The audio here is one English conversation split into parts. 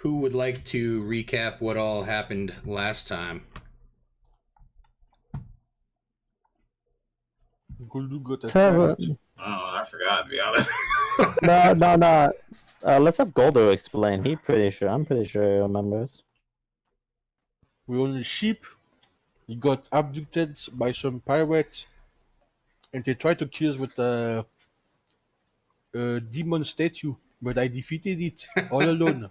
who would like to recap what all happened last time? Guldu got Tara- attacked. Oh, I forgot, to be honest. No. Let's have Goldo explain. I'm pretty sure he remembers. We own a sheep. He got abducted by some pirates, and they tried to kill us with a demon statue, but I defeated it all alone.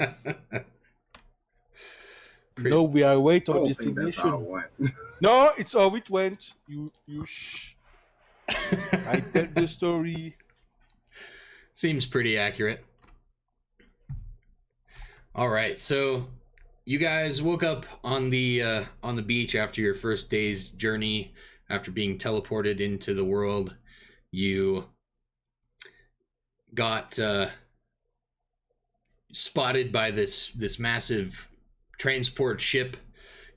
Now we are wait I on don't think that's how it destination. went. No, it's how it went. You shh. I tell the story. Seems pretty accurate. All right, so you guys woke up on the beach after your first day's journey. After being teleported into the world, you got spotted by this massive transport ship,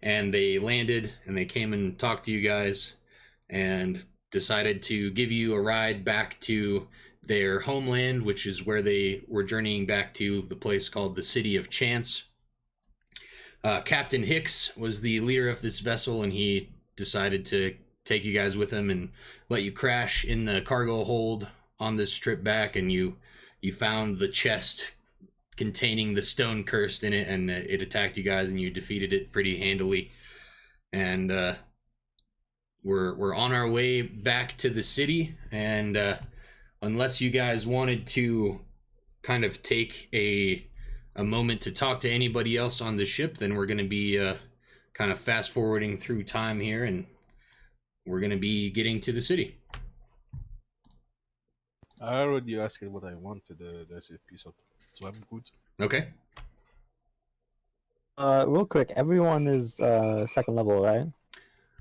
and they landed and they came and talked to you guys and decided to give you a ride back to their homeland, which is where they were journeying back to, the place called the City of Chance. Captain Hicks was the leader of this vessel, and he decided to take you guys with him and let you crash in the cargo hold on this trip back, and you found the chest containing the stone cursed in it, and it attacked you guys, and you defeated it pretty handily. And we're on our way back to the city, and unless you guys wanted to kind of take a moment to talk to anybody else on the ship, then we're going to be kind of fast forwarding through time here, and we're going to be getting to the city. I already asked what I wanted this episode, so I'm good. Okay. Real quick, everyone is second level, right?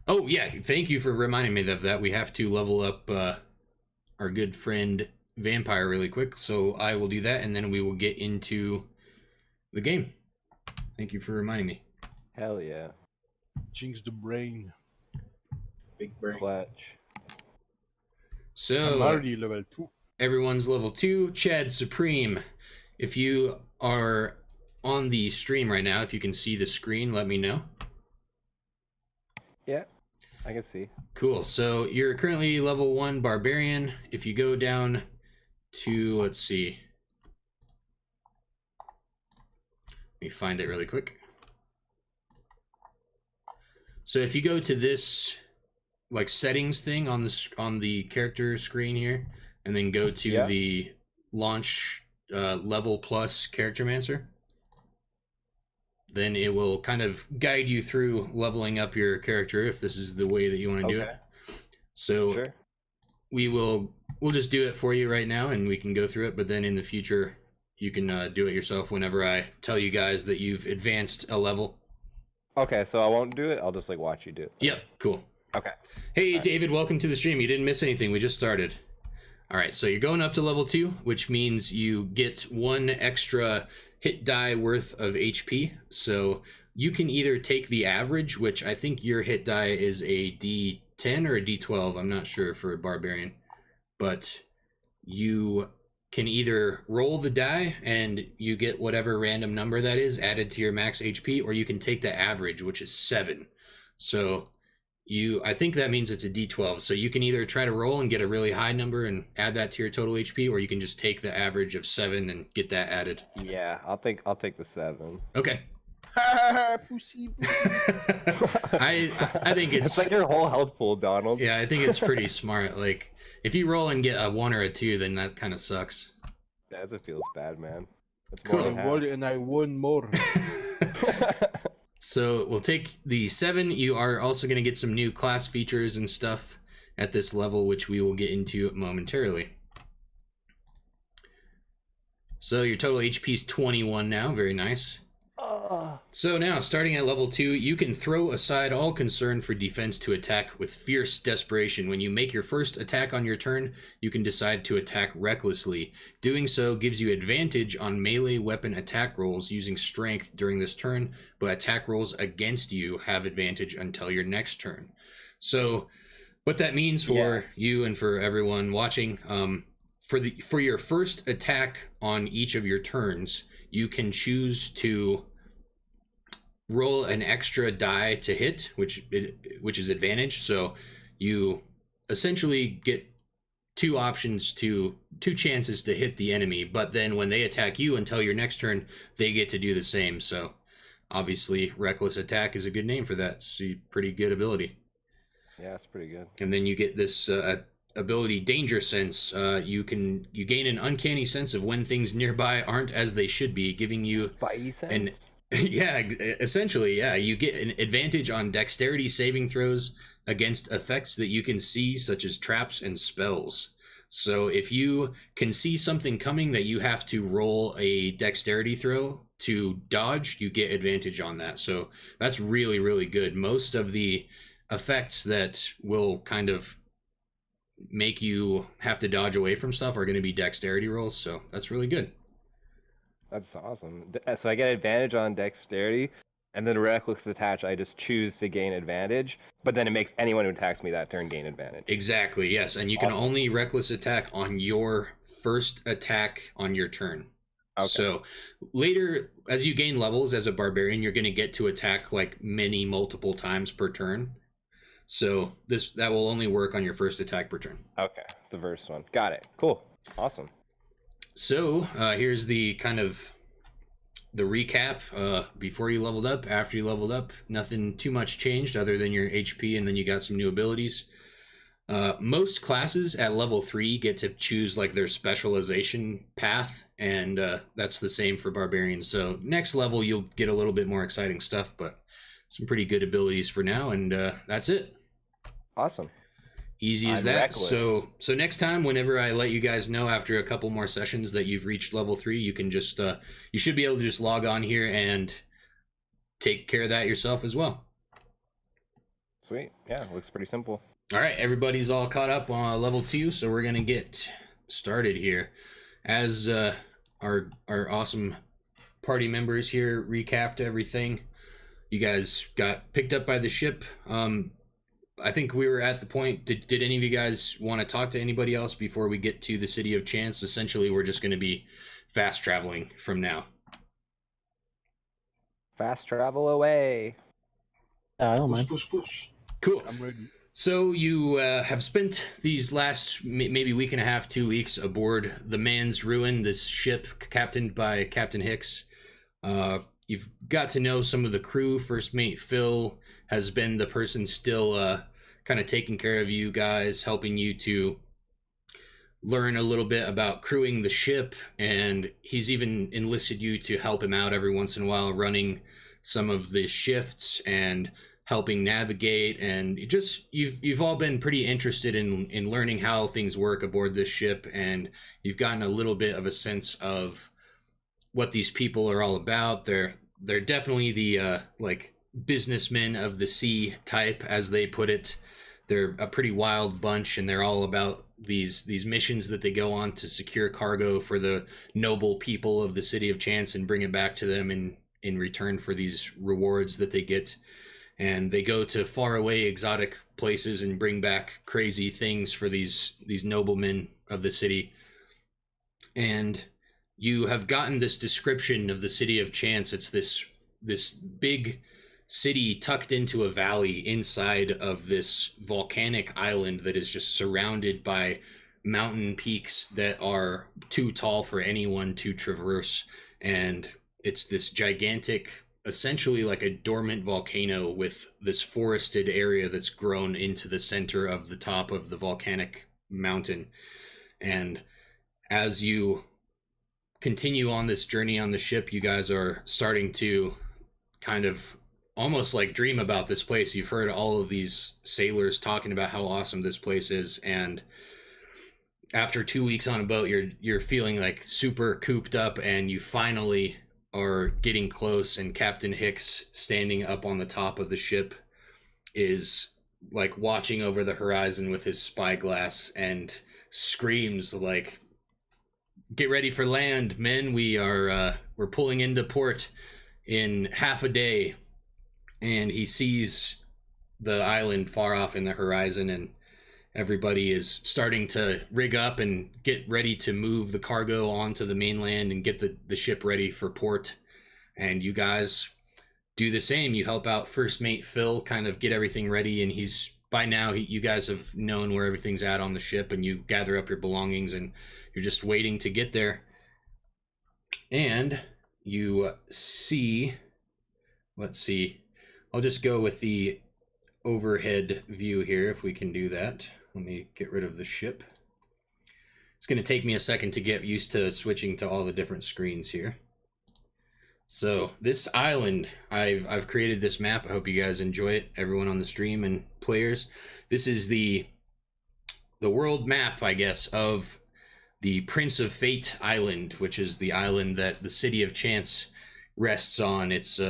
Oh yeah, thank you for reminding me of that. We have to level up our good friend Vampire really quick, so I will do that, and then we will get into the game. Thank you for reminding me. Hell yeah. Jinx the brain. Big brain. Clutch. I'm So already level 2. everyone's level 2. Chad Supreme, if you are on the stream right now, if you can see the screen, let me know. Yeah, I can see. Cool. So you're currently level 1 Barbarian. If you go down to, let's see. Let me find it really quick. So if you go to this like settings thing on the character screen here, and then go to the launch level plus Charactermancer, then it will kind of guide you through leveling up your character if this is the way that you want to do it. So Sure. we'll just do it for you right now, and we can go through it, but then in the future you can do it yourself whenever I tell you guys that you've advanced a level. Okay, so I won't do it. I'll just like watch you do it. Yep, cool. Okay. Hey, David, welcome to the stream. You didn't miss anything. We just started. All right, so you're going up to level 2, which means you get 1 extra hit die worth of HP. So you can either take the average, which I think your hit die is a D10 or a D12. I'm not sure for a Barbarian. But you can either roll the die and you get whatever random number that is added to your max HP, or you can take the average, which is 7. So I think that means it's a D12. So you can either try to roll and get a really high number and add that to your total HP, or you can just take the average of 7 and get that added. Yeah, I'll take the 7. Okay. Pussy. I think It's it's like your whole health pool, Donald. yeah, I think it's pretty smart. Like if you roll and get a 1 or a 2, then that kind of sucks. That feels bad, man. It's Cool. more I than half. rolled and I won more. So we'll take the 7. You are also going to get some new class features and stuff at this level, which we will get into momentarily. So your total HP is 21 now. Very nice. So now, starting at level 2, you can throw aside all concern for defense to attack with fierce desperation. When you make your first attack on your turn, you can decide to attack recklessly. Doing so gives you advantage on melee weapon attack rolls using strength during this turn, but attack rolls against you have advantage until your next turn. So what that means for you and for everyone watching, for your first attack on each of your turns, you can choose to roll an extra die to hit, which is advantage. So you essentially get two chances to hit the enemy, but then when they attack you until your next turn, they get to do the same. So obviously reckless attack is a good name for that. So pretty good ability. Yeah, it's pretty good. And then you get this ability, Danger Sense. You gain an uncanny sense of when things nearby aren't as they should be, giving you Spidey sense. an yeah, essentially, yeah. You get an advantage on dexterity saving throws against effects that you can see, such as traps and spells. So if you can see something coming that you have to roll a dexterity throw to dodge, you get advantage on that. So that's really, really good. Most of the effects that will kind of make you have to dodge away from stuff are going to be dexterity rolls. So that's really good. That's awesome. So I get advantage on dexterity, and then reckless attack, I just choose to gain advantage, but then it makes anyone who attacks me that turn gain advantage. Exactly, yes. And you can only reckless attack on your first attack on your turn. Okay. So later, as you gain levels as a barbarian, you're going to get to attack like multiple times per turn. So that will only work on your first attack per turn. Okay, the first one. Got it. Cool. Awesome. So here's the kind of the recap. Before you leveled up, after you leveled up, nothing too much changed other than your HP, and then you got some new abilities. Most classes at level 3 get to choose like their specialization path, and that's the same for barbarians. So next level you'll get a little bit more exciting stuff, but some pretty good abilities for now, and that's it. Awesome. Easy as that. Reckless. So next time, whenever I let you guys know after a couple more sessions that you've reached level 3, you can just you should be able to just log on here and take care of that yourself as well. Sweet. Yeah, looks pretty simple. All right, everybody's all caught up on level 2, so we're gonna get started here. As our awesome party members here recapped everything, you guys got picked up by the ship. I think we were at the point, did any of you guys want to talk to anybody else before we get to the City of Chance? Essentially, we're just going to be fast traveling from now. Fast travel away. I don't mind. Push. Cool. I'm ready. So you have spent these last maybe week and a half, 2 weeks aboard the Man's Ruin, this ship captained by Captain Hicks. You've got to know some of the crew. First mate Phil has been the person still kind of taking care of you guys, helping you to learn a little bit about crewing the ship, and he's even enlisted you to help him out every once in a while, running some of the shifts and helping navigate. And you've all been pretty interested in learning how things work aboard this ship, and you've gotten a little bit of a sense of what these people are all about. They're definitely the like businessmen of the sea type, as they put it. They're a pretty wild bunch, and they're all about these missions that they go on to secure cargo for the noble people of the City of Chance and bring it back to them in return for these rewards that they get. And they go to faraway exotic places and bring back crazy things for these noblemen of the city. And you have gotten this description of the City of Chance. It's this big city tucked into a valley inside of this volcanic island that is just surrounded by mountain peaks that are too tall for anyone to traverse. And it's this gigantic, essentially like a dormant volcano with this forested area that's grown into the center of the top of the volcanic mountain. And as you continue on this journey on the ship, you guys are starting to kind of almost like dream about this place. You've heard all of these sailors talking about how awesome this place is, and after 2 weeks on a boat, you're feeling like super cooped up, and you finally are getting close, and Captain Hicks, standing up on the top of the ship, is like watching over the horizon with his spyglass and screams like, "Get ready for land, men. We're pulling into port in half a day." And he sees the island far off in the horizon, everybody is starting to rig up and get ready to move the cargo onto the mainland and get the ship ready for port. And you guys do the same. You help out First Mate Phil kind of get everything ready, and he's by now you guys have known where everything's at on the ship, and you gather up your belongings and you're just waiting to get there. And you see, let's see, I'll just go with the overhead view here if we can do that. Let me get rid of the ship. It's going to take me a second to get used to switching to all the different screens here. So this island, I've created this map. I hope you guys enjoy it, everyone on the stream and players. This is the world map, I guess, of the Prince of Fate Island, which is the island that the City of Chance rests on. It's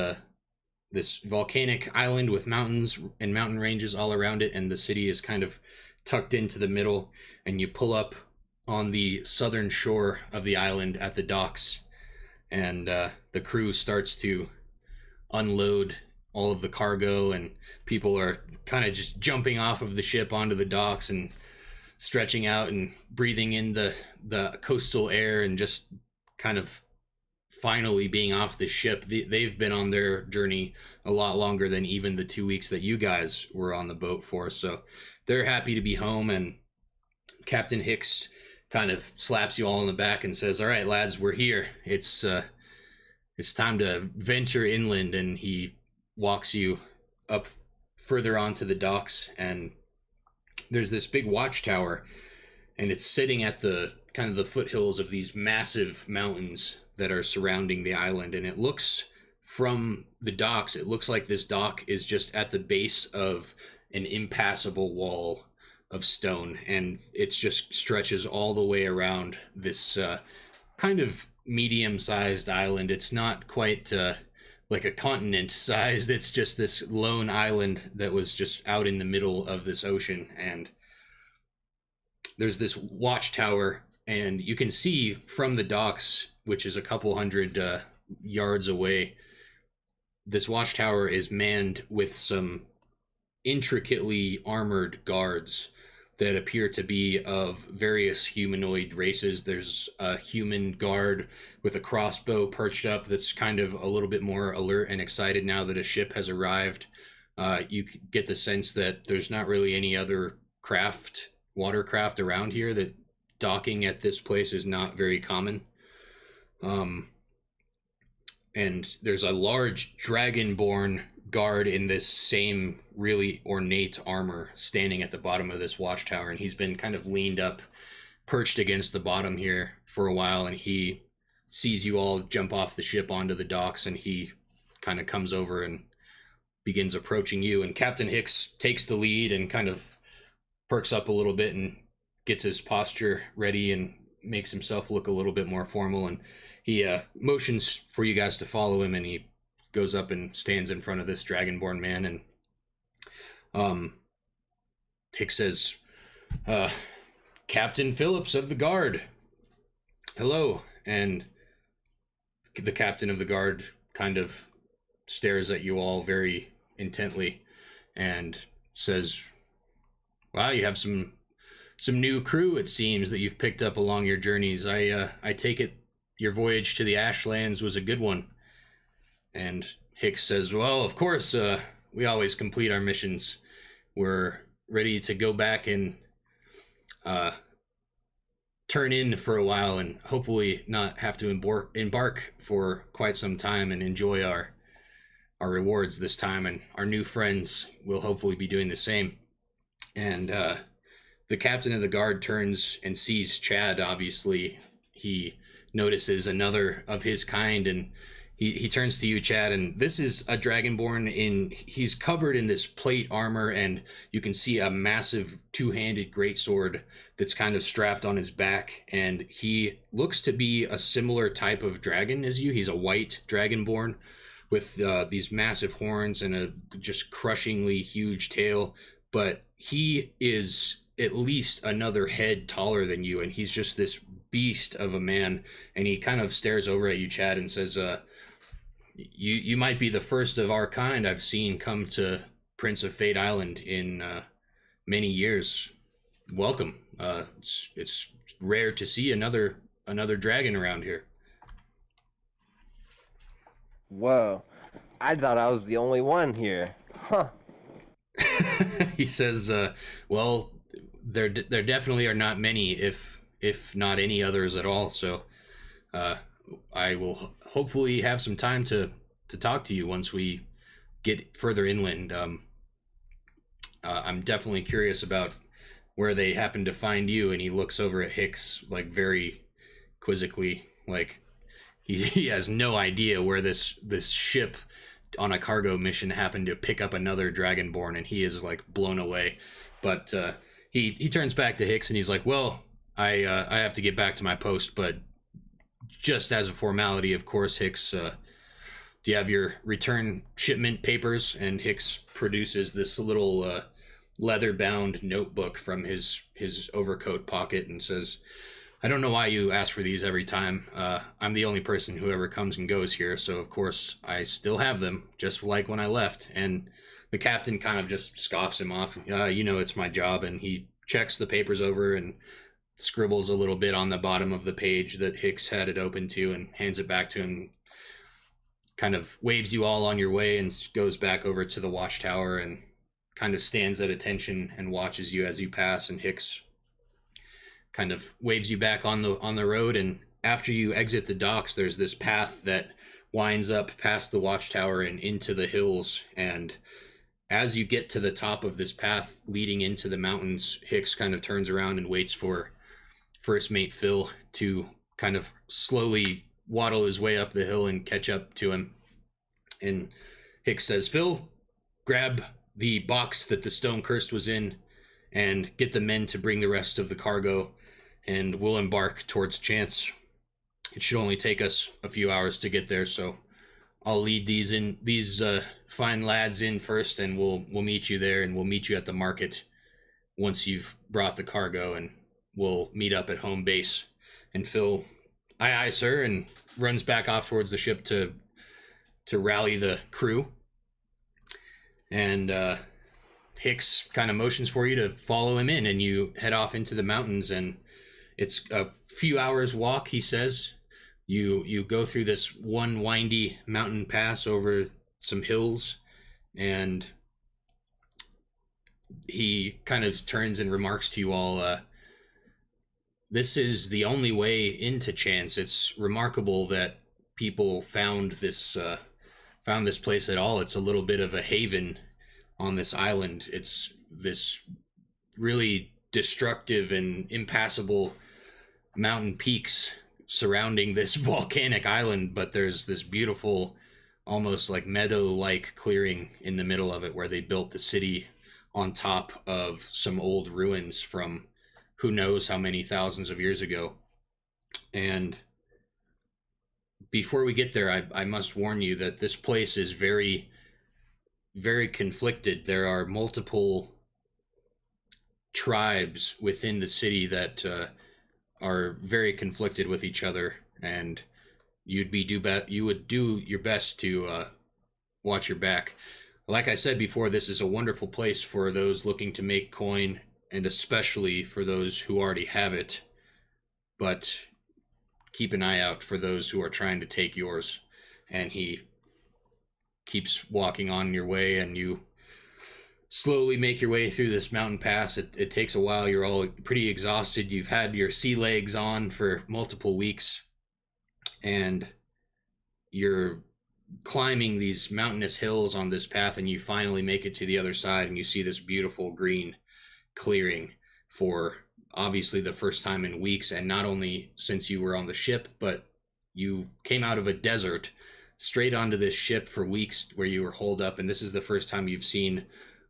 this volcanic island with mountains and mountain ranges all around it, and the city is kind of tucked into the middle, and you pull up on the southern shore of the island at the docks, and the crew starts to unload all of the cargo, and people are kind of just jumping off of the ship onto the docks and stretching out and breathing in the coastal air and just kind of finally being off the ship. They've been on their journey a lot longer than even the 2 weeks that you guys were on the boat for, so they're happy to be home. And Captain Hicks kind of slaps you all on the back and says, all right, lads, we're here. It's time to venture inland. And he walks you up further onto the docks, and there's this big watchtower, and it's sitting at the kind of the foothills of these massive mountains that are surrounding the island. And it looks from the docks, it looks like this dock is just at the base of an impassable wall of stone, and it just stretches all the way around this kind of medium-sized island. It's not quite like a continent sized. It's just this lone island that was just out in the middle of this ocean, and there's this watchtower, and you can see from the docks, which is a couple hundred yards away, this watchtower is manned with some intricately armored guards that appear to be of various humanoid races. There's a human guard with a crossbow perched up that's kind of a little bit more alert and excited now that a ship has arrived. You get the sense that there's not really any other watercraft around here, that docking at this place is not very common. And there's a large dragonborn guard in this same really ornate armor standing at the bottom of this watchtower, and he's been kind of leaned up, perched against the bottom here for a while, and he sees you all jump off the ship onto the docks, and he kind of comes over and begins approaching you. And Captain Hicks takes the lead and kind of perks up a little bit and gets his posture ready and makes himself look a little bit more formal, and he motions for you guys to follow him, and he goes up and stands in front of this dragonborn man. And Hicks says, Captain Phillips of the guard, hello. And the captain of the guard kind of stares at you all very intently and says, wow, you have some new crew, it seems, that you've picked up along your journeys. I take it your voyage to the Ashlands was a good one. And Hicks says, well, of course, we always complete our missions. We're ready to go back and turn in for a while and hopefully not have to embark for quite some time and enjoy our rewards this time. And our new friends will hopefully be doing the same. And the captain of the guard turns and sees Chad. Obviously, he notices another of his kind, and he turns to you, Chad, and this is a dragonborn. He's covered in this plate armor, and you can see a massive two-handed greatsword that's kind of strapped on his back, and he looks to be a similar type of dragon as you. He's a white dragonborn with these massive horns and a just crushingly huge tail, but he is at least another head taller than you, and he's just this beast of a man. And he kind of stares over at you, Chad, and says, you might be the first of our kind I've seen come to Prince of Fate Island in many years. welcome. It's rare to see another dragon around here. Whoa. I thought I was the only one here. Huh. He says, well, there definitely are not many, if not any others at all. So I will hopefully have some time to talk to you once we get further inland. I'm definitely curious about where they happen to find you. And he looks over at Hicks like very quizzically, like he has no idea where this ship on a cargo mission happened to pick up another Dragonborn, and he is like blown away. But he turns back to Hicks and he's like, well, I have to get back to my post, but just as a formality, of course, Hicks, do you have your return shipment papers? And Hicks produces this little leather-bound notebook from his overcoat pocket and says, I don't know why you ask for these every time. I'm the only person who ever comes and goes here, so of course I still have them, just like when I left. And the captain kind of just scoffs him off. It's my job. And he checks the papers over and scribbles a little bit on the bottom of the page that Hicks had it open to and hands it back to him. Kind of waves you all on your way and goes back over to the watchtower and kind of stands at attention and watches you as you pass. And Hicks kind of waves you back on the road. And after you exit the docks, there's this path that winds up past the watchtower and into the hills. And as you get to the top of this path leading into the mountains, Hicks kind of turns around and waits for first mate Phil to kind of slowly waddle his way up the hill and catch up to him. And Hicks says, Phil, grab the box that the Stone Cursed was in and get the men to bring the rest of the cargo, and we'll embark towards Chance. It should only take us a few hours to get there, so I'll lead these fine lads in first, and we'll meet you there, and we'll meet you at the market once you've brought the cargo, and we'll meet up at home base. And Phil, aye, sir, and runs back off towards the ship to rally the crew. And Hicks kind of motions for you to follow him in, and you head off into the mountains. And it's a few hours walk, he says. You go through this one windy mountain pass over some hills, and he kind of turns and remarks to you all, this is the only way into Chance. It's remarkable that people found this place at all. It's a little bit of a haven on this island. It's this really destructive and impassable mountain peaks surrounding this volcanic island, but there's this beautiful, almost like meadow-like clearing in the middle of it where they built the city on top of some old ruins from who knows how many thousands of years ago. And before we get there, I must warn you that this place is very, very conflicted. There are multiple tribes within the city that are very conflicted with each other, and you would do your best to watch your back. Like I said before, this is a wonderful place for those looking to make coin, and especially for those who already have it. But keep an eye out for those who are trying to take yours. And he keeps walking on your way, and you slowly make your way through this mountain pass. It takes a while. You're all pretty exhausted. You've had your sea legs on for multiple weeks, and you're climbing these mountainous hills on this path, and you finally make it to the other side, and you see this beautiful green clearing for obviously the first time in weeks. And not only since you were on the ship, but you came out of a desert straight onto this ship for weeks where you were holed up, and this is the first time you've seen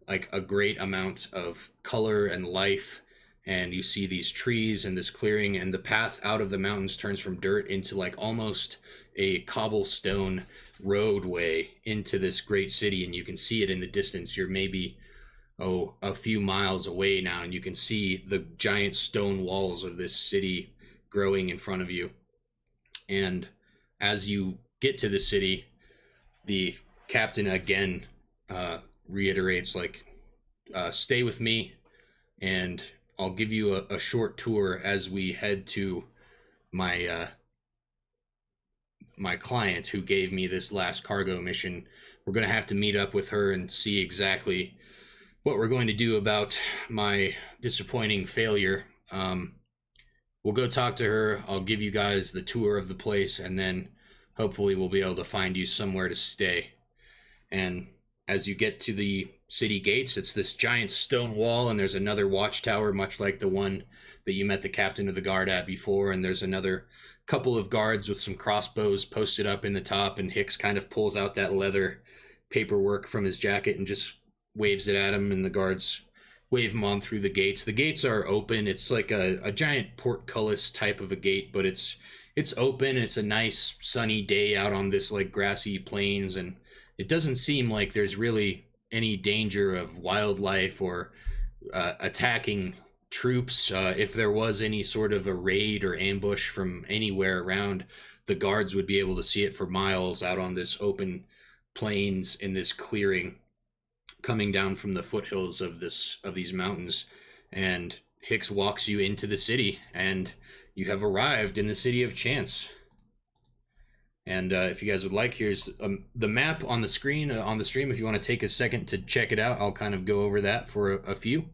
like a great amount of color and life. And you see these trees and this clearing, and the path out of the mountains turns from dirt into like almost a cobblestone roadway into this great city. And you can see it in the distance. You're maybe a few miles away now, and you can see the giant stone walls of this city growing in front of you. And as you get to the city, the captain again reiterates, like, stay with me, and I'll give you a short tour as we head to my my client who gave me this last cargo mission. We're going to have to meet up with her and see exactly what we're going to do about my disappointing failure. We'll go talk to her. I'll give you guys the tour of the place, and then hopefully we'll be able to find you somewhere to stay. And as you get to the city gates, it's this giant stone wall, and there's another watchtower, much like the one that you met the captain of the guard at before. And there's another couple of guards with some crossbows posted up in the top, and Hicks kind of pulls out that leather paperwork from his jacket and just waves it at him, and the guards wave him on through the gates. The gates are open. It's like a giant portcullis type of a gate, but it's open. It's a nice sunny day out on this like grassy plains, and it doesn't seem like there's really any danger of wildlife or attacking troops. If there was any sort of a raid or ambush from anywhere around, the guards would be able to see it for miles out on this open plains in this clearing coming down from the foothills of these mountains. And Hicks walks you into the city, and you have arrived in the city of Chance. And if you guys would like, here's the map on the screen on the stream. If you want to take a second to check it out, I'll kind of go over that for a few.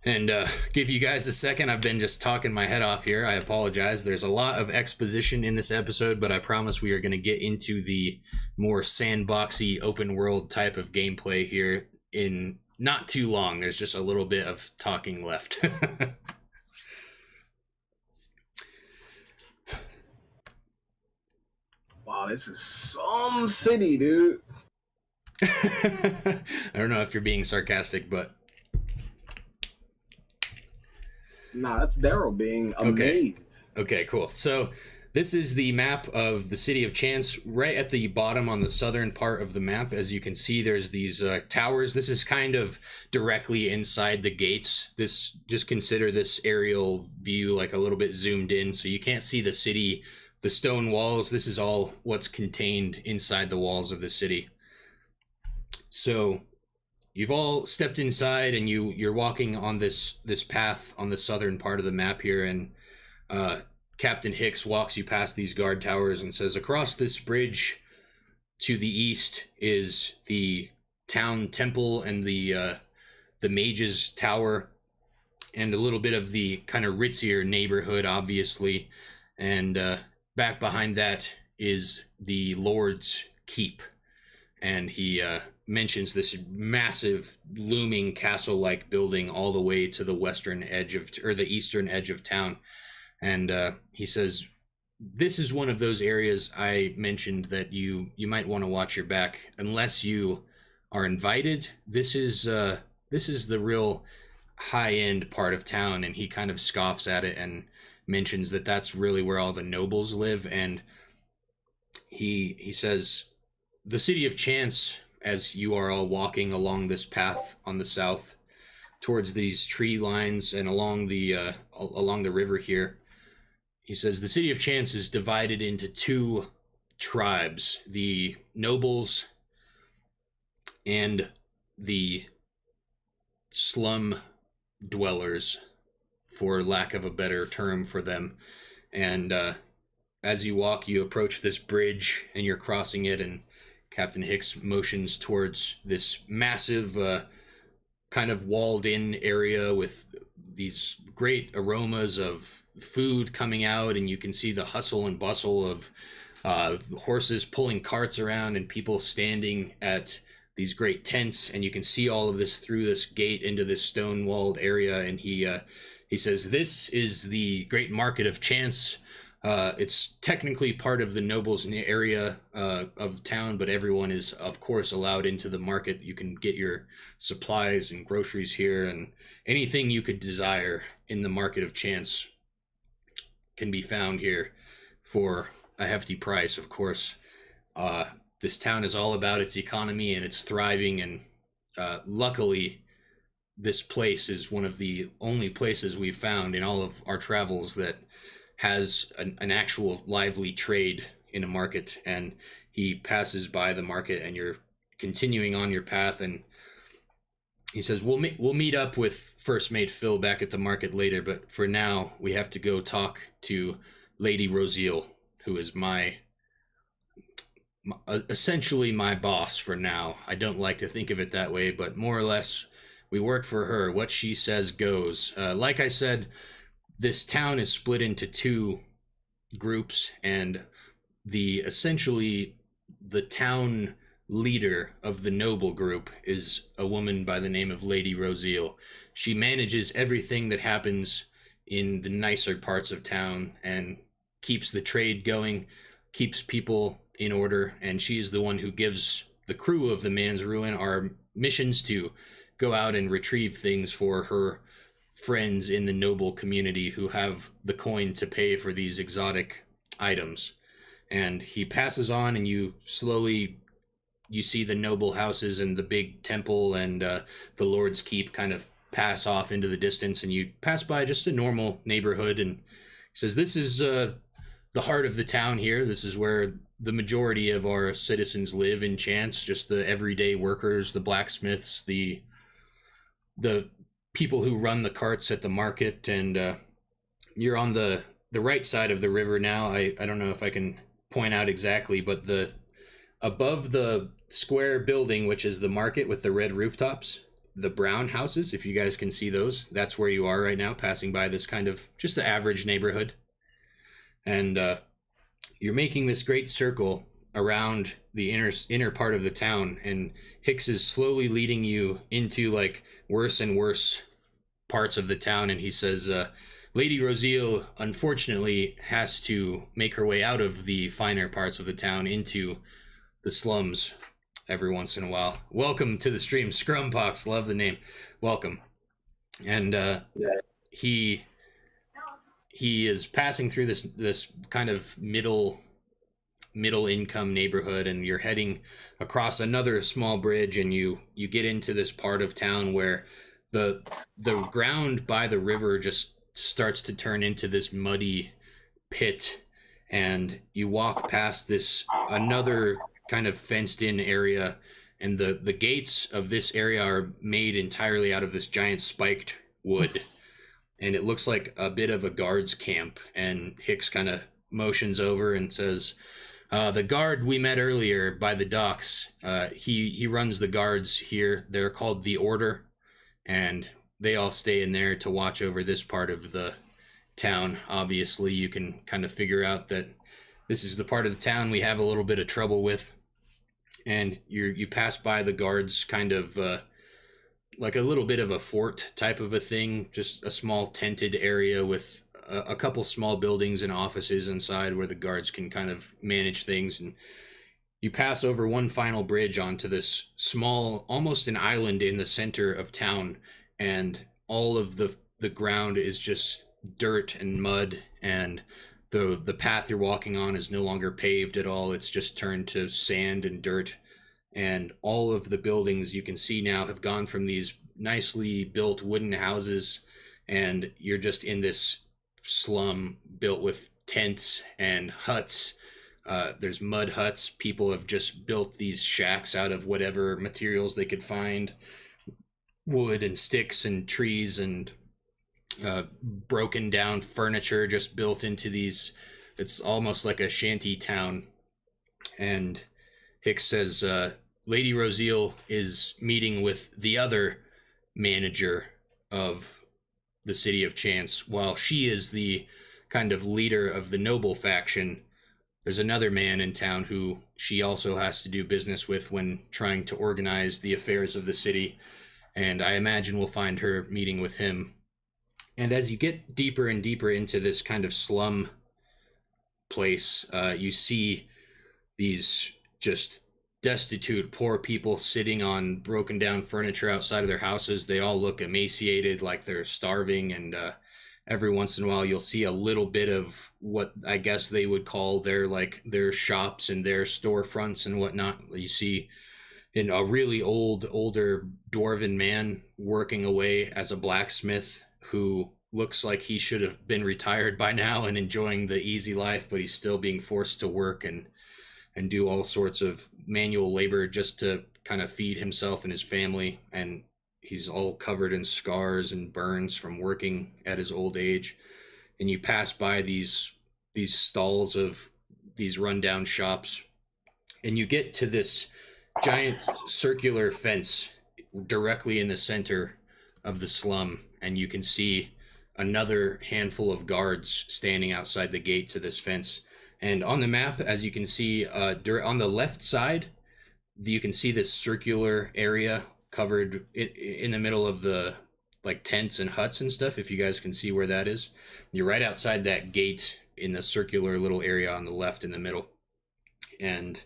And give you guys a second. I've been just talking my head off here. I apologize. There's a lot of exposition in this episode, but I promise we are going to get into the more sandboxy, open world type of gameplay here in not too long. There's just a little bit of talking left. Wow, this is some city, dude. I don't know if you're being sarcastic, but Nah, that's Daryl being amazed. okay, cool. So this is the map of the city of Chance. Right at the bottom on the southern part of the map, as you can see, there's these towers. This is kind of directly inside the gates. This, just consider this aerial view like a little bit zoomed in, so you can't see the city, the stone walls. This is all what's contained inside the walls of the city. So you've all stepped inside, and you're walking on this path on the southern part of the map here, and Captain Hicks walks you past these guard towers and says, across this bridge to the east is the town temple and the mage's tower, and a little bit of the kind of ritzier neighborhood, obviously, and back behind that is the Lord's Keep. And he mentions this massive looming castle-like building all the way to the western edge of, or the eastern edge of town. And he says, this is one of those areas I mentioned that you might want to watch your back unless you are invited. This is the real high-end part of town. And he kind of scoffs at it and mentions that that's really where all the nobles live. And he says, the city of Chance, as you are all walking along this path on the south towards these tree lines and along the river here, he says the city of Chance is divided into two tribes, the nobles and the slum dwellers, for lack of a better term for them. And as you walk, you approach this bridge and you're crossing it, and Captain Hicks motions towards this massive kind of walled in area with these great aromas of food coming out, and you can see the hustle and bustle of horses pulling carts around and people standing at these great tents, and you can see all of this through this gate into this stone walled area. And he says, this is the great market of Chance. It's technically part of the nobles area of the town, but everyone is, of course, allowed into the market. You can get your supplies and groceries here, and anything you could desire in the market of Chance can be found here for a hefty price, of course. This town is all about its economy, and it's thriving, and luckily, this place is one of the only places we've found in all of our travels that has an actual lively trade in a market. And he passes by the market, and you're continuing on your path, and he says, we'll meet up with First Mate Phil back at the market later, but for now we have to go talk to Lady Rosiel, who is essentially my boss for now. I don't like to think of it that way, but more or less we work for her. What she says goes. Like I said, this town is split into two groups, and essentially the town leader of the noble group is a woman by the name of Lady Rosiel. She manages everything that happens in the nicer parts of town and keeps the trade going, keeps people in order, and she's the one who gives the crew of the Man's Ruin our missions to go out and retrieve things for her friends in the noble community who have the coin to pay for these exotic items. And he passes on, and you see the noble houses and the big temple and the Lord's Keep kind of pass off into the distance, and you pass by just a normal neighborhood, and he says, this is the heart of the town here. This is where the majority of our citizens live in Chance, just the everyday workers, the blacksmiths, the people who run the carts at the market. And you're on the right side of the river now. I don't know if I can point out exactly, but above the square building, which is the market with the red rooftops, the brown houses, if you guys can see those, that's where you are right now, passing by this kind of just the average neighborhood. And you're making this great circle around the inner part of the town, and Hicks is slowly leading you into like worse and worse parts of the town. And he says, Lady Rosiel unfortunately has to make her way out of the finer parts of the town into the slums every once in a while. Welcome to the stream, Scrumpox. Love the name. Welcome. And he is passing through this kind of middle income neighborhood, and you're heading across another small bridge, and you get into this part of town where the ground by the river just starts to turn into this muddy pit, and you walk past this another kind of fenced in area, and the gates of this area are made entirely out of this giant spiked wood. And it looks like a bit of a guard's camp. And Hicks kind of motions over and says, the guard we met earlier by the docks, he runs the guards here. They're called the Order, and they all stay in there to watch over this part of the town. Obviously, you can kind of figure out that this is the part of the town we have a little bit of trouble with. And you pass by the guards, kind of like a little bit of a fort type of a thing, just a small tented area with a couple small buildings and offices inside where the guards can kind of manage things. And you pass over one final bridge onto this small, almost an island in the center of town, and all of the ground is just dirt and mud, and the path you're walking on is no longer paved at all. It's just turned to sand and dirt. And all of the buildings you can see now have gone from these nicely built wooden houses, and you're just in this slum built with tents and huts. There's mud huts. People have just built these shacks out of whatever materials they could find, wood and sticks and trees and broken down furniture just built into these. It's almost like a shanty town. And Hicks says, Lady Rosiel is meeting with the other manager of the city of Chance. While she is the kind of leader of the noble faction, there's another man in town who she also has to do business with when trying to organize the affairs of the city. And I imagine we'll find her meeting with him. And as you get deeper and deeper into this kind of slum place, you see these just destitute, poor people sitting on broken down furniture outside of their houses. They all look emaciated, like they're starving, and every once in a while you'll see a little bit of what I guess they would call their shops and their storefronts and whatnot. You see in a really older dwarven man working away as a blacksmith who looks like he should have been retired by now and enjoying the easy life, but he's still being forced to work and do all sorts of manual labor just to kind of feed himself and his family. And He's all covered in scars and burns from working at his old age. And you pass by these stalls of these rundown shops, and you get to this giant circular fence directly in the center of the slum, and you can see another handful of guards standing outside the gate to this fence. And on the map, as you can see, on the left side, you can see this circular area covered in the middle of the like tents and huts and stuff. If you guys can see where that is, you're right outside that gate in the circular little area on the left in the middle. And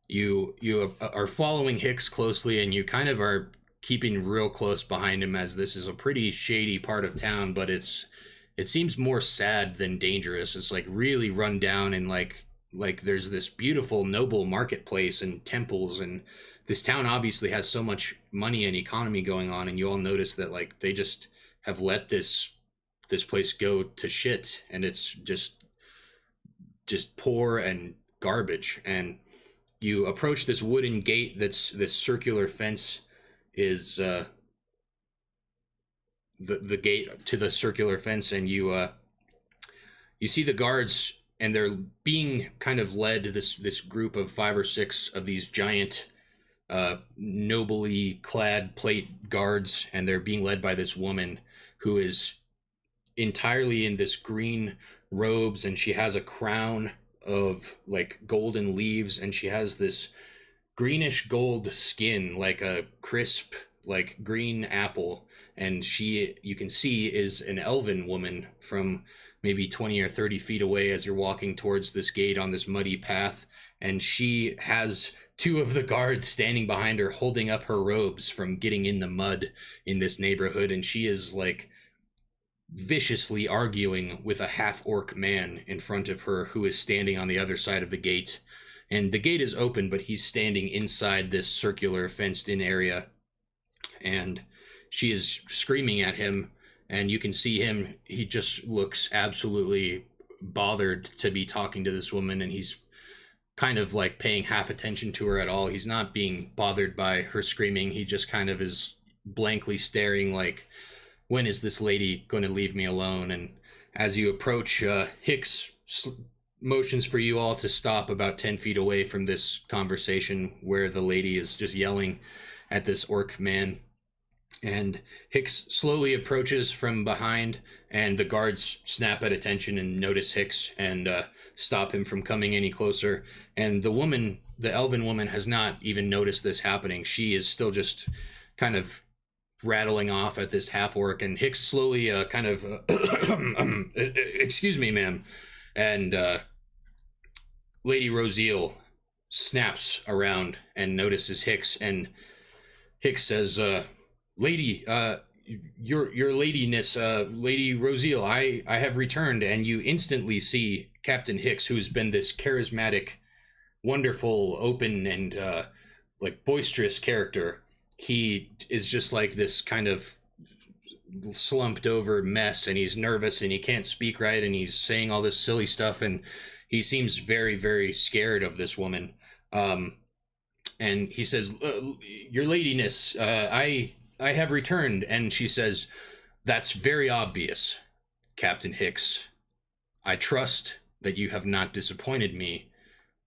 you are following Hicks closely, and you kind of are keeping real close behind him, as this is a pretty shady part of town, but it seems more sad than dangerous. It's like really run down, and like there's this beautiful noble marketplace and temples, and this town obviously has so much money and economy going on, and you all notice that like they just have let this place go to shit, and it's just poor and garbage. And you approach this wooden gate that's this circular fence is the gate to the circular fence, and you see the guards, and they're being kind of led, this group of 5 or 6 of these giant nobly clad plate guards, and they're being led by this woman who is entirely in this green robes, and she has a crown of like golden leaves, and she has this greenish gold skin, like a crisp like green apple, and you can see is an elven woman from maybe 20 or 30 feet away as you're walking towards this gate on this muddy path. And she has 2 of the guards standing behind her, holding up her robes from getting in the mud in this neighborhood, and she is like viciously arguing with a half-orc man in front of her who is standing on the other side of the gate. And the gate is open, but he's standing inside this circular fenced-in area, and she is screaming at him, and you can see him, he just looks absolutely bothered to be talking to this woman, and he's kind of like paying half attention to her at all. He's not being bothered by her screaming. He just kind of is blankly staring like, when is this lady going to leave me alone? And as you approach, Hicks motions for you all to stop about 10 feet away from this conversation where the lady is just yelling at this orc man. And Hicks slowly approaches from behind, and the guards snap at attention and notice Hicks and stop him from coming any closer. And the elven woman, has not even noticed this happening. She is still just kind of rattling off at this half-orc, and Hicks slowly excuse me, ma'am. And Lady Rosiel snaps around and notices Hicks, and Hicks says, Lady, your ladiness, Lady Rosiel, I have returned. And you instantly see Captain Hicks, who's been this charismatic, wonderful, open, and like boisterous character. He is just like this kind of slumped over mess, and he's nervous, and he can't speak right, and he's saying all this silly stuff, and he seems very, very scared of this woman. And he says, your ladiness, I have returned. And she says, that's very obvious, Captain Hicks. I trust that you have not disappointed me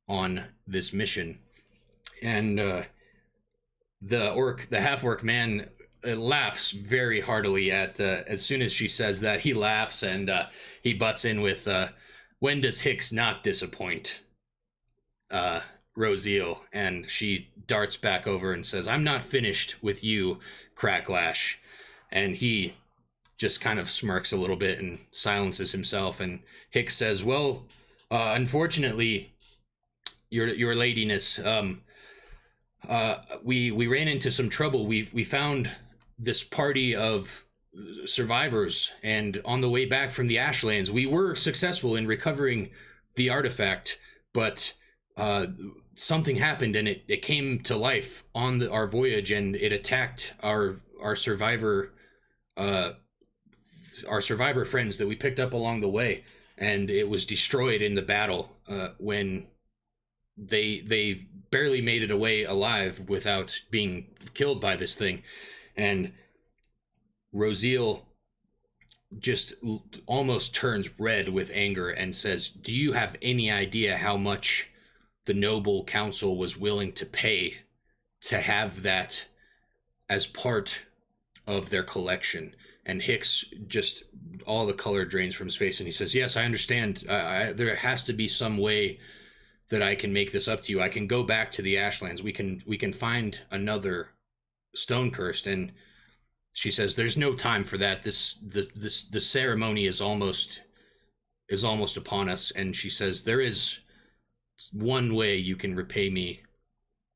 on this mission. And the half-orc man laughs very heartily at, as soon as she says that, he laughs, and he butts in with, when does Hicks not disappoint Rosiel? And she darts back over and says, I'm not finished with you, Cracklash. And he just kind of smirks a little bit and silences himself. And Hicks says, well, unfortunately, your ladiness, we ran into some trouble. We found this party of survivors, and on the way back from the Ashlands, we were successful in recovering the artifact, but something happened, and it came to life on our voyage, and it attacked our survivor friends that we picked up along the way, and it was destroyed in the battle when they barely made it away alive without being killed by this thing. And Rosiel just almost turns red with anger and says, do you have any idea how much the noble council was willing to pay to have that as part of their collection? And Hicks, just all the color drains from his face, and he says, yes, I understand. There has to be some way that I can make this up to you. I can go back to the Ashlands. We can find another Stonecurse. And she says, there's no time for that. The ceremony is almost upon us. And she says, there is one way you can repay me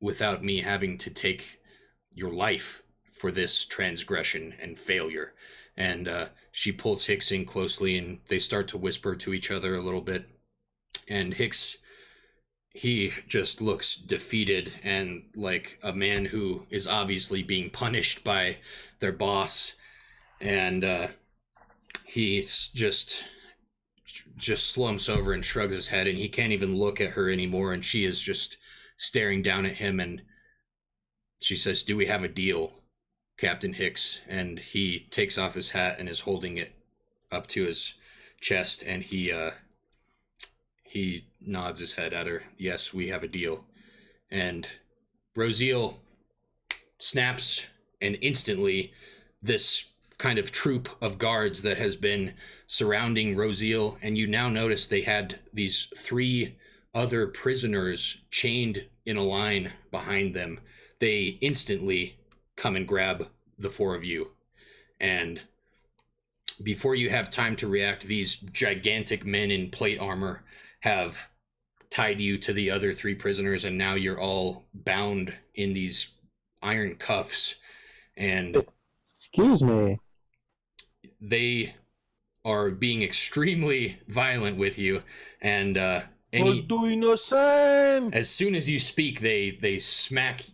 without me having to take your life for this transgression and failure. And she pulls Hicks in closely, and they start to whisper to each other a little bit. And Hicks, he just looks defeated and like a man who is obviously being punished by their boss. And he just slumps over and shrugs his head, and he can't even look at her anymore. And she is just staring down at him, and she says, do we have a deal, Captain Hicks? And he takes off his hat and is holding it up to his chest, and he nods his head at her. Yes, we have a deal. And Rosiel snaps, and instantly this kind of troop of guards that has been surrounding Rosiel, and you now notice they had these 3 other prisoners chained in a line behind them. They instantly come and grab the 4 of you. And before you have time to react, these gigantic men in plate armor have tied you to the other 3 prisoners, and now you're all bound in these iron cuffs. And Excuse me. they are being extremely violent with you. And doing the same. as soon as you speak, they smack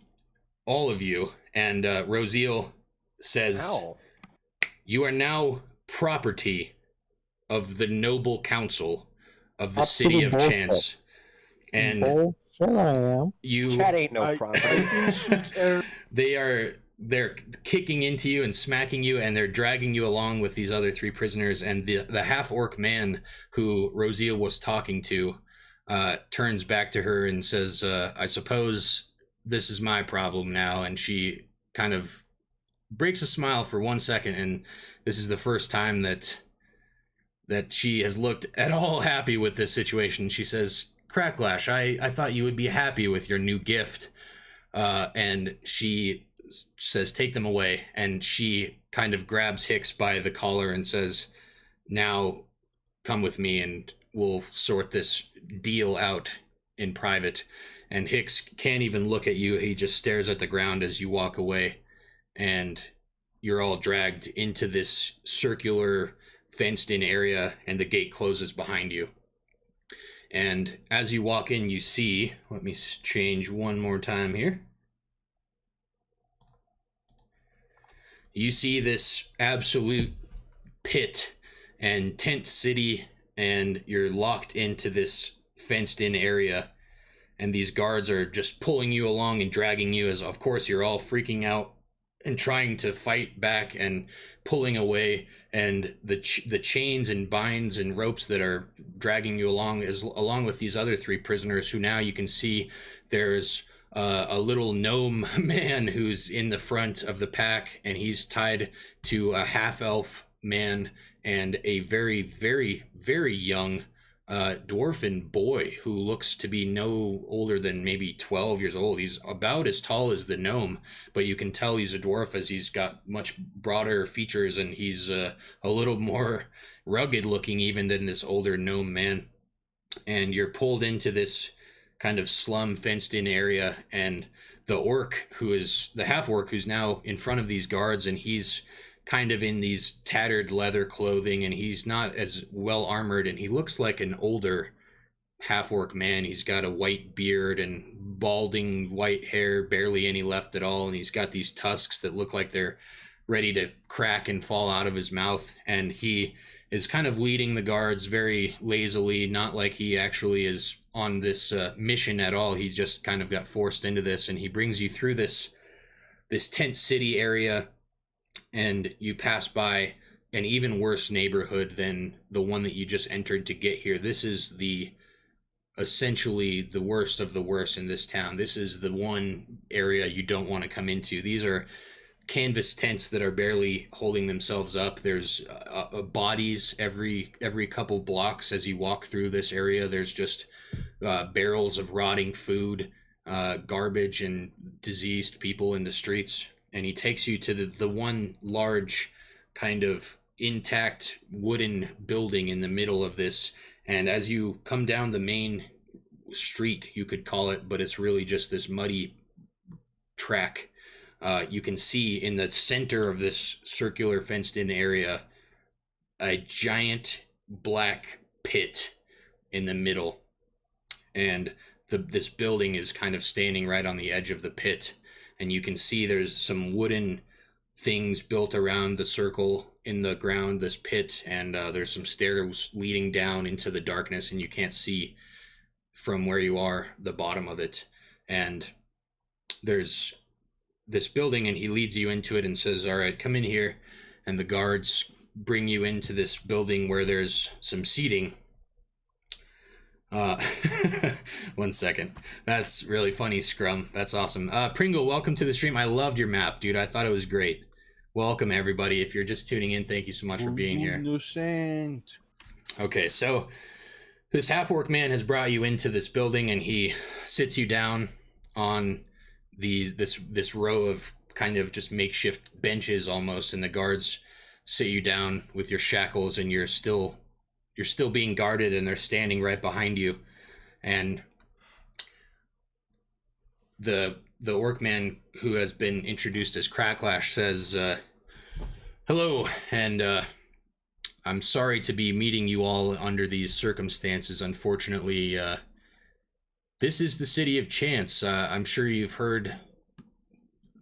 all of you. And Rosiel says, Ow. you are now property of the noble council of the city of Absolute Chance. And Bullshit, I am. you, Chat ain't no problem. they're kicking into you and smacking you, and they're dragging you along with these other 3 prisoners. And the half-orc man who Rosiel was talking to turns back to her and says, I suppose this is my problem now. And she kind of breaks a smile for 1 second, and this is the first time that she has looked at all happy with this situation. She says, Cracklash, I thought you would be happy with your new gift. And she says, take them away. And she kind of grabs Hicks by the collar and says, now come with me and we'll sort this deal out in private. And Hicks can't even look at you. He just stares at the ground as you walk away. And you're all dragged into this circular fenced-in area, and the gate closes behind you. And as you walk in, you see, let me change one more time here. You see this absolute pit and tent city, and you're locked into this fenced-in area. And these guards are just pulling you along and dragging you, as of course you're all freaking out and trying to fight back and pulling away. And the chains and binds and ropes that are dragging you along, along with these other 3 prisoners, who now you can see there's a little gnome man who's in the front of the pack, and he's tied to a half-elf man and a very, very, very young dwarfen boy who looks to be no older than maybe 12 years old. He's about as tall as the gnome, but you can tell he's a dwarf as he's got much broader features, and he's a little more rugged looking even than this older gnome man. And you're pulled into this kind of slum fenced in area, and the orc, who is the half orc, who's now in front of these guards, and he's kind of in these tattered leather clothing, and he's not as well armored, and he looks like an older half-orc man. He's got a white beard and balding white hair, barely any left at all, and he's got these tusks that look like they're ready to crack and fall out of his mouth. And he is kind of leading the guards very lazily, not like he actually is on this mission at all. He just kind of got forced into this, and he brings you through this tent city area. and you pass by an even worse neighborhood than the one that you just entered to get here. This is essentially the worst of the worst in this town. This is the one area you don't want to come into. These are canvas tents that are barely holding themselves up. There's bodies every couple blocks as you walk through this area. There's just barrels of rotting food, garbage, and diseased people in the streets. And he takes you to the one large kind of intact wooden building in the middle of this. And as you come down the main street, you could call it, but it's really just this muddy track, you can see in the center of this circular fenced-in area a giant black pit in the middle. And this building is kind of standing right on the edge of the pit. And you can see there's some wooden things built around the circle in the ground, this pit, and there's some stairs leading down into the darkness, and you can't see from where you are the bottom of it. And there's this building, and he leads you into it and says, all right, come in here. And the guards bring you into this building where there's some seating. 1 second. That's really funny, Scrum. That's awesome. Pringle, welcome to the stream. I loved your map, dude. I thought it was great. Welcome, everybody. If you're just tuning in, thank you so much for being here. Innocent. Okay, so this half-orc man has brought you into this building, and he sits you down on this row of kind of just makeshift benches almost, and the guards sit you down with your shackles, and you're still being guarded, and they're standing right behind you. And the orc man who has been introduced as Cracklash says, hello, and I'm sorry to be meeting you all under these circumstances. Unfortunately, this is the City of Chance. I'm sure you've heard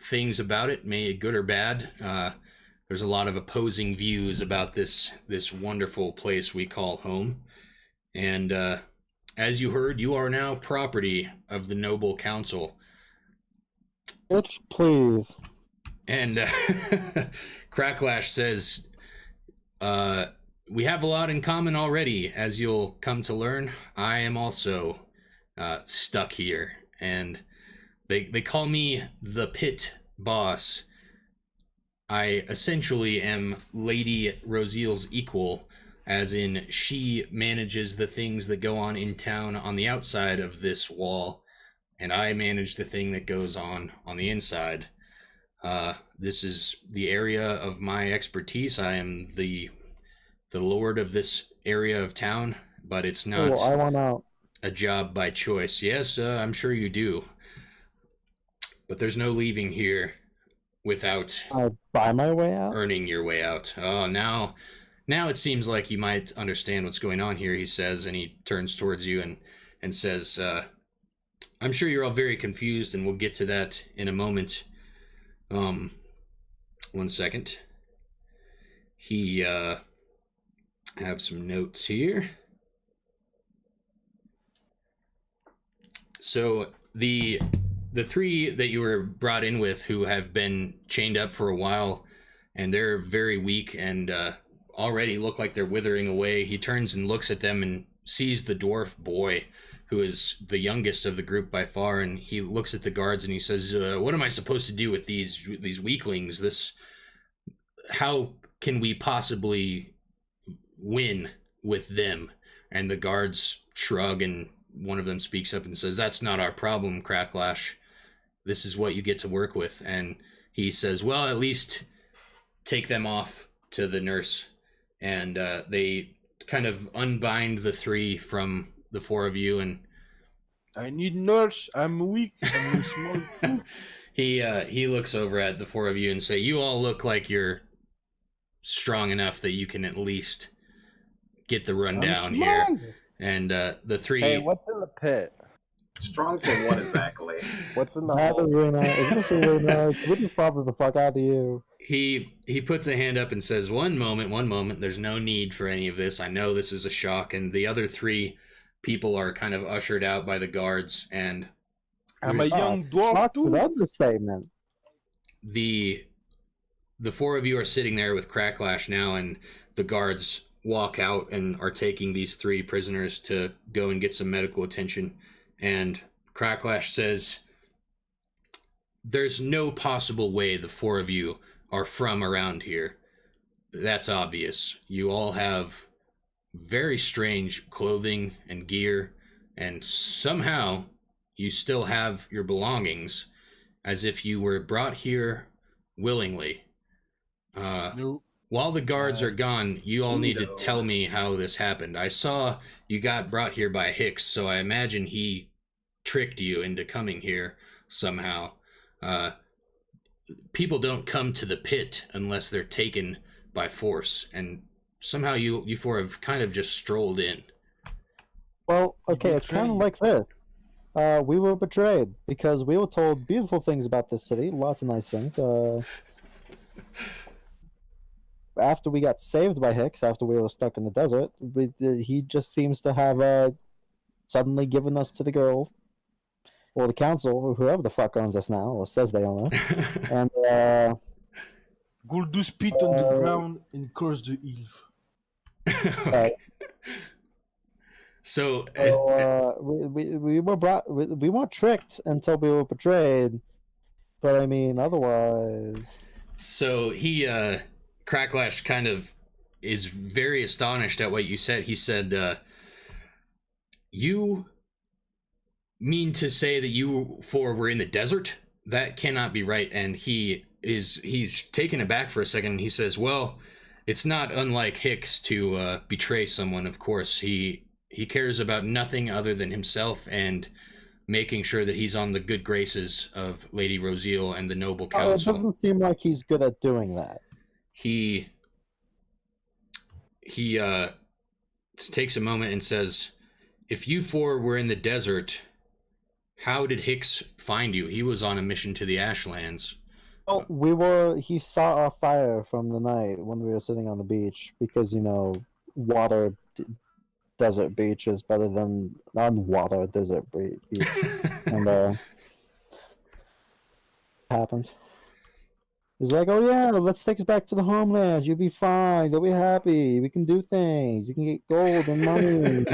things about it, may it good or bad. There's a lot of opposing views about this wonderful place we call home. And as you heard, you are now property of the Noble Council. Bitch, please. And Cracklash says, we have a lot in common already, as you'll come to learn. I am also stuck here, and they call me the Pit Boss. I essentially am Lady Rosiel's equal, as in she manages the things that go on in town on the outside of this wall, and I manage the thing that goes on the inside. This is the area of my expertise. I am the lord of this area of town, but it's not I want out. a job by choice. Yes, I'm sure you do. But there's no leaving here without I buy my way out? earning your way out. Oh, now it seems like you might understand what's going on here, he says, and he turns towards you and says, I'm sure you're all very confused, and we'll get to that in a moment. 1 second. He have some notes here. So the three that you were brought in with, who have been chained up for a while, and they're very weak and already look like they're withering away. He turns and looks at them and sees the dwarf boy, who is the youngest of the group by far, and he looks at the guards and he says, what am I supposed to do with these weaklings? How can we possibly win with them? And the guards shrug, and one of them speaks up and says, that's not our problem, Cracklash. This is what you get to work with. And he says, well, at least take them off to the nurse. And they kind of unbind the three from the four of you, and I need nurse. I'm weak. I'm small too. he looks over at the four of you and say, you all look like you're strong enough that you can at least get the rundown here. And the three... Hey, what's in the pit? Strong for what exactly? What's in the That hole? was really nice. Is this really nice? We just probably the fuck out of you. He puts a hand up and says, one moment. There's no need for any of this. I know this is a shock. And the other three people are kind of ushered out by the guards, and I'm a young dwarf Shock too. is an understatement. the the four of you are sitting there with Cracklash now, and the guards walk out and are taking these three prisoners to go and get some medical attention. And Cracklash says, there's no possible way the four of you are from around here. That's obvious. You all have very strange clothing and gear, and somehow you still have your belongings as if you were brought here willingly. No. While the guards are gone, you all need to tell me how this happened. I saw you got brought here by Hicks, so I imagine he tricked you into coming here somehow. People don't come to the pit unless they're taken by force, and somehow you four have kind of just strolled in. Well, okay, it's kind of like this. We were betrayed because we were told beautiful things about this city, lots of nice things. After we got saved by Hicks, after we were stuck in the desert, he just seems to have suddenly given us to the girl, or the council, or whoever the fuck owns us now, or says they own us. And Go do spit on the ground and curse the elf. So we were brought. We weren't tricked until we were betrayed. But I mean, otherwise. So he, Cracklash, kind of is very astonished at what you said. He said, "You mean to say that you four were in the desert? That cannot be right." And he's taken aback for a second. And he says, "Well, it's not unlike Hicks to betray someone. Of course, he cares about nothing other than himself and making sure that he's on the good graces of Lady Rosiel and the noble council." It doesn't seem like he's good at doing that. He takes a moment and says, "If you four were in the desert, how did Hicks find you? He was on a mission to the Ashlands." Well, he saw our fire from the night when we were sitting on the beach because, water desert beach is better than non-water desert beach. And happened. He's like, "Oh yeah, let's take us back to the homeland. You'll be fine. You'll be happy. We can do things. You can get gold and money.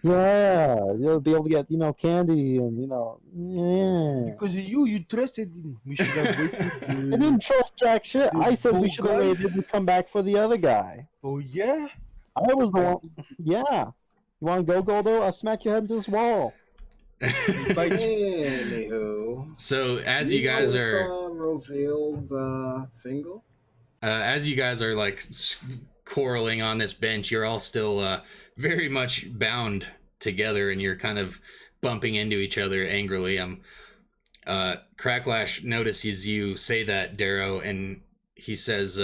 Yeah, you'll be able to get, candy and, yeah." Because you trusted him. We should have waited. I didn't trust jack shit. I said we should have waited and come back for the other guy. Oh yeah? I was the one. Yeah. You want to go, Goldo? I'll smack your head into this wall. Anywho. So as you guys are Rosiel's single? as you guys are like quarreling on this bench, you're all still very much bound together, and you're kind of bumping into each other angrily. Cracklash notices you say that, Darrow, and he says,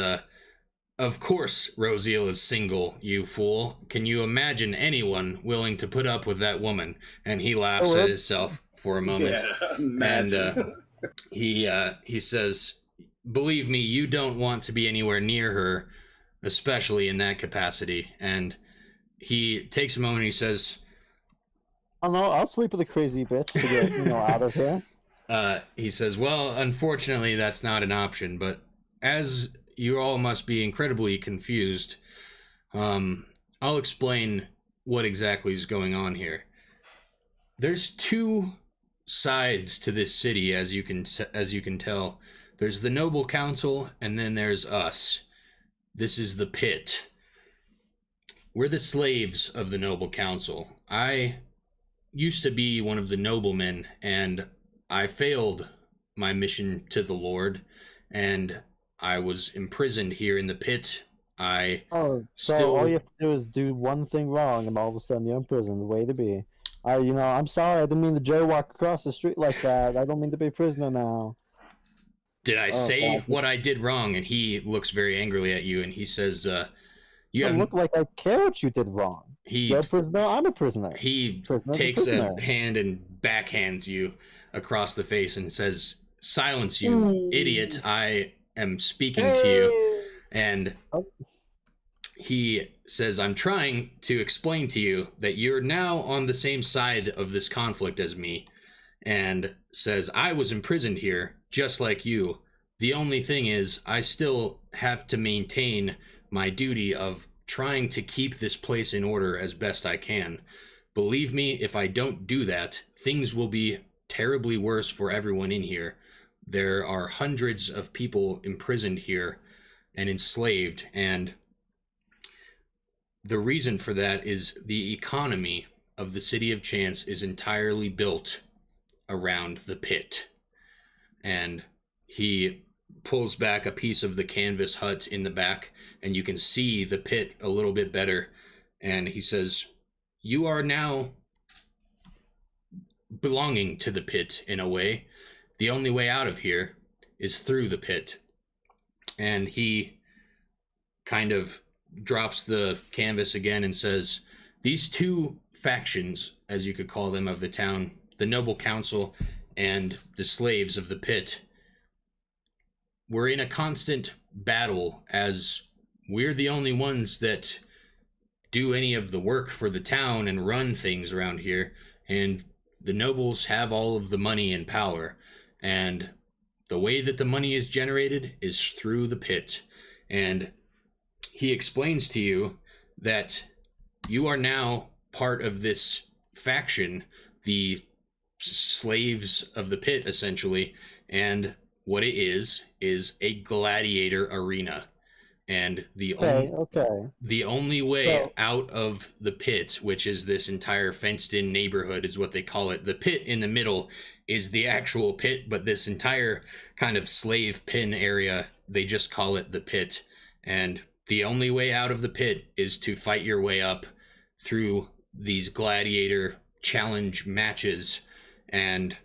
"Of course Rosiel is single, you fool. Can you imagine anyone willing to put up with that woman?" And he laughs at himself for a moment. Yeah, And he says, "Believe me, you don't want to be anywhere near her, especially in that capacity." And he takes a moment and he says, "Oh no, I'll sleep with a crazy bitch to get out of here." he says, "Well, unfortunately, that's not an option, but as you all must be incredibly confused, I'll explain what exactly is going on here. There's two sides to this city, as you can tell. There's the noble council, and then there's us. This is the pit. We're the slaves of the noble council. I used to be one of the noblemen, and I failed my mission to the Lord, and I was imprisoned here in the pit. So all you have to do is do one thing wrong, and all of a sudden you're in prison. The way to be. I'm sorry. I didn't mean to jaywalk across the street like that. I don't mean to be a prisoner now." Did I say what I did wrong? And he looks very angrily at you, and he says, "You look like I care what you did wrong. You're a prisoner. I'm a prisoner." He takes a hand and backhands you across the face and says, "Silence, you idiot. I am speaking to you." And he says, "I'm trying to explain to you that you're now on the same side of this conflict as me," and says, "I was imprisoned here just like you. The only thing is, I still have to maintain my duty of trying to keep this place in order as best I can. Believe me, if I don't do that, things will be terribly worse for everyone in here. There are hundreds of people imprisoned here and enslaved, and the reason for that is the economy of the City of Chance is entirely built around the pit. And he pulls back a piece of the canvas hut in the back, and you can see the pit a little bit better. And he says, you are now belonging to the pit in a way. The only way out of here is through the pit. And he kind of drops the canvas again and says, these two factions, as you could call them, of the town, the noble council and the slaves of the pit, we're in a constant battle, as we're the only ones that do any of the work for the town and run things around here, and the nobles have all of the money and power, and the way that the money is generated is through the pit. And he explains to you that you are now part of this faction, the slaves of the pit, essentially, and what it is a gladiator arena. And the only way out of the pit, which is this entire fenced-in neighborhood, is what they call it. The pit in the middle is the actual pit, but this entire kind of slave pen area, they just call it the pit. And the only way out of the pit is to fight your way up through these gladiator challenge matches, and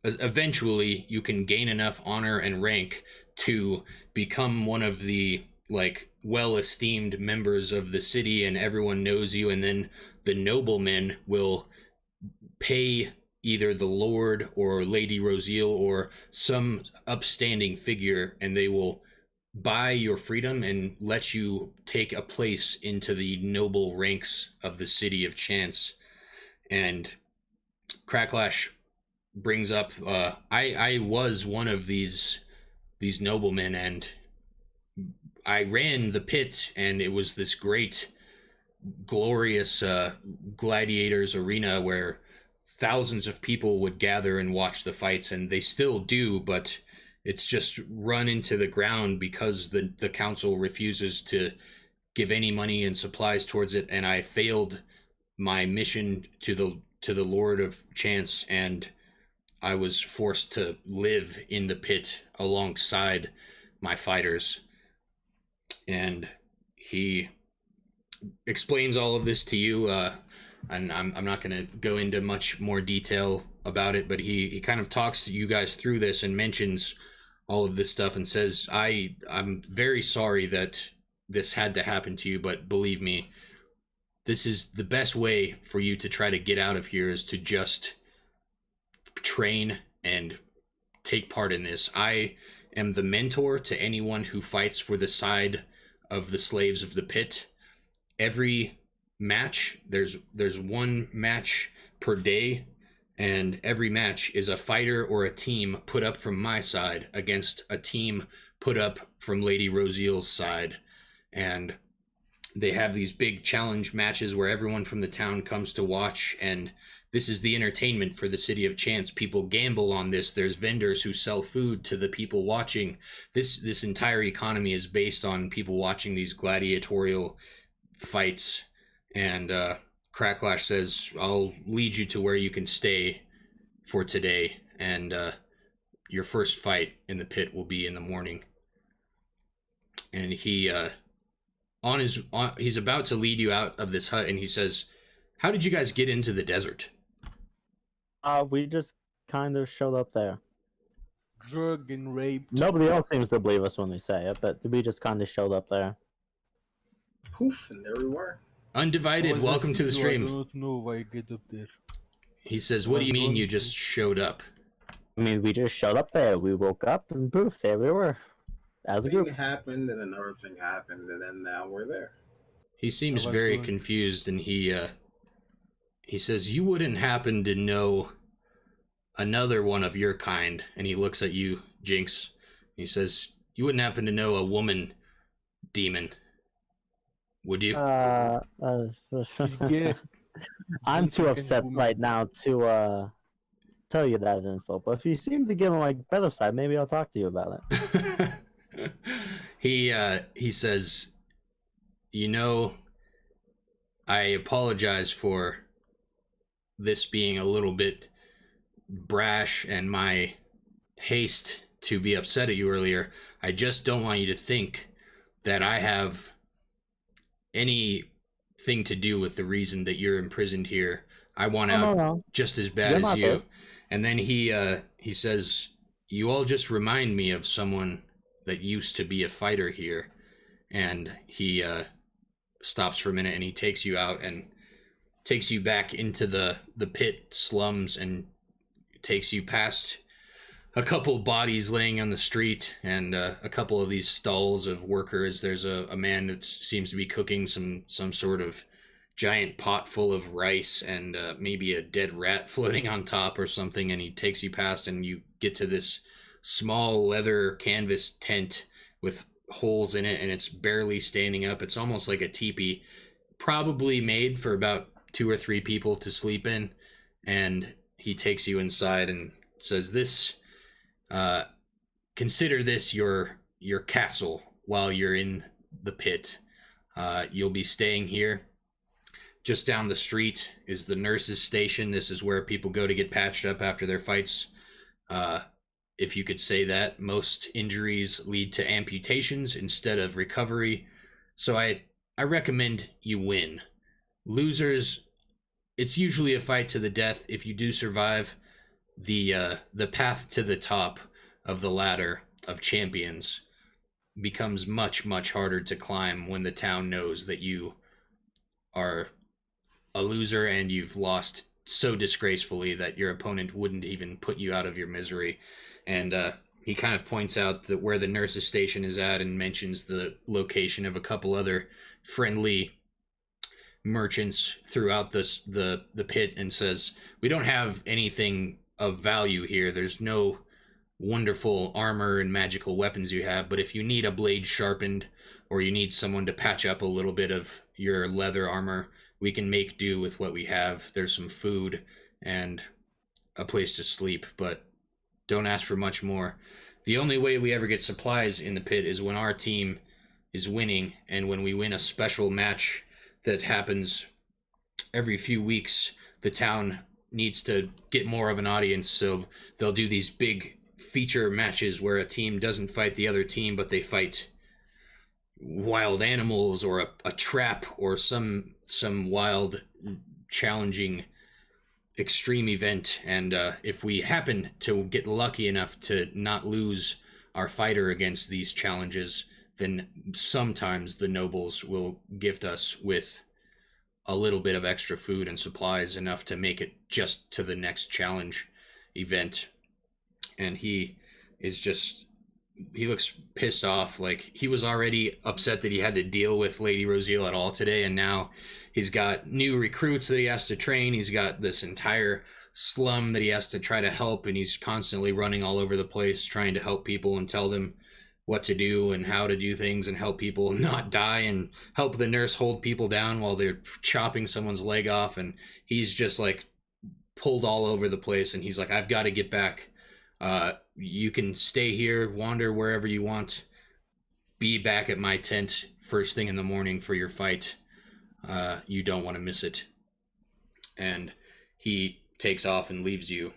eventually you can gain enough honor and rank to become one of the well-esteemed members of the city, and everyone knows you, and then the noblemen will pay either the Lord or Lady Rosiel or some upstanding figure, and they will buy your freedom and let you take a place into the noble ranks of the City of Chance. And Cracklash brings up, I was one of these noblemen, and I ran the pit, and it was this great, glorious gladiators arena where thousands of people would gather and watch the fights, and they still do, but it's just run into the ground because the council refuses to give any money and supplies towards it. And I failed my mission to the Lord of Chance, and I was forced to live in the pit alongside my fighters. And he explains all of this to you, and I'm not going to go into much more detail about it, but he kind of talks you guys through this and mentions all of this stuff and says, I'm very sorry that this had to happen to you, but believe me, this is the best way for you to try to get out of here, is to just train and take part in this. I am the mentor to anyone who fights for the side of the slaves of the pit. Every match, there's one match per day, and every match is a fighter or a team put up from my side against a team put up from Lady Rosiel's side. And they have these big challenge matches where everyone from the town comes to watch, and this is the entertainment for the City of Chance. People gamble on this. There's vendors who sell food to the people watching. This entire economy is based on people watching these gladiatorial fights. And Cracklash says, I'll lead you to where you can stay for today, and your first fight in the pit will be in the morning. And he he's about to lead you out of this hut, and he says, how did you guys get into the desert? We just kind of showed up there. Drug and rape. Nobody else seems to believe us when we say it, but we just kind of showed up there. Poof, and there we were. Undivided, welcome to the stream. I don't know why I get up there. He says, what do you mean you just showed up? I mean, we just showed up there. We woke up and poof, there we were. As a Thing group. happened, and another thing happened, and then now we're there. He seems very confused, and he says, you wouldn't happen to know another one of your kind, and he looks at you, Jinx, He says, "You wouldn't happen to know a woman demon, would you?" She's gay. I'm too Fucking upset woman. right now to tell you that info. But if you seem to give him like better side, maybe I'll talk to you about it. He says, "You know, I apologize for this being a little bit brash and my haste to be upset at you earlier. I just don't want you to think that I have anything to do with the reason that you're imprisoned here. I want out No. just as bad You're as not you." there. And then he says, "You all just remind me of someone that used to be a fighter here." And he stops for a minute and he takes you out and takes you back into the pit slums and takes you past a couple bodies laying on the street and a couple of these stalls of workers. There's a man that seems to be cooking some sort of giant pot full of rice and maybe a dead rat floating on top or something, and he takes you past and you get to this small leather canvas tent with holes in it, and it's barely standing up. It's almost like a teepee, probably made for about 2 or 3 people to sleep in. And he takes you inside and says, "This consider this your castle while you're in the pit. You'll be staying here. Just down the street is the nurses' station. This is where people go to get patched up after their fights. If you could say that. Most injuries lead to amputations instead of recovery. So I recommend you win. Losers, it's usually a fight to the death. If you do survive, the path to the top of the ladder of champions becomes much, much harder to climb when the town knows that you are a loser and you've lost so disgracefully that your opponent wouldn't even put you out of your misery." And he kind of points out that where the nurse's station is at and mentions the location of a couple other friendly merchants throughout the pit and says, "We don't have anything of value here. There's no wonderful armor and magical weapons you have, but if you need a blade sharpened or you need someone to patch up a little bit of your leather armor, we can make do with what we have. There's some food and a place to sleep, but don't ask for much more. The only way we ever get supplies in the pit is when our team is winning, and when we win a special match that happens every few weeks. The town needs to get more of an audience, so they'll do these big feature matches where a team doesn't fight the other team, but they fight wild animals or a trap or some wild, challenging, extreme event. And if we happen to get lucky enough to not lose our fighter against these challenges, then sometimes the nobles will gift us with a little bit of extra food and supplies, enough to make it just to the next challenge event." And he looks pissed off. Like, he was already upset that he had to deal with Lady Rosiel at all today, and now he's got new recruits that he has to train. He's got this entire slum that he has to try to help, and he's constantly running all over the place trying to help people and tell them what to do and how to do things and help people not die and help the nurse hold people down while they're chopping someone's leg off. And he's just like pulled all over the place, and he's like, "I've got to get back. You can stay here, wander wherever you want. Be back at my tent first thing in the morning for your fight. You don't want to miss it." And he takes off and leaves you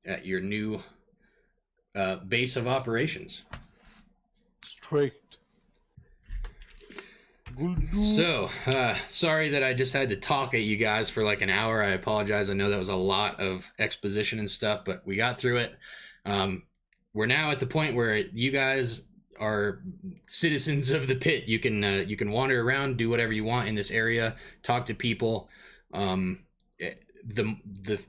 at your new base of operations. Straight. So, sorry that I just had to talk at you guys for like an hour. I apologize. I know that was a lot of exposition and stuff, but we got through it. We're now at the point where you guys are citizens of the pit. You can wander around, do whatever you want in this area, talk to people. The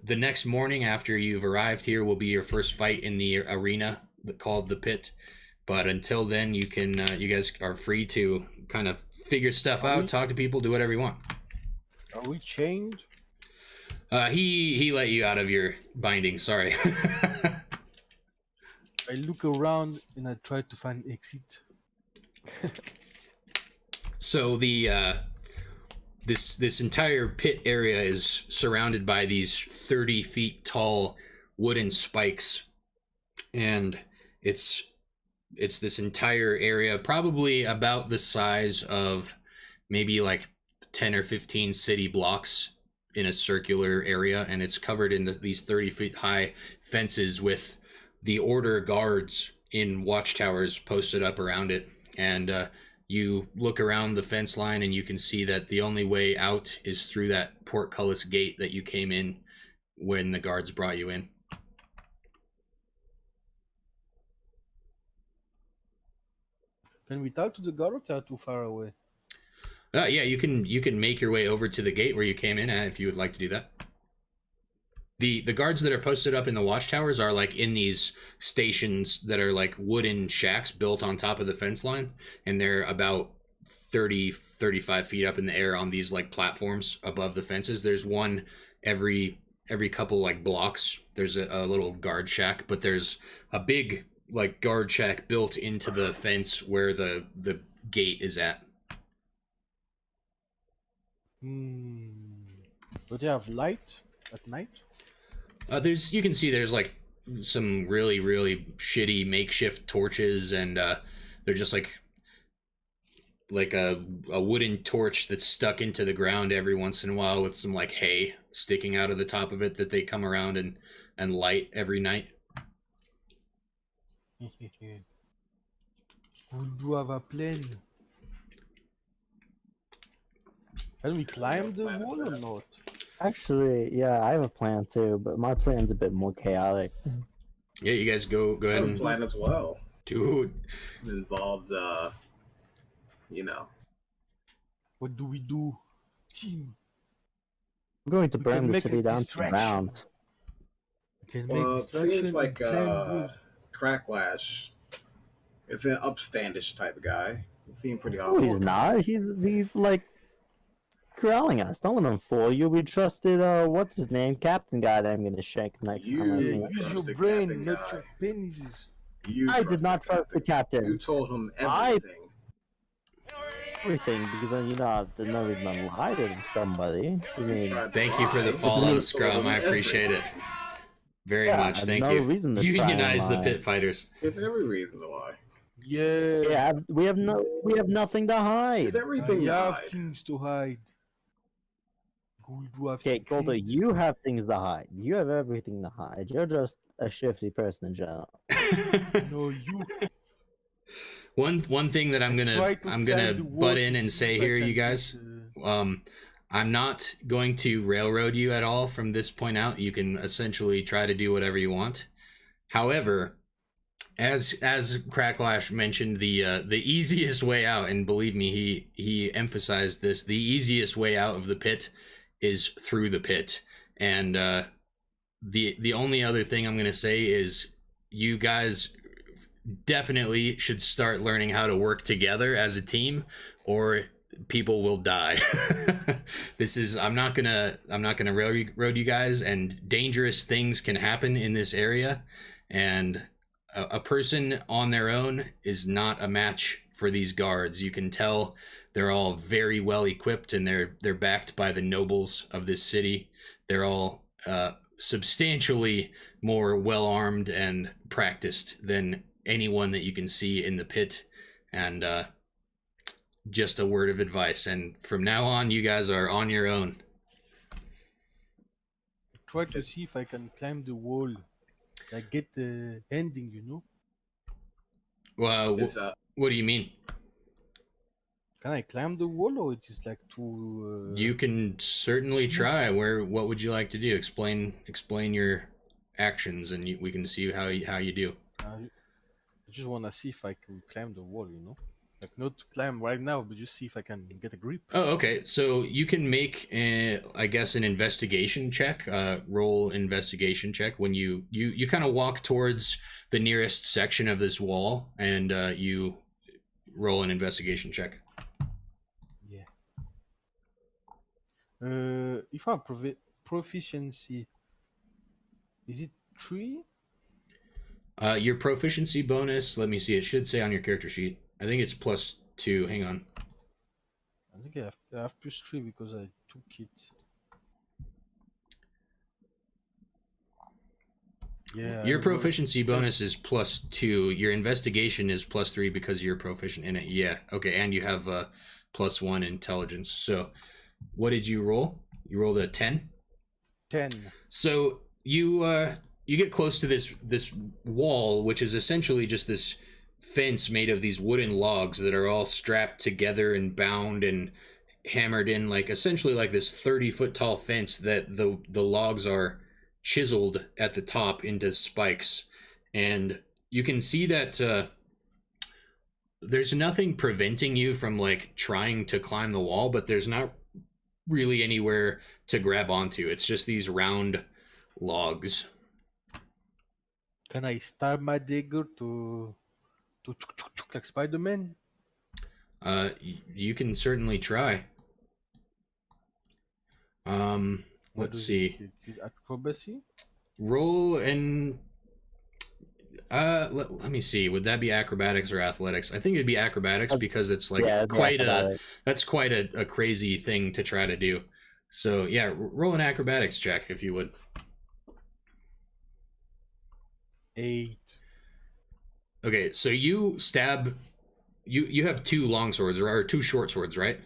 next morning after you've arrived here will be your first fight in the arena called the pit. But until then, you guys are free to kind of figure stuff out, talk to people, do whatever you want. Are we chained? He let you out of your binding. Sorry. I look around and I try to find exit. So the this entire pit area is surrounded by these 30 feet tall wooden spikes, and it's this entire area, probably about the size of maybe like 10 or 15 city blocks in a circular area, and it's covered in these 30 feet high fences with the order guards in watchtowers posted up around it. And you look around the fence line and you can see that the only way out is through that portcullis gate that you came in when the guards brought you in. Can we talk to the guard or they are too far away? Yeah, you can make your way over to the gate where you came in if you would like to do that. The guards that are posted up in the watchtowers are like in these stations that are like wooden shacks built on top of the fence line, and they're about 35 feet up in the air on these like platforms above the fences. There's one every couple like blocks. There's a little guard shack, but there's a big like guard shack built into the fence where the gate is at. But they have light at night? You can see there's like some really shitty makeshift torches, and they're just like a wooden torch that's stuck into the ground every once in a while with some like hay sticking out of the top of it that they come around and light every night. We do have a plan. Can we climb the wall or not? Actually, yeah, I have a plan too, but my plan's a bit more chaotic. Yeah, you guys go I ahead have a and plan as well. dude. It involves, you know, What do we do? Team. I'm going to We burn can the make city a down to the distraction. ground. We can well, make it seems distraction like and climb wall. Cracklash is an upstandish type of guy. He seemed pretty No, he's awful. not. He's like corralling us. Don't let him fool you. We trusted what's his name, Captain guy that I'm gonna shank next time I You- see him. Use Trust your the brain, captain not guy. your penises. You I did not trust the captain. You told him I- everything. Everything because you know I've never even lied to somebody. I mean, Tried to Thank you for the lie. follow, You Scrum. told him I appreciate it everything. very Yeah, much. Thank no you. reason to try and Unionize the lie. pit fighters. There's every reason to lie. Yeah. yeah, we have nothing to There's hide. everything I to have hide. things to hide. We do have Okay, Golda, secrets. you have things to hide. You have everything to hide. You're just a shifty person in general. No, you. One thing that I'm Try gonna to I'm climb gonna the wall butt to in and see say if I here, can you guys. get, I'm not going to railroad you at all from this point out. You can essentially try to do whatever you want. However, as Cracklash mentioned, the easiest way out, and believe me, he emphasized this, the easiest way out of the pit is through the pit. And the only other thing I'm gonna say is you guys definitely should start learning how to work together as a team, or people will die. I'm not gonna railroad you guys, and dangerous things can happen in this area, and a person on their own is not a match for these guards. You can tell they're all very well equipped, and they're backed by the nobles of this city. They're all substantially more well armed and practiced than anyone that you can see in the pit. And just a word of advice, and from now on you guys are on your own. Try to see if I can climb the wall. Like get the ending, you know? Well, It's, what do you mean? Can I climb the wall or it is like too... You can certainly try. What would you like to do? Explain your actions, and we can see how you do. I just want to see if I can climb the wall, you know? Like not to climb right now, but just see if I can get a grip. Oh, okay. So you can make, I guess, an investigation check. Roll investigation check when you kind of walk towards the nearest section of this wall, and you roll an investigation check. Yeah. If I have proficiency, is it 3? Your proficiency bonus, let me see, it should say on your character sheet. I think it's +2. Hang on. I think I have +3 because I took it. Yeah. Your I proficiency bonus is +2. Your investigation is +3 because you're proficient in it. Yeah. Okay. And you have +1 intelligence. So what did you roll? You rolled a 10. 10. So you get close to this wall, which is essentially just this fence made of these wooden logs that are all strapped together and bound and hammered in, like essentially like this 30-foot tall fence that the logs are chiseled at the top into spikes. And you can see that there's nothing preventing you from like trying to climb the wall, but there's not really anywhere to grab onto. It's just these round logs. Can I stab my dagger to like Spider-Man? You can certainly try. What Let's does see. it acrobacy? Roll and let me see. Would that be acrobatics or athletics? I think it'd be acrobatics because it's like Yeah, it'd be quite acrobatic. that's quite a crazy thing to try to do. So yeah, roll an acrobatics check if you would. 8. Okay, so you stab. You have 2 long swords or 2 short swords, right?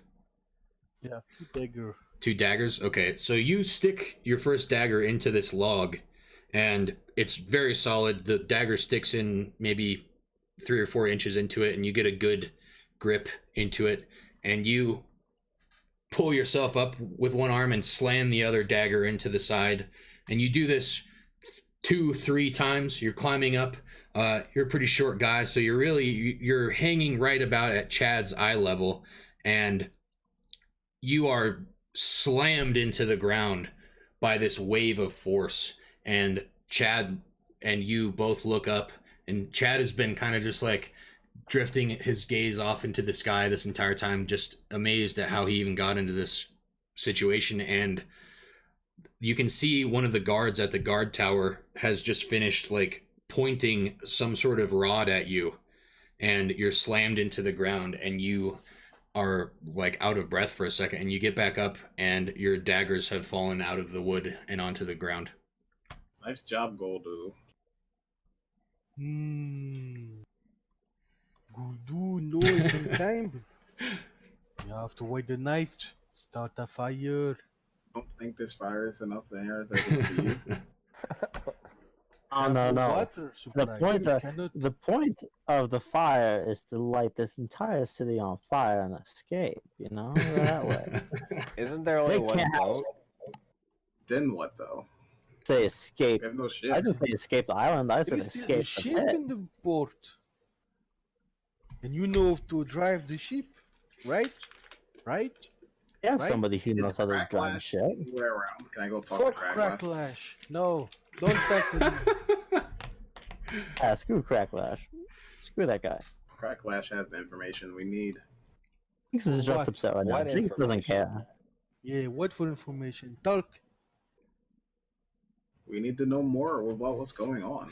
Yeah, 2 dagger. 2 daggers. Okay, so you stick your first dagger into this log, and it's very solid. The dagger sticks in maybe 3 or 4 inches into it, and you get a good grip into it, and you pull yourself up with one arm and slam the other dagger into the side, and you do this 2-3 times. You're climbing up. You're a pretty short guy, so you're hanging right about at Chad's eye level, and you are slammed into the ground by this wave of force. And Chad and you both look up, and Chad has been kind of just like drifting his gaze off into the sky this entire time, just amazed at how he even got into this situation. And you can see one of the guards at the guard tower has just finished like pointing some sort of rod at you, and you're slammed into the ground, and you are like out of breath for a second, and you get back up, and your daggers have fallen out of the wood and onto the ground. Nice job, Goldu. Goldu, no, it's in time. You have to wait the night. Start a fire. I don't think this fire is enough in here as I can see you. Oh no, no. Water supply. point You of- cannot... The point of the fire is to light this entire city on fire and escape. You know, that way. Isn't there only They one can't boat? Then what though? Say escape. We have no shit. I didn't say escape the island. I There said is still a escape the ship pit. in the port. And you know to drive the ship, right? Right? You have right? somebody who knows Is how to drive a Cracklash ship. anywhere around? Can I go talk Fuck to Cracklash? Cracklash. No, don't talk to me. Ah, screw Cracklash. Screw that guy. Cracklash has the information we need. Jinx is just What? upset right now. What Jinx doesn't care. Yeah, what for information? Talk. We need to know more about what's going on.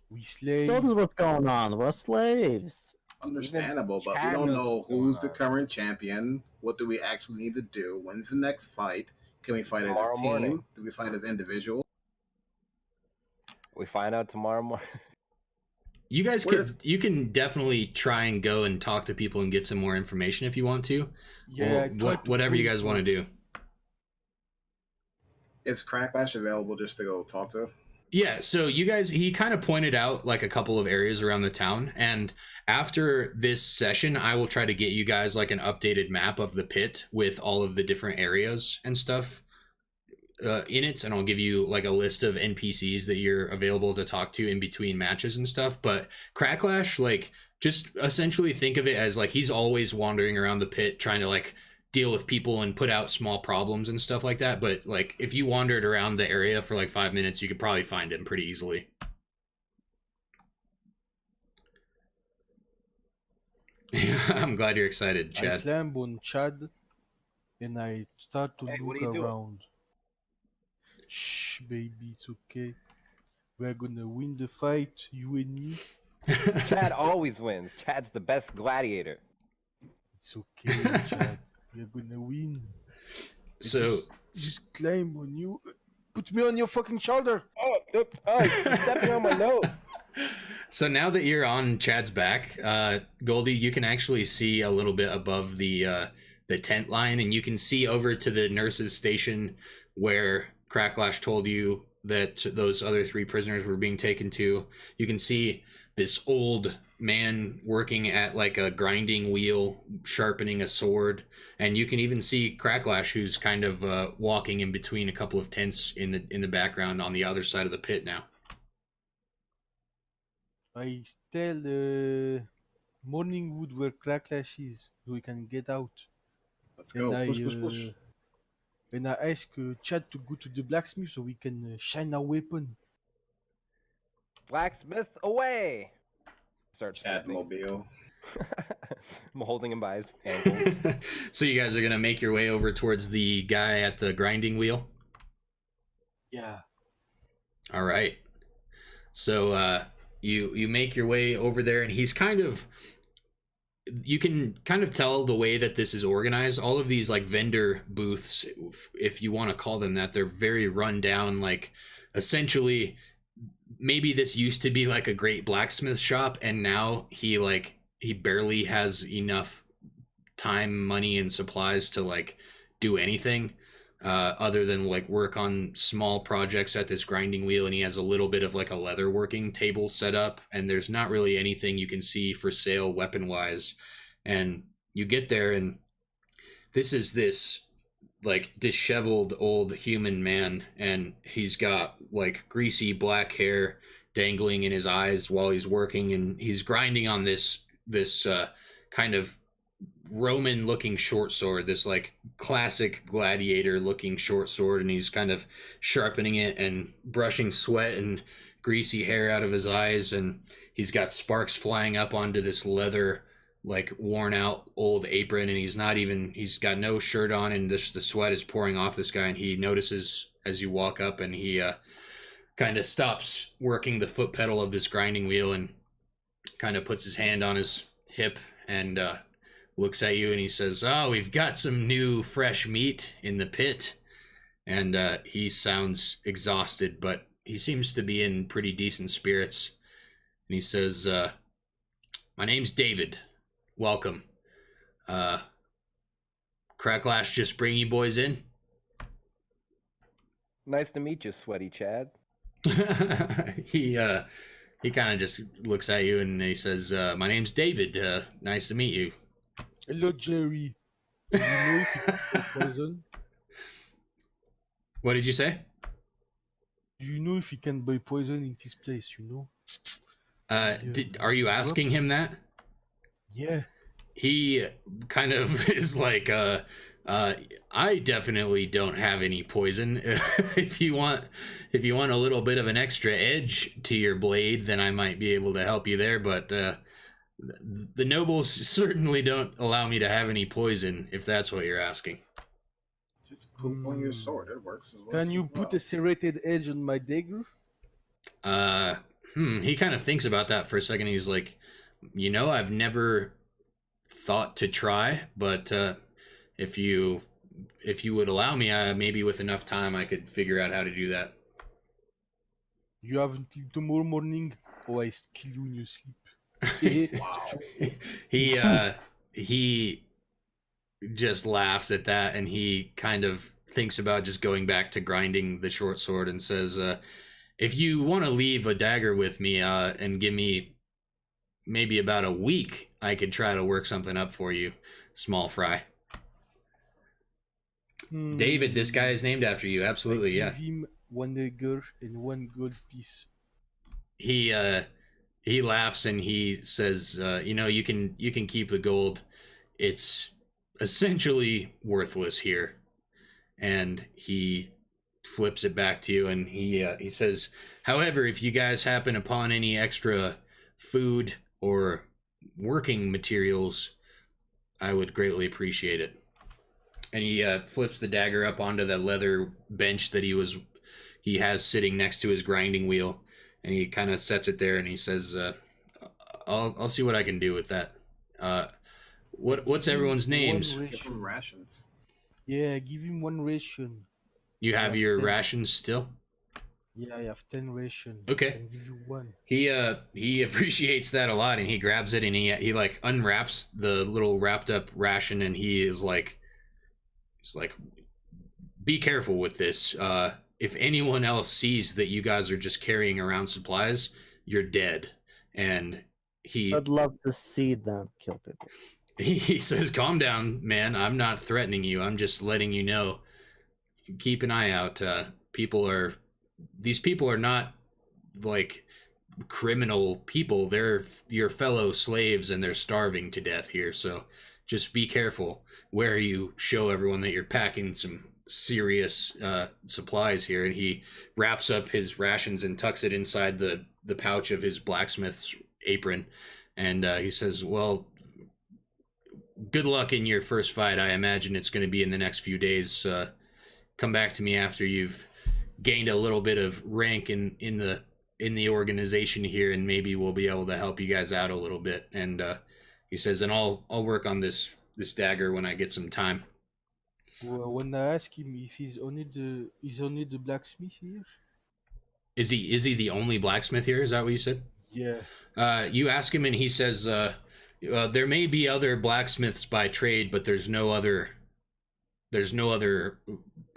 We slay. Told us what's going on. We're slaves. Understandable, but we Chad don't knows know what's going who's the on. current champion. What do we actually need to do? When's the next fight? Can we fight as Tomorrow a team? morning. Do we fight as individuals? We find out tomorrow morning. You guys Where's- you can definitely try and go and talk to people and get some more information if you want to. Yeah, I Or tried to whatever you pull guys it want to through. do. Is Cracklash available just to go talk to? Yeah, so you guys, he kind of pointed out like a couple of areas around the town, and after this session, I will try to get you guys like an updated map of the pit with all of the different areas and stuff in it, and I'll give you like a list of NPCs that you're available to talk to in between matches and stuff. But Cracklash, like, just essentially think of it as like he's always wandering around the pit trying to like deal with people and put out small problems and stuff like that. But like if you wandered around the area for like 5 minutes, you could probably find him pretty easily. I'm glad you're excited, I Chad. climb on Chad and I start to Hey, what look are you doing? around. Shh, baby, it's okay. We're gonna win the fight, you and me. Chad always wins. Chad's the best gladiator. It's okay, Chad. We're gonna win. So Just climb on you. Put me on your fucking shoulder. Oh, you're stepping on my nose. So now that you're on Chad's back, Goldie, you can actually see a little bit above the tent line, and you can see over to the nurse's station where Cracklash told you that those other 3 prisoners were being taken to. You can see this old man working at like a grinding wheel, sharpening a sword, and you can even see Cracklash, who's kind of walking in between a couple of tents in the background on the other side of the pit now. I tell Morningwood where Cracklash is, so we can get out. Let's go. And Push, push, push. And I ask Chad to go to the blacksmith so we can shine our weapon. Blacksmith away. Start Chad stepping. Mobile. I'm holding him by his ankles. So you guys are gonna make your way over towards the guy at the grinding wheel. Yeah. All right. So you make your way over there, and he's kind of, you can kind of tell the way that this is organized. All of these like vendor booths, if you want to call them that, they're very run down. Like essentially, maybe this used to be like a great blacksmith shop, and now he barely has enough time, money, and supplies to like do anything other than like work on small projects at this grinding wheel. And he has a little bit of like a leather working table set up, and there's not really anything you can see for sale weapon wise. And you get there, and this is this like disheveled old human man, and he's got like greasy black hair dangling in his eyes while he's working, and he's grinding on this kind of Roman looking short sword, this like classic gladiator looking short sword, and he's kind of sharpening it and brushing sweat and greasy hair out of his eyes, and he's got sparks flying up onto this leather like worn out old apron, and he's got no shirt on, and the sweat is pouring off this guy. And he notices as you walk up, and he kind of stops working the foot pedal of this grinding wheel and kind of puts his hand on his hip and looks at you, and he says, "Oh, we've got some new fresh meat in the pit." And he sounds exhausted, but he seems to be in pretty decent spirits. And he says, "My name's David. Welcome. Cracklash just bring you boys in?" Nice to meet you, sweaty Chad. He kind of just looks at you, and he says, "My name's David. Nice to meet you." Hello, Jerry. Do you know if you can buy poison? What did you say? Do you know if you can buy poison in this place, you know? Are you asking him that? Yeah. He kind of is like, I definitely don't have any poison. If you want a little bit of an extra edge to your blade, then I might be able to help you there. But the nobles certainly don't allow me to have any poison, if that's what you're asking. Just poop on your sword. It works as well. Can you put a serrated edge on my dagger? He kind of thinks about that for a second. He's like, I've never thought to try, but if you would allow me, maybe with enough time I could figure out how to do that. You have until tomorrow morning, or I kill you in your sleep. He just laughs at that, and he kind of thinks about just going back to grinding the short sword, and says, if you want to leave a dagger with me and give me maybe about a week, I could try to work something up for you, small fry. David, this guy is named after you. Absolutely, yeah. Give him 1 dagger and 1 gold piece. He laughs, and he says, you can keep the gold. It's essentially worthless here. And he flips it back to you, and he says, however, if you guys happen upon any extra food or working materials, I would greatly appreciate it. And he flips the dagger up onto the leather bench that he has sitting next to his grinding wheel. and he kind of sets it there, and he says, I'll see what I can do with that. What's everyone's names? One Give him ration. rations. Yeah, give him one ration. You have Yeah, your 10. rations still? Yeah, I have 10 ration. Okay. I can give you one. He appreciates that a lot, and he grabs it, and he like unwraps the little wrapped up ration, and he's like, be careful with this. If anyone else sees that you guys are just carrying around supplies, you're dead. And I'd love to see them kill people. he says, calm down, man. I'm not threatening you. I'm just letting you know. Keep an eye out. These people are not like criminal people. They're your fellow slaves, and they're starving to death here. So just be careful where you show everyone that you're packing some serious supplies here. And he wraps up his rations and tucks it inside the pouch of his blacksmith's apron. And he says, well, good luck in your first fight. I imagine it's going to be in the next few days. Come back to me after you've gained a little bit of rank in the organization here, and maybe we'll be able to help you guys out a little bit. And he says, and I'll work on this dagger when I get some time. Well, when I ask him if he's only the blacksmith here, Is he the only blacksmith here? Is that what you said? yeah, You ask him, and he says, there may be other blacksmiths by trade, but there's no other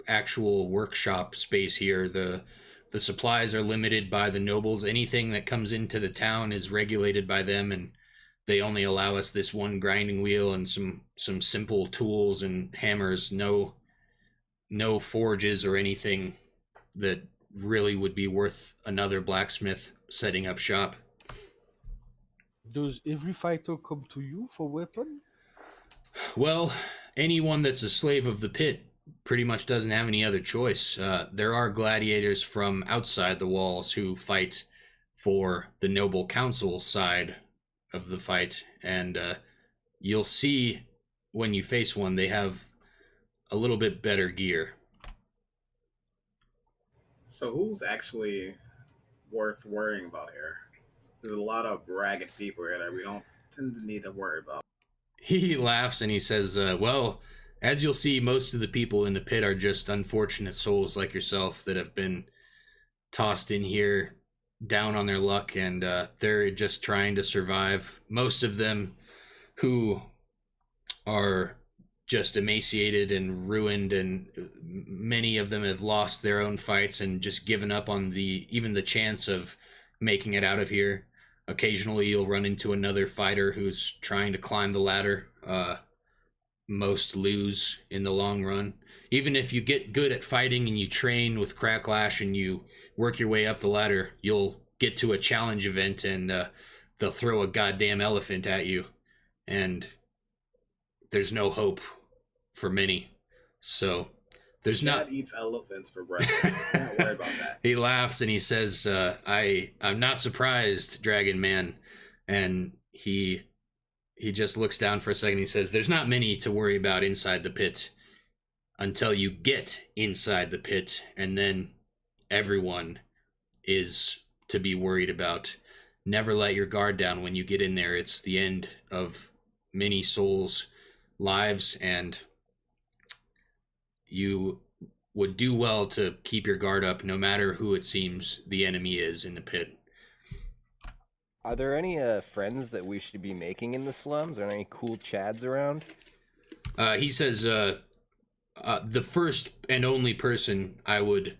actual workshop space here. The supplies are limited by the nobles. Anything that comes into the town is regulated by them, and they only allow us this one grinding wheel and some simple tools and hammers. No forges or anything that really would be worth another blacksmith setting up shop. does every fighter come to you for weapon? Well, anyone that's a slave of the pit pretty much doesn't have any other choice. There are gladiators from outside the walls who fight for the noble council side of the fight, and you'll see when you face one, they have a little bit better gear. So who's actually worth worrying about here? There's a lot of ragged people here that we don't tend to need to worry about. He laughs and he says, well, as you'll see, most of the people in the pit are just unfortunate souls like yourself that have been tossed in here down on their luck, and they're just trying to survive. Most of them who are just emaciated and ruined, and many of them have lost their own fights and just given up on even the chance of making it out of here. Occasionally you'll run into another fighter who's trying to climb the ladder. Most lose in the long run. Even if you get good at fighting and you train with Cracklash and you work your way up the ladder, you'll get to a challenge event and they'll throw a goddamn elephant at you, and there's no hope for many. So there's Dad not. eats elephants for breakfast. Don't worry about that. He laughs and he says, I'm not surprised, Dragon Man. And he just looks down for a second. He says, there's not many to worry about inside the pit until you get inside the pit, and then everyone is to be worried about. Never let your guard down when you get in there. It's the end of many souls' lives, and you would do well to keep your guard up no matter who it seems the enemy is in the pit. Are there any friends that we should be making in the slums? Are there any cool chads around? He says, the first and only person I would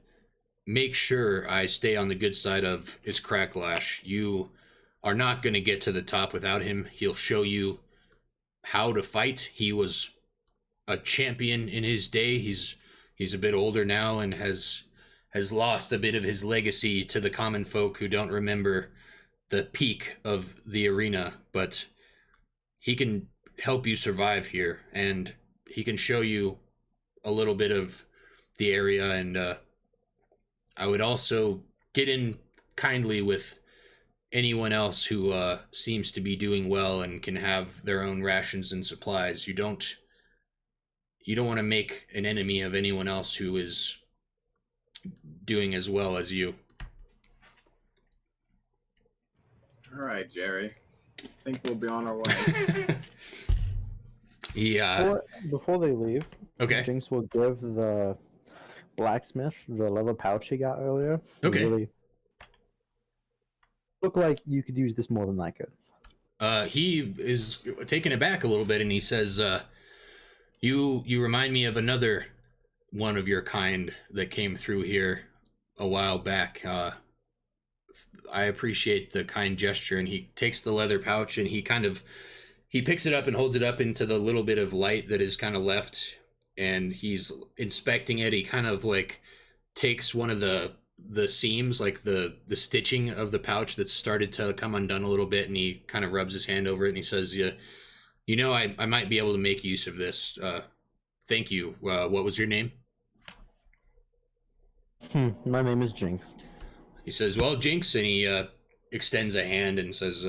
make sure I stay on the good side of is Cracklash. You are not going to get to the top without him. He'll show you how to fight. He was a champion in his day. He's a bit older now and has lost a bit of his legacy to the common folk who don't remember the peak of the arena, but he can help you survive here, and he can show you a little bit of the area. And I would also get in kindly with anyone else who seems to be doing well and can have their own rations and supplies. You don't want to make an enemy of anyone else who is doing as well as you. All right, Jerry. I think we'll be on our way. Yeah. Before they leave, Okay. Jinx will give the blacksmith the leather pouch he got earlier. It Okay. really look like you could use this more than I could. He is taken aback a little bit, and he says, "You remind me of another one of your kind that came through here a while back. I appreciate the kind gesture." And he takes the leather pouch and he picks it up and holds it up into the little bit of light that is kind of left, and he's inspecting it. He kind of like takes one of the seams, like the stitching of the pouch that's started to come undone a little bit, and he kind of rubs his hand over it and he says, you know, I might be able to make use of this. Thank you. What was your name? My name is Jinx. He says, well, Jinx, and he extends a hand and says,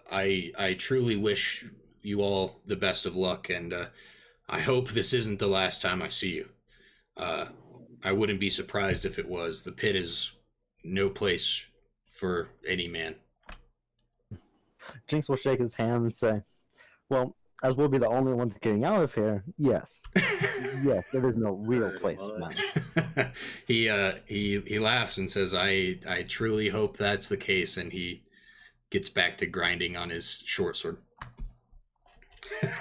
I truly wish you all the best of luck, and I hope this isn't the last time I see you. I wouldn't be surprised if it was. The pit is no place for any man. Jinx will shake his hand and say, well, as we'll be the only ones getting out of here, yes. Yes, there is no real place for men. He laughs and says, I truly hope that's the case, and he gets back to grinding on his short sword.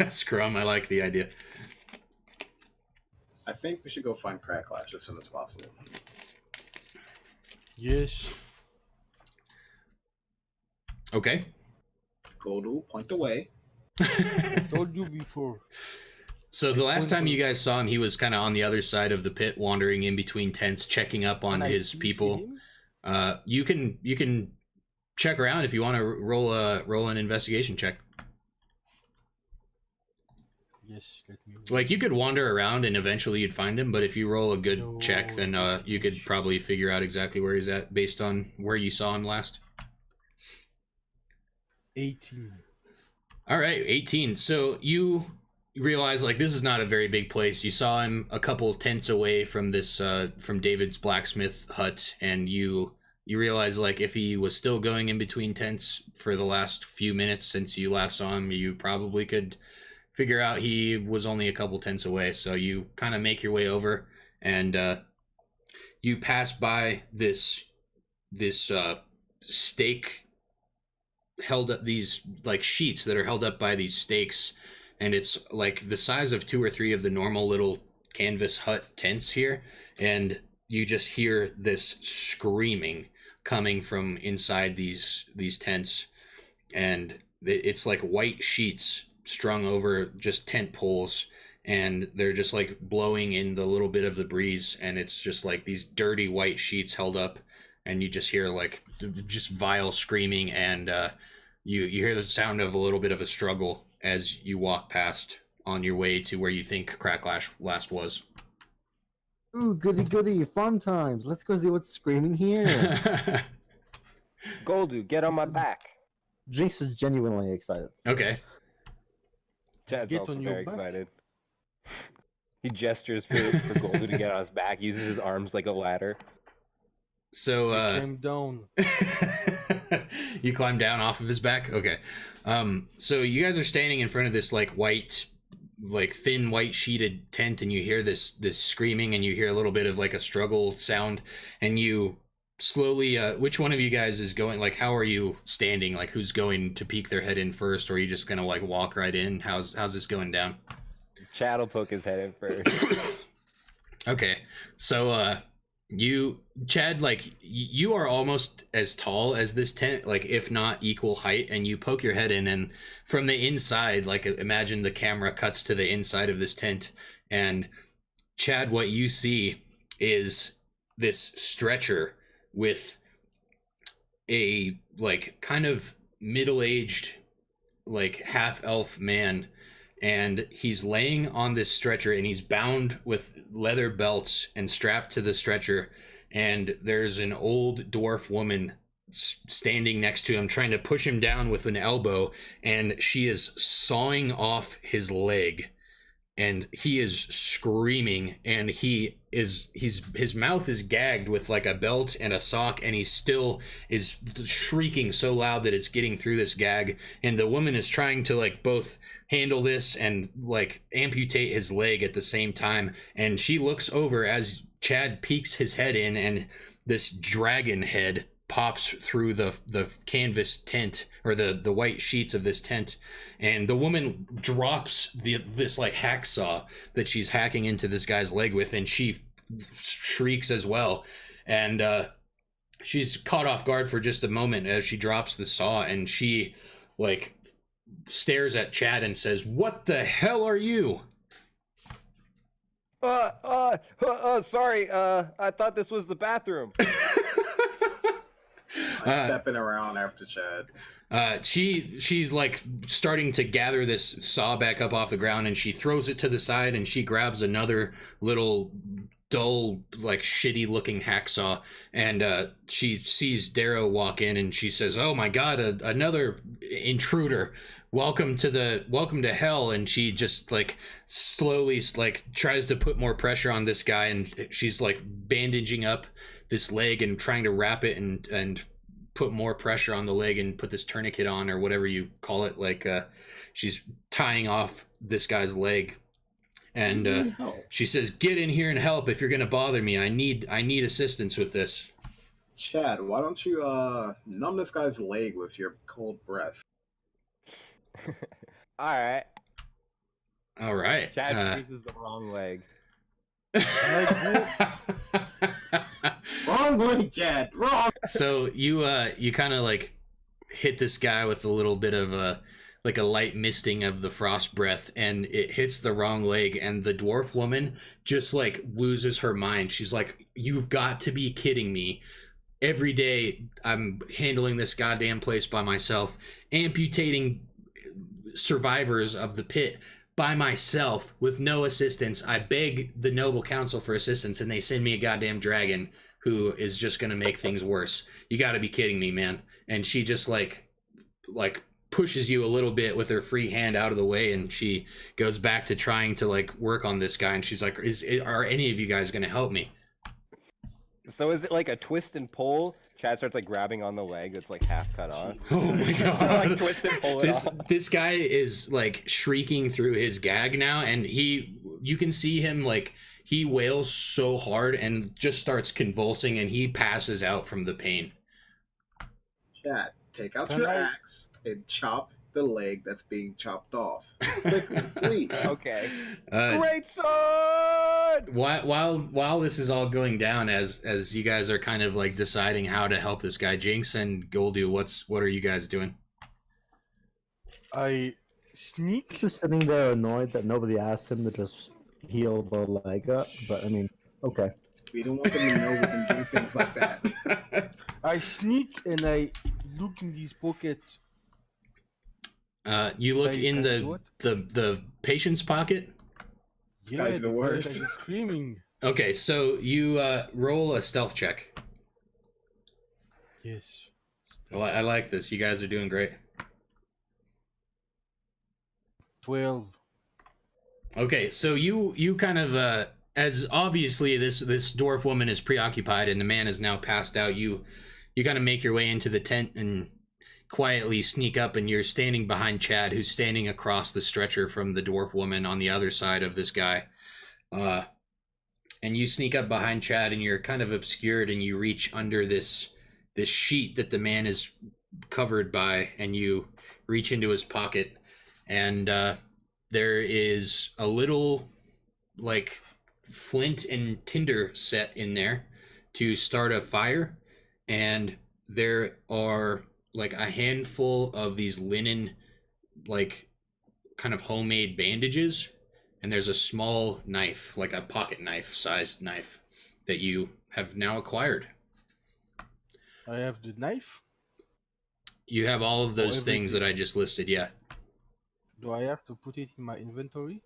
Scrum, I like the idea. I think we should go find Cracklash as soon as possible. Yes. Okay. Goldu, point the way. I told you before. So the last time you guys saw him, he was kind of on the other side of the pit, wandering in between tents, checking up on his people. You can check around if you want to roll an investigation check. Yes, let me. Like, you could wander around and eventually you'd find him, but if you roll a good No, check, then you could probably figure out exactly where he's at based on where you saw him last. 18. All right, 18. So you realize, like, this is not a very big place. You saw him a couple tents away from this from David's blacksmith hut, and you realize, like, if he was still going in between tents for the last few minutes since you last saw him, you probably could figure out he was only a couple tents away. So you kind of make your way over, and you pass by this stake held up, these like sheets that are held up by these stakes, and it's like the size of 2 or 3 of the normal little canvas hut tents here, and you just hear this screaming coming from inside these tents, and it's like white sheets strung over just tent poles, and they're just like blowing in the little bit of the breeze, and it's just like these dirty white sheets held up, and you just hear like just vile screaming, and you hear the sound of a little bit of a struggle as you walk past on your way to where you think Cracklash last was. Ooh, goody goody, fun times. Let's go see what's screaming here. Goldu, get on my back. Jinx is genuinely excited. Okay. Chad's Get also on your very back. excited. He gestures for Goldu to get on his back, uses his arms like a ladder. So Came down. you climb down off of his back. Okay. So you guys are standing in front of this like white, like thin white sheeted tent, and you hear this screaming, and you hear a little bit of like a struggle sound, and you slowly which one of you guys is going, like, how are you standing, like who's going to peek their head in first, or are you just gonna like walk right in? How's this going down? Chad will poke his head in first. Okay. So Chad, like, you are almost as tall as this tent, like if not equal height, and you poke your head in, and from the inside, like, imagine the camera cuts to the inside of this tent, and Chad, what you see is this stretcher with a like kind of middle-aged, like half-elf man, and he's laying on this stretcher, and he's bound with leather belts and strapped to the stretcher, and there's an old dwarf woman standing next to him trying to push him down with an elbow, and she is sawing off his leg and he is screaming, and his mouth is gagged with like a belt and a sock, and he still is shrieking so loud that it's getting through this gag. And the woman is trying to like both handle this and like amputate his leg at the same time, and she looks over as Chad peeks his head in, and this dragon head pops through the canvas tent, or the white sheets of this tent, and the woman drops this like hacksaw that she's hacking into this guy's leg with, and she shrieks as well. And she's caught off guard for just a moment as she drops the saw, and she like stares at Chad and says, "What the hell are you?" Sorry, I thought this was the bathroom. I'm stepping around after Chad. She's like starting to gather this saw back up off the ground, and she throws it to the side, and she grabs another little dull, like shitty looking hacksaw, and she sees Darrow walk in, and she says, "Oh my god, another intruder. Welcome to hell." And she just like slowly like tries to put more pressure on this guy, and she's like bandaging up this leg and trying to wrap it and put more pressure on the leg and put this tourniquet on, or whatever you call it. Like she's tying off this guy's leg, and she says, "Get in here and help if you're gonna bother me. I need assistance with this." Chad, why don't you numb this guy's leg with your cold breath? All right. Chad freezes the wrong leg. Wrong leg, Chad. Wrong. So you kind of like hit this guy with a little bit of a light misting of the frost breath, and it hits the wrong leg, and the dwarf woman just like loses her mind. She's like, "You've got to be kidding me. Every day I'm handling this goddamn place by myself, amputating survivors of the pit by myself with no assistance. I beg the noble council for assistance, and they send me a goddamn dragon who is just gonna make things worse. You gotta be kidding me, man." And she just like pushes you a little bit with her free hand out of the way, and she goes back to trying to like work on this guy, and she's like, are any of you guys gonna help me? So is it like a twist and pull? Chad starts like grabbing on the leg that's like half cut off. Oh my god. Like twist and pull it off. This guy is like shrieking through his gag now, and you can see him like he wails so hard and just starts convulsing, and he passes out from the pain. Chad, take out your axe and chop the leg that's being chopped off. Quickly, please. Okay. Great sword! While this is all going down, as you guys are kind of like deciding how to help this guy, Jinx and Goldu, what are you guys doing? I sneak. Just sitting there annoyed that nobody asked him to just heal the leg up, but I mean, okay. We don't want them to know we can do things like that. I sneak and I look in these pockets. You look in the patient's pocket. This guy's the worst. This guy's screaming. Okay, so you roll a stealth check. Yes. Well, I like this. You guys are doing great. 12. Okay, so you kind of as obviously this dwarf woman is preoccupied and the man is now passed out, you kind of make your way into the tent and quietly sneak up, and you're standing behind Chad, who's standing across the stretcher from the dwarf woman on the other side of this guy. And you sneak up behind Chad, and you're kind of obscured, and you reach under this sheet that the man is covered by, and you reach into his pocket, and there is a little like flint and tinder set in there to start a fire, and there are like a handful of these linen, like kind of homemade bandages, and there's a small knife, like a pocket knife sized knife, that you have now acquired. I have the knife. You have all of those things that I just listed, yeah. Do I have to put it in my inventory?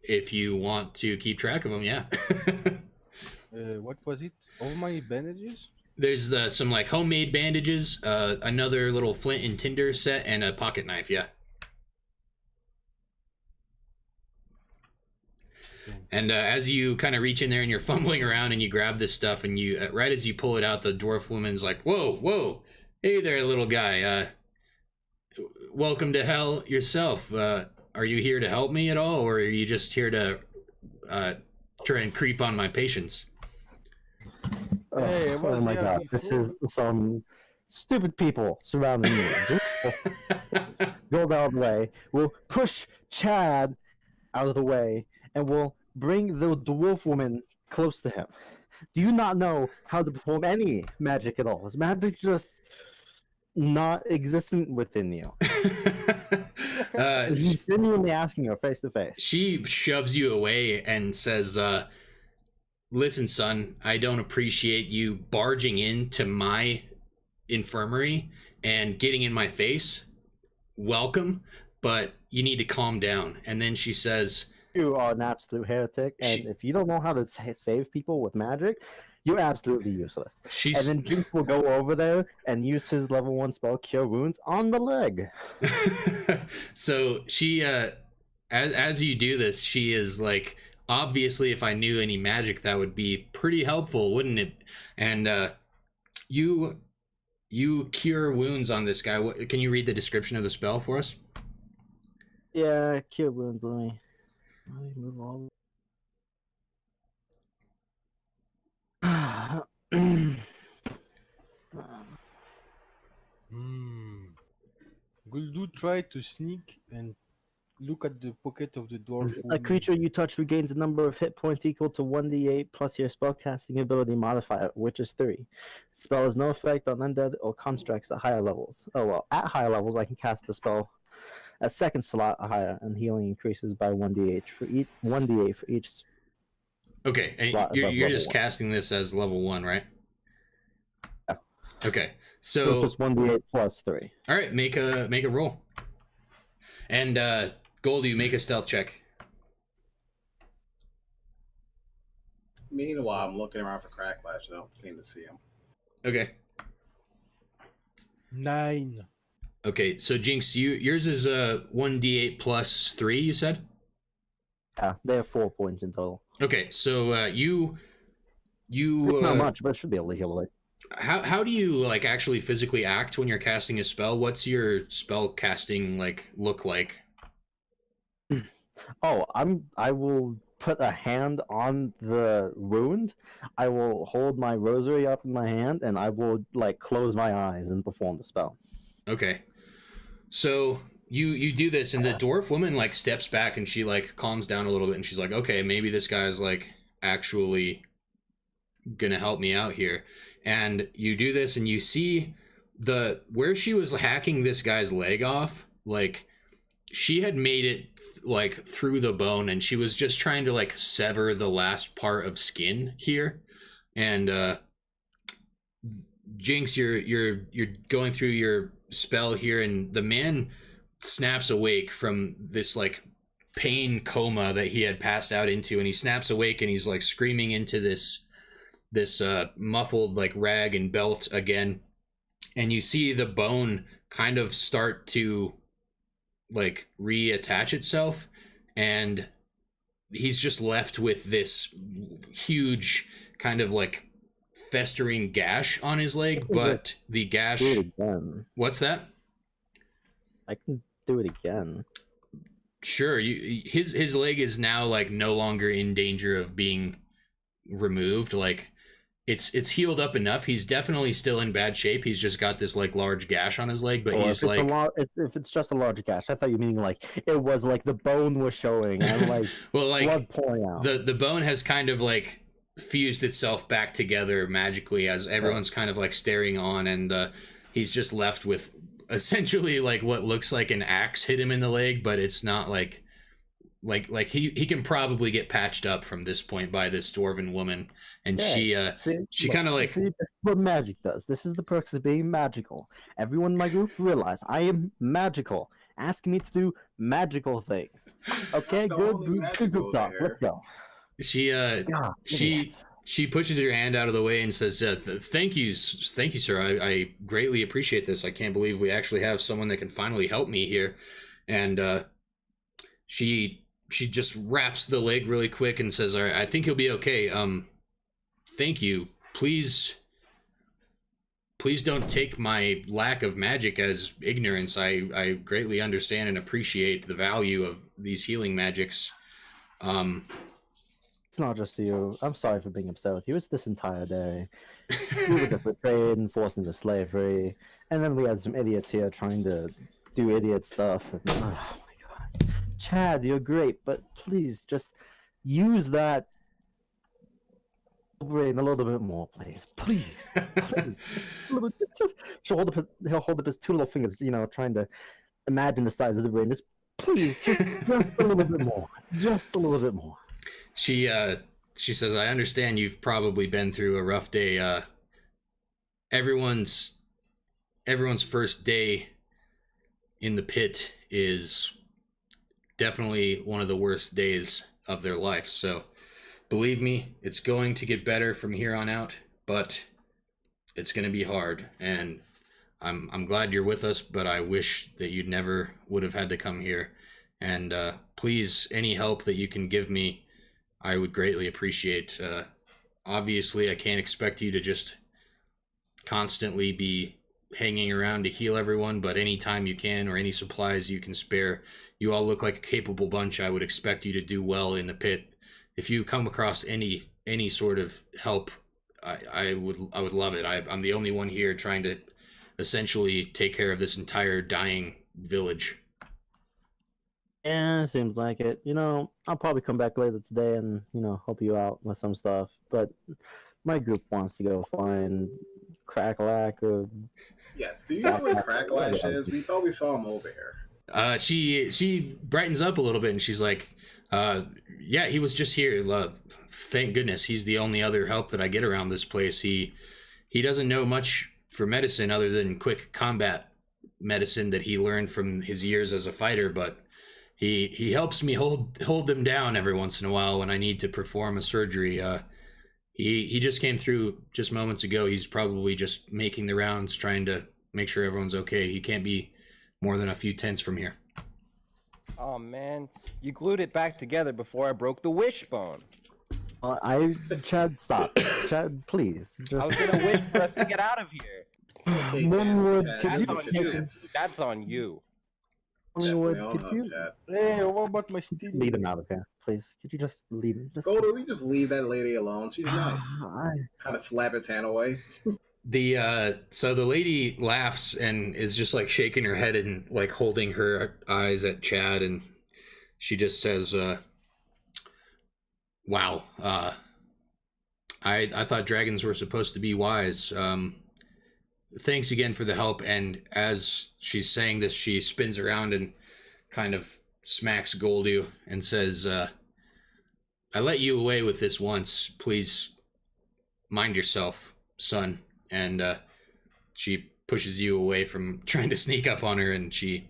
If you want to keep track of them, yeah. What was it? All my bandages? There's some like homemade bandages, another little flint and tinder set, and a pocket knife, yeah. And as you kind of reach in there and you're fumbling around and you grab this stuff, and you right as you pull it out, the dwarf woman's like, whoa, hey there, little guy, welcome to hell yourself. Are you here to help me at all, or are you just here to try and creep on my patients? Hey, Oh my god, this is some stupid people surrounding me. Go down the way. We'll push Chad out of the way, and we'll bring the dwarf woman close to him. Do you not know how to perform any magic at all? Is magic just not existent within you? He's genuinely asking her face to face. She shoves you away and says, listen, son, I don't appreciate you barging into my infirmary and getting in my face. Welcome, but you need to calm down. And then she says, You are an absolute heretic, and if you don't know how to save people with magic, you're absolutely useless. And then Jinx will go over there and use his level 1 spell, Cure Wounds, on the leg. So she, as you do this, she is like, obviously, if I knew any magic, that would be pretty helpful, wouldn't it? And you cure wounds on this guy. Can you read the description of the spell for us? Yeah, Cure Wounds. Let me move on. Will you try to sneak and look at the pocket of the dwarf? A creature you touch regains a number of hit points equal to 1d8 plus your spellcasting ability modifier, which is 3. The spell has no effect on undead or constructs at higher levels. Oh well, at higher levels I can cast the spell at second slot higher, and healing increases by 1d8 for each. Okay, and you're just casting this as level 1, right? Yeah. Okay, so just 1d8 plus 3. All right, make a roll. And Gold, you make a stealth check. Meanwhile, I'm looking around for Cracklash. I don't seem to see him. Okay. 9. Okay, so Jinx, yours is 1d8 plus 3, you said? Yeah, they have 4 points in total. Okay, so you It's not much, but it should be able to heal it. How do you like actually physically act when you're casting a spell? What's your spell casting look like? Oh, I will put a hand on the wound. I will hold my rosary up in my hand, and I will close my eyes and perform the spell. Okay. So you do this, and the dwarf woman steps back, and she calms down a little bit, and she's like, okay, maybe this guy's actually gonna help me out here. And you do this, and you see where she was hacking this guy's leg off, she had made it through the bone, and she was just trying to sever the last part of skin here. And Jinx, you're going through your spell here, and the man snaps awake from this pain coma that he had passed out into, and he snaps awake, and he's screaming into this muffled rag and belt again, and you see the bone kind of start to reattach itself, and he's just left with this huge kind of festering gash on his leg. But the gash, do it again. What's that? I can do it again. Sure. His leg is now no longer in danger of being removed. It's healed up enough. He's definitely still in bad shape. He's just got this large gash on his leg, but he's if it's just a large gash, I thought you meaning it was the bone was showing and well, blood pouring out. The bone has kind of fused itself back together magically as everyone's kind of staring on, and he's just left with essentially what looks like an axe hit him in the leg, but it's not he can probably get patched up from this point by this dwarven woman. And she kind of this is what magic does. This is the perks of being magical. Everyone in my group realize I am magical. Ask me to do magical things. Okay, good talk. Let's go. She pushes her hand out of the way and says, thank you, sir. I greatly appreciate this. I can't believe we actually have someone that can finally help me here. And she she just wraps the leg really quick and says, "All right, I think he'll be okay. Thank you. Please don't take my lack of magic as ignorance. I greatly understand and appreciate the value of these healing magics. It's not just you. I'm sorry for being upset with you. It's this entire day. We were just betrayed and forced into slavery, and then we had some idiots here trying to do idiot stuff. And, oh my god, Chad, you're great, but please just use that brain a little bit more, please. Please. He'll hold up his two little fingers, trying to imagine the size of the brain. Just please, just a little bit more. Just a little bit more. She says, "I understand you've probably been through a rough day. Everyone's first day in the pit is definitely one of the worst days of their life. So believe me, it's going to get better from here on out, but it's going to be hard. And I'm glad you're with us, but I wish that you never would have had to come here. And please, any help that you can give me, I would greatly appreciate. Obviously, I can't expect you to just constantly be hanging around to heal everyone, but any time you can or any supplies you can spare, you all look like a capable bunch. I would expect you to do well in the pit. If you come across any sort of help, I would love it. I'm the only one here trying to essentially take care of this entire dying village." Yeah, seems like it. I'll probably come back later today and, help you out with some stuff. But my group wants to go find Cracklack or... Yes, do you know where Cracklash is? We thought we saw him over here. She brightens up a little bit and she's like, yeah, he was just here. Thank goodness. He's the only other help that I get around this place. He doesn't know much for medicine other than quick combat medicine that he learned from his years as a fighter, but he helps me hold them down every once in a while when I need to perform a surgery. He just came through just moments ago. He's probably just making the rounds, trying to make sure everyone's okay. He can't be more than a few tenths from here. Oh man, you glued it back together before I broke the wishbone. Chad, stop. Chad, please. I was gonna wish for us to get out of here. It's okay, One Chad. word, Chad, could you you- get your chance. That's on you. Definitely on Could up, you Chad. Hey, what about my steam? lead him out of here, please? Could you just leave him? Just... Go to we just leave that lady alone. She's nice. Kind of slap his hand away. So the lady laughs and is just like shaking her head and like holding her eyes at Chad, and she just says, wow, I thought dragons were supposed to be wise. Thanks again for the help. And as she's saying this, she spins around and kind of smacks Goldu and says, I let you away with this once. Please mind yourself, son. And she pushes you away from trying to sneak up on her, and she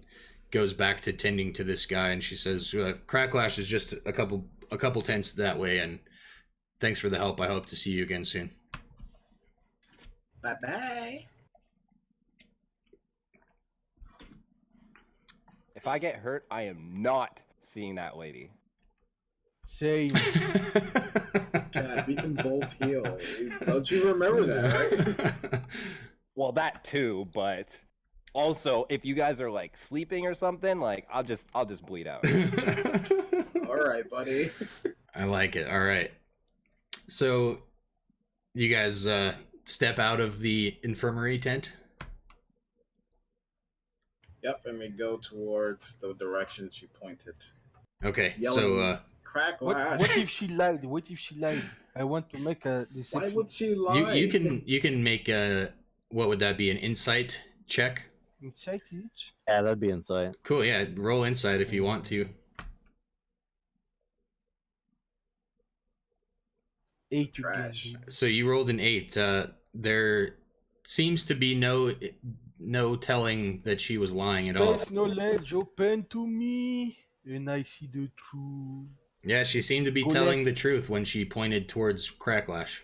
goes back to tending to this guy, and she says, Cracklash is just a couple tenths that way, and thanks for the help. I hope to see you again soon. Bye-bye. If I get hurt, I am not seeing that lady. Same. Chad, we can both heal. Don't you remember that, right? Well, that too, but also if you guys are like sleeping or something, like I'll just bleed out. All right, buddy. I like it. All right. So you guys step out of the infirmary tent? Yep, and we go towards the direction she pointed. Okay. Yelling. So Cracklash. What if she lied? What if she lied? I want to make a Why deception. would she lie? you can make a, what would that be, an insight check? Insight each? Yeah, that'd be insight. Cool. Yeah, roll insight if you want to. 8 Trash. again. So you rolled an 8. There seems to be no telling that she was lying at all. Space knowledge open to me, and I see the truth. Yeah, she seemed to be Go telling left. the truth when she pointed towards Cracklash.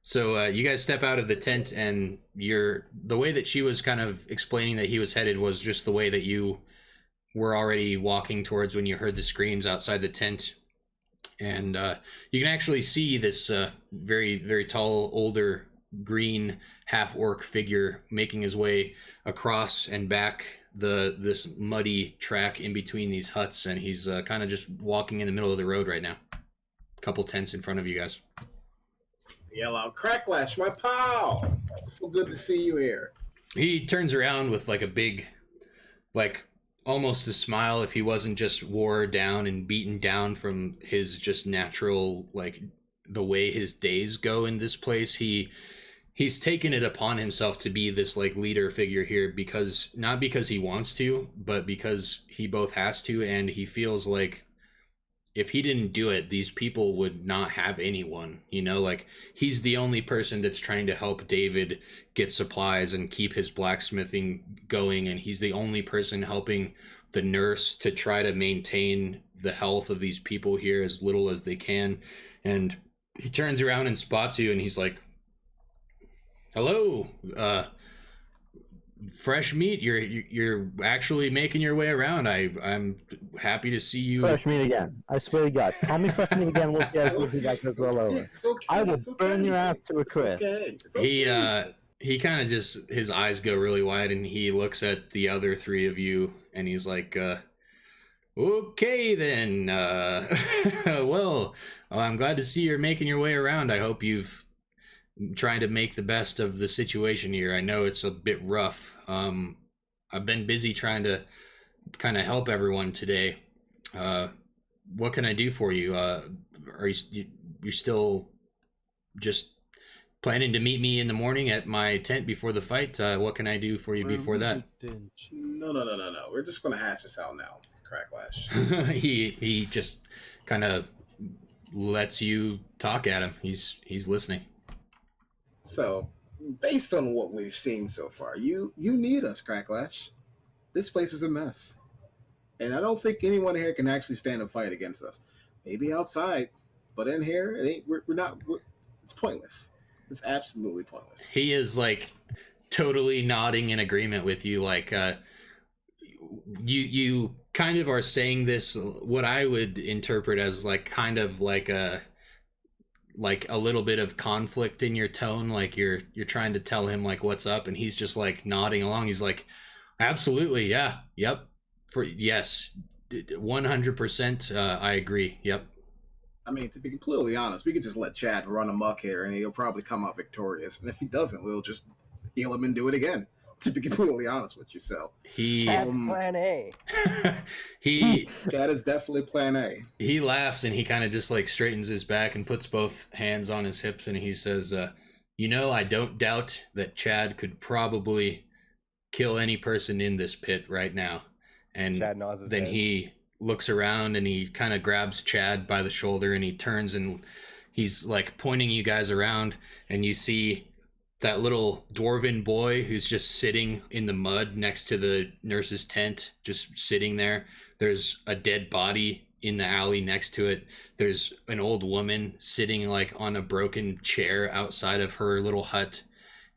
So you guys step out of the tent, and the way that she was kind of explaining that he was headed was just the way that you were already walking towards when you heard the screams outside the tent. And you can actually see this very, very tall, older, green half-orc figure making his way across and back this muddy track in between these huts, and he's kind of just walking in the middle of the road right now. Couple tents in front of you guys. Yell out, Cracklash, my pal! So good to see you here. He turns around with like a big, like almost a smile, if he wasn't just wore down and beaten down from his just natural, like the way his days go in this place. He's taken it upon himself to be this like leader figure here, because not because he wants to, but because he both has to, and he feels like if he didn't do it, these people would not have anyone, you know, like he's the only person that's trying to help David get supplies and keep his blacksmithing going. And he's the only person helping the nurse to try to maintain the health of these people here as little as they can. And he turns around and spots you, and he's like, hello, fresh meat. You're actually making your way around. I'm happy to see you. Fresh meat again. I swear to God. Call me fresh meat again. We'll see how quickly that goes all over. It's okay, I will it's okay, burn your ass to a it's crisp. okay, it's okay. He kind of just, his eyes go really wide, and he looks at the other three of you, and he's like, okay then, well, I'm glad to see you're making your way around. I hope you've trying to make the best of the situation here. I know it's a bit rough. I've been busy trying to kind of help everyone today. What can I do for you? Are you're still just planning to meet me in the morning at my tent before the fight? What can I do for you before that? No. We're just gonna hash this out now, Cracklash. he just kind of lets you talk at him. He's listening. So, based on what we've seen so far, you need us, Cracklash. This place is a mess, and I don't think anyone here can actually stand a fight against us. Maybe outside, but in here, it ain't. We're not. It's pointless. It's absolutely pointless. He is like totally nodding in agreement with you. Like you kind of are saying this, what I would interpret as like kind of like a little bit of conflict in your tone, like you're trying to tell him like what's up, and he's just like nodding along. He's like, absolutely, yeah, yep, for yes, 100%, I agree, yep. I mean, to be completely honest, we could just let Chad run amok here, and he'll probably come out victorious. And if he doesn't, we'll just heal him and do it again. To be completely honest with you, so That's plan A. Chad is definitely plan A. He laughs, and he kind of just like straightens his back and puts both hands on his hips, and he says, you know, I don't doubt that Chad could probably kill any person in this pit right now. And Chad nods his then head. he looks around, and he kind of grabs Chad by the shoulder, and he turns, and he's like pointing you guys around, and you see that little dwarven boy who's just sitting in the mud next to the nurse's tent, just sitting there. There's a dead body in the alley next to it. There's an old woman sitting like on a broken chair outside of her little hut.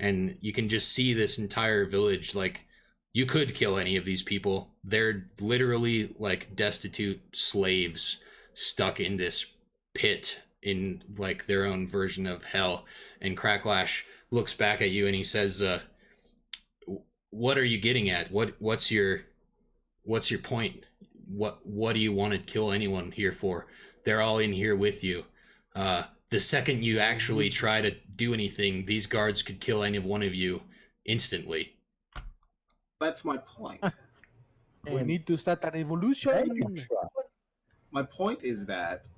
And you can just see this entire village. Like, you could kill any of these people. They're literally like destitute slaves stuck in this pit in like their own version of hell. And Cracklash looks back at you, and he says, what are you getting at? What's your point? What do you want to kill anyone here for? They're all in here with you. The second you actually try to do anything, these guards could kill any one of you instantly. That's my point. We need to start an evolution. My point is that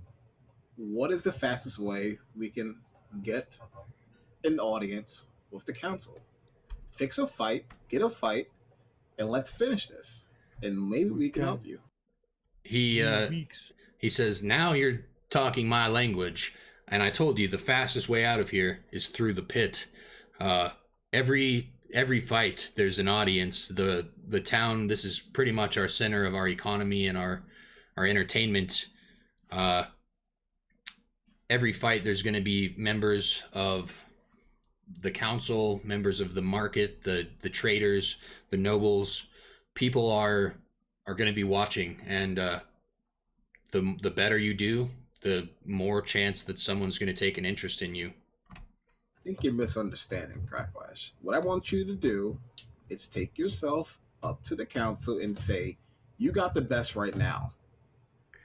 what is the fastest way we can get an audience with the council? Fix a fight, get a fight, and let's finish this. And maybe we can help you. He says, now you're talking my language, and I told you the fastest way out of here is through the pit. Every fight there's an audience. The town, this is pretty much our center of our economy and our entertainment. Every fight there's going to be members of the council, members of the market, the traders, the nobles. People are are going to be watching, and the better you do, the more chance that someone's going to take an interest in you. I think you're misunderstanding, Cracklash. What I want you to do is take yourself up to the council and say, "You got the best right now,"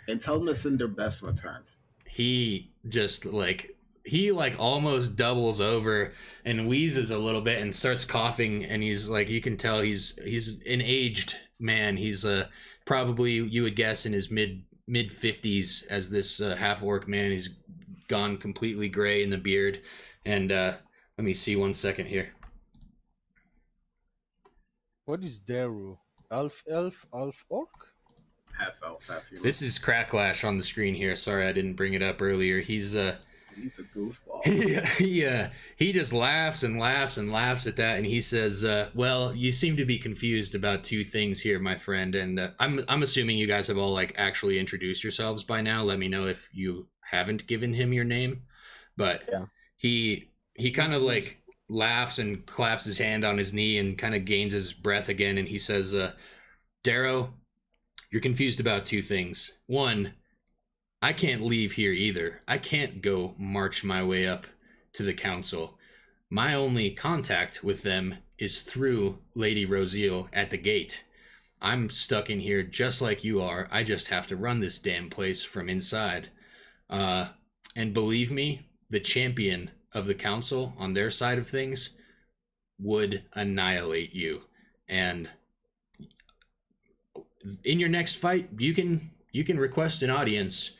and tell them to send their best return. He just like almost doubles over and wheezes a little bit and starts coughing, and he's like, you can tell he's an aged man. He's probably, you would guess, in his mid 50s as this half orc man. He's gone completely gray in the beard. And let me see 1 second here. What is Daru? Elf, orc? Half elf, half human. This is Cracklash on the screen here. Sorry I didn't bring it up earlier. He's a goofball. he just laughs and laughs and laughs at that, and he says, well, you seem to be confused about two things here, my friend, and I'm assuming you guys have all like actually introduced yourselves by now. Let me know if you haven't given him your name. But yeah. He kind of like laughs and claps his hand on his knee and kind of gains his breath again, and he says, Darrow, you're confused about two things. One, I can't leave here either. I can't go march my way up to the council. My only contact with them is through Lady Rosiel at the gate. I'm stuck in here just like you are. I just have to run this damn place from inside. And believe me, the champion of the council on their side of things would annihilate you. And in your next fight, you can request an audience,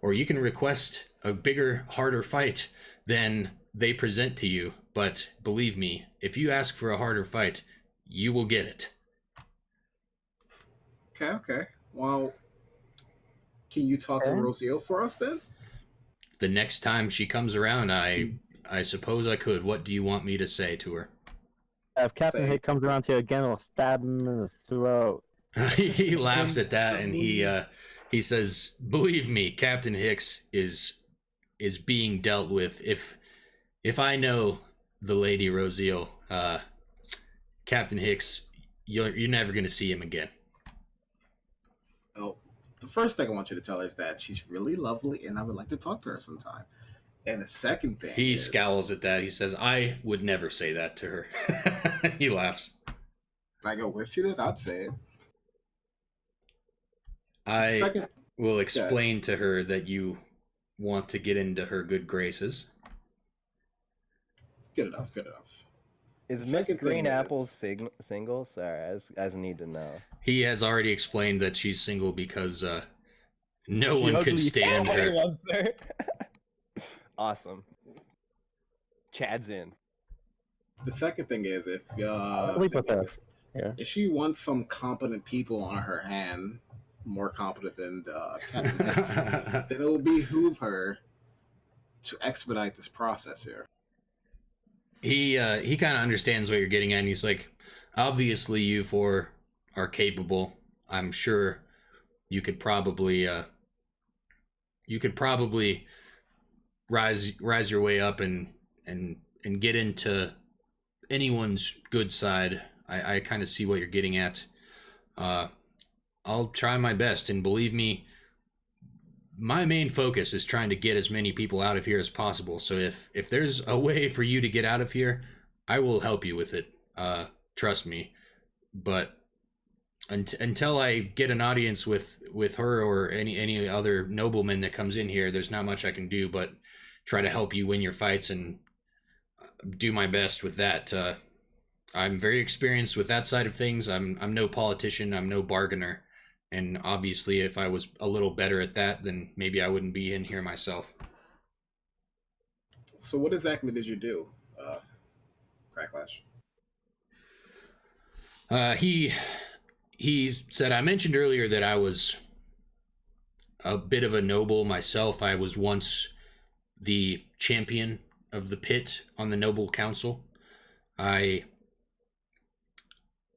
or you can request a bigger, harder fight than they present to you. But believe me, if you ask for a harder fight, you will get it. Okay. Well, can you talk to Rosiel for us then? The next time she comes around, I suppose I could. What do you want me to say to her? If Captain Hick comes around here again, I'll stab him in the throat. He laughs at that, and he says, believe me, Captain Hicks is being dealt with. If I know the Lady Rosiel, Captain Hicks, you're never going to see him again. Oh, the first thing I want you to tell her is that she's really lovely, and I would like to talk to her sometime. And the second thing he scowls at that. He says, I would never say that to her. He laughs. If I go with you, then I'd say it. I will explain to her that you want to get into her good graces. It's good enough. Is Miss Green Apple single? Sorry, I just need to know. He has already explained that she's single because no one could stand her. Loves her. Awesome. Chad's in. The second thing is, if she wants some competent people on her hand, more competent than Captain Hicks, then it will behoove her to expedite this process here. He kind of understands what you're getting at, and he's like, obviously you four are capable. I'm sure you could probably rise your way up and get into anyone's good side. I kind of see what you're getting at. I'll try my best, and believe me, my main focus is trying to get as many people out of here as possible. So if there's a way for you to get out of here, I will help you with it. Trust me. But until I get an audience with her or any other nobleman that comes in here, there's not much I can do but try to help you win your fights and do my best with that. I'm very experienced with that side of things. I'm no politician. I'm no bargainer. And obviously, if I was a little better at that, then maybe I wouldn't be in here myself. So what exactly did you do, Cracklash? He said, I mentioned earlier that I was a bit of a noble myself. I was once the champion of the pit on the Noble Council. I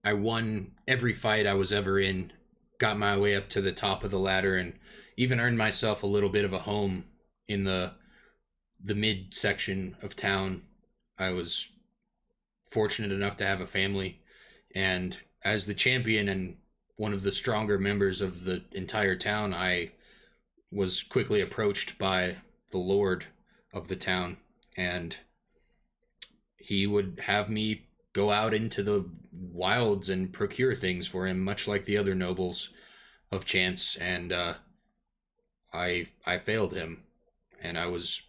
won every fight I was ever in, got my way up to the top of the ladder, and even earned myself a little bit of a home in the mid section of town. I was fortunate enough to have a family, and as the champion and one of the stronger members of the entire town, I was quickly approached by the lord of the town, and he would have me go out into the wilds and procure things for him, much like the other nobles of Chance, and I failed him, and I was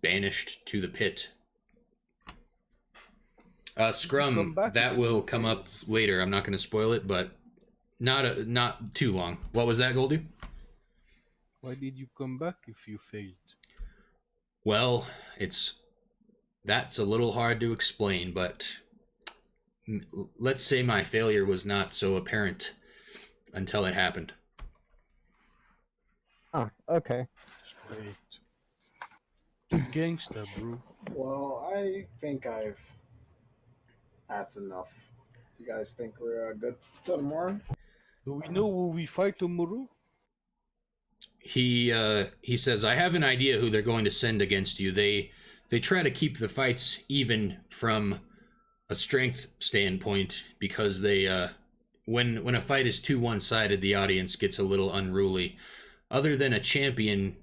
banished to the pit. Scrum, that will come up later. I'm not going to spoil it, but not too long. What was that, Goldie? Why did you come back if you failed? Well, that's a little hard to explain, but let's say my failure was not so apparent until it happened. Ah, okay. Straight. Gangster, bro. Well, I think that's enough. You guys think we're good till tomorrow? Do we know who we fight tomorrow? He says, I have an idea who they're going to send against you. They try to keep the fights even from a strength standpoint, because they when a fight is too one-sided, the audience gets a little unruly. Other than a champion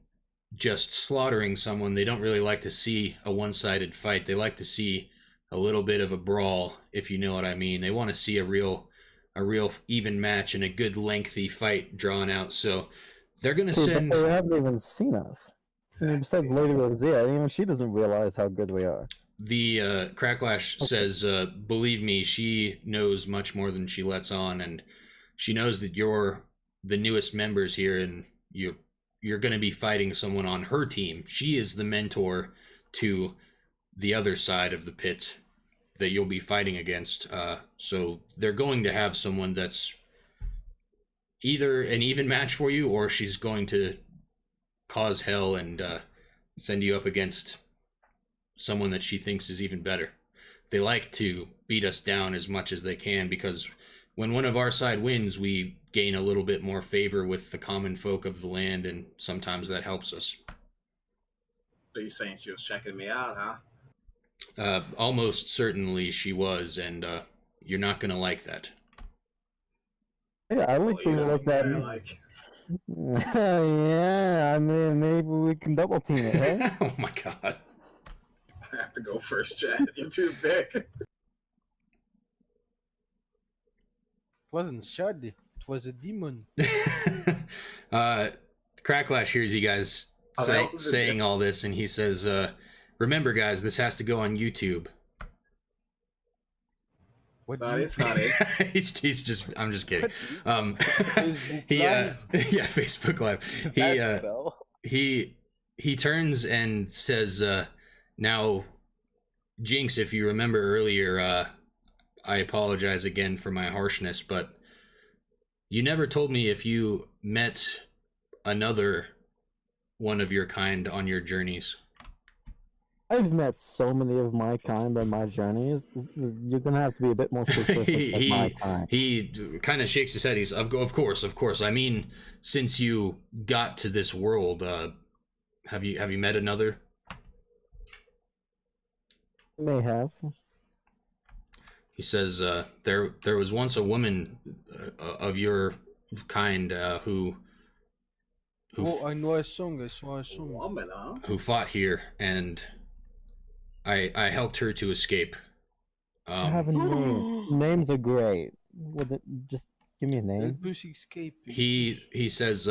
just slaughtering someone, they don't really like to see a one-sided fight. They like to see a little bit of a brawl, if you know what I mean. They want to see a real even match and a good lengthy fight drawn out. So they're gonna send. They haven't even seen us. Besides Lady Rosea, even she doesn't realize how good we are. The Cracklash says, believe me, she knows much more than she lets on, and she knows that you're the newest members here, and you're going to be fighting someone on her team. She is the mentor to the other side of the pit that you'll be fighting against. So they're going to have someone that's either an even match for you, or she's going to cause hell and send you up against someone that she thinks is even better. They like to beat us down as much as they can, because when one of our side wins, we gain a little bit more favor with the common folk of the land, and sometimes that helps us. So you're saying she was checking me out, huh? Almost certainly she was, and you're not going to like that. Yeah, I like Well, people like that. like, Yeah, I mean, maybe we can double team it, right? Oh my god. I have to go first, Chad. You're too big. It wasn't Shadi. It was a demon. Cracklash hears you guys saying all this, and he says, remember guys, this has to go on YouTube. What Sorry, sorry. he's just, I'm just kidding. Facebook He Live? yeah, Facebook Live. He turns and says, now, Jinx, if you remember earlier, I apologize again for my harshness, but you never told me if you met another one of your kind on your journeys. I've met so many of my kind on my journeys. You're gonna have to be a bit more specific with my kind. He kind of shakes his head. He's, of course. I mean, since you got to this world, have you met another? May have. He says, there was once a woman of your kind who Oh, I know a song. I saw a song. Woman, huh? who fought here, and I helped her to escape. I have a name. Names are great. Just give me a name. Help us escape. He says,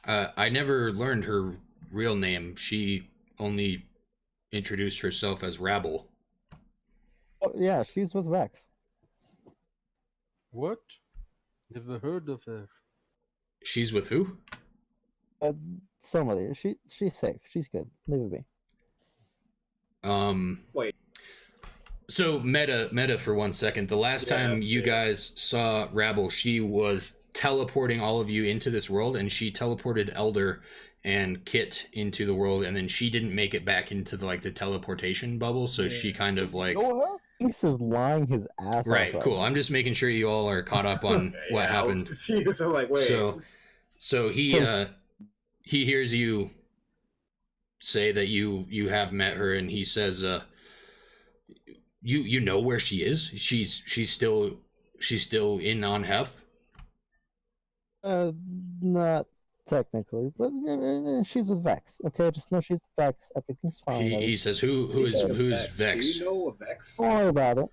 I never learned her real name. She only introduced herself as Rabble. Oh, yeah, she's with Vex. What? Never heard of her. She's with who? Somebody. She's safe. She's good. Leave it be. Wait. So meta for 1 second. The last time you guys saw Rabble, she was teleporting all of you into this world, and she teleported Elder and Kit into the world, and then she didn't make it back into the teleportation bubble, so she kind of like. Know her? Reese is lying his ass off Right, cool. I'm just making sure you all are caught up on what I was happened. confused. I'm like, wait. So he hears you say that you have met her, and he says, you know where she is? She's still in on Hef? Not technically, but she's with Vex. Okay, just know she's with Vex. Everything's fine. He says who's Vex. Vex? Do you know a Vex? Don't worry about it.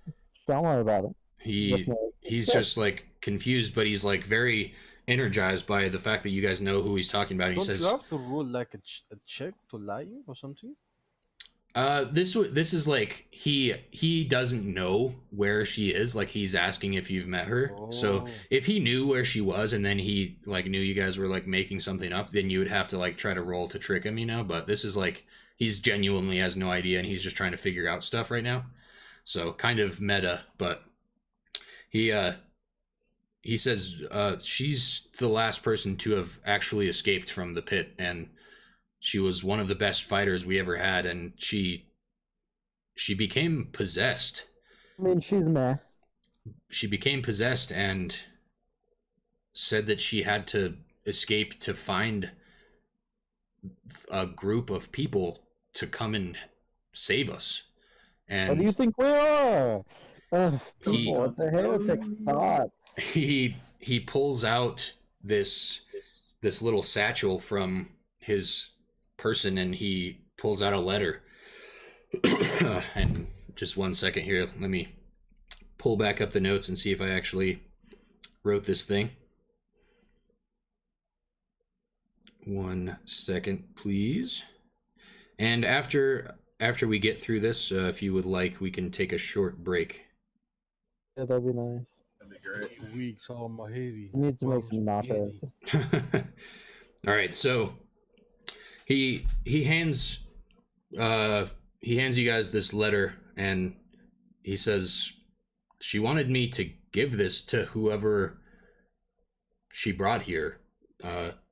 Don't worry about it. Just He know he's it's just like confused, but he's like very energized by the fact that you guys know who he's talking about. And he Don't says, you have to roll like a check to lie or something? this is like he doesn't know where she is. Like he's asking if you've met her. So Oh. if he knew where she was and then he like knew you guys were like making something up, then you would have to like try to roll to trick him, you know. But this is like he's genuinely has no idea and he's just trying to figure out stuff right now. So kind of meta, but he says she's the last person to have actually escaped from the pit, and she was one of the best fighters we ever had, and she became possessed. I mean, she's meh. She became possessed and said that she had to escape to find a group of people to come and save us. What do you And think we are? People He- with the heretic thoughts. he pulls out this little satchel from his person and he pulls out a letter. And just 1 second here, let me pull back up the notes and see if I actually wrote this thing. 1 second, please. And after we get through this, if you would like, we can take a short break. Yeah, that'd be nice. That'd be great. Weeks, all my heavy. We need to make some nachos. All right, so he hands you guys this letter and he says she wanted me to give this to whoever she brought here.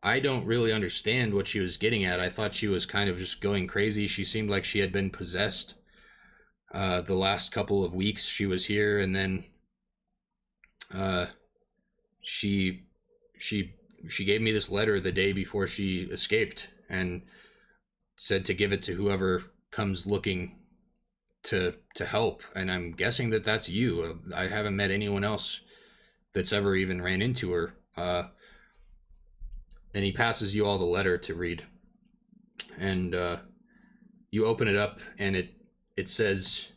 I don't really understand what she was getting at. I thought she was kind of just going crazy. She seemed like she had been possessed the last couple of weeks she was here, and then she gave me this letter the day before she escaped and said to give it to whoever comes looking to help. And I'm guessing that that's you. I haven't met anyone else that's ever even ran into her. And he passes you all the letter to read. And you open it up and it says,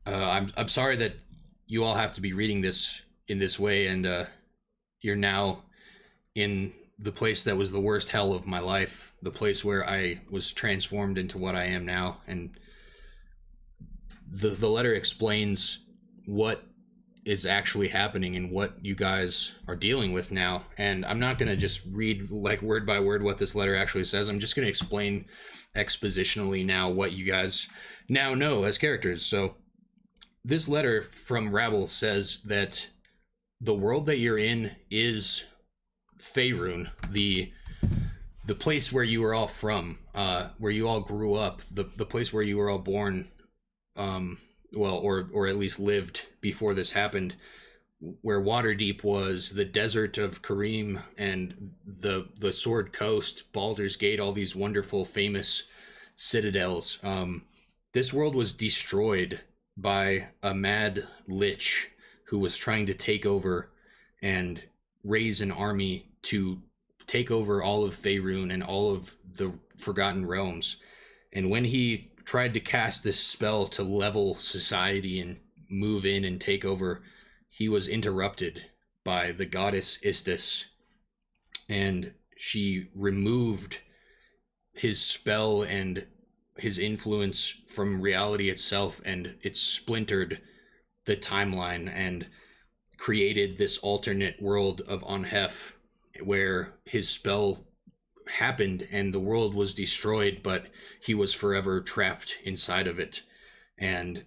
I'm sorry that you all have to be reading this in this way, and you're now in the place that was the worst hell of my life, the place where I was transformed into what I am now. And the letter explains what is actually happening and what you guys are dealing with now. And I'm not going to just read like word by word what this letter actually says. I'm just going to explain expositionally now what you guys now know as characters. So this letter from Rabble says that the world that you're in is Faerun, the place where you were all from, where you all grew up, the place where you were all born, well, or at least lived before this happened, where Waterdeep was, the desert of Karim, and the Sword Coast, Baldur's Gate, all these wonderful, famous citadels. This world was destroyed by a mad lich who was trying to take over and raise an army to take over all of Faerun and all of the Forgotten Realms. And when he tried to cast this spell to level society and move in and take over, he was interrupted by the goddess Istis, and she removed his spell and his influence from reality itself, and it splintered the timeline and created this alternate world of Anhef where his spell happened and the world was destroyed, but he was forever trapped inside of it. And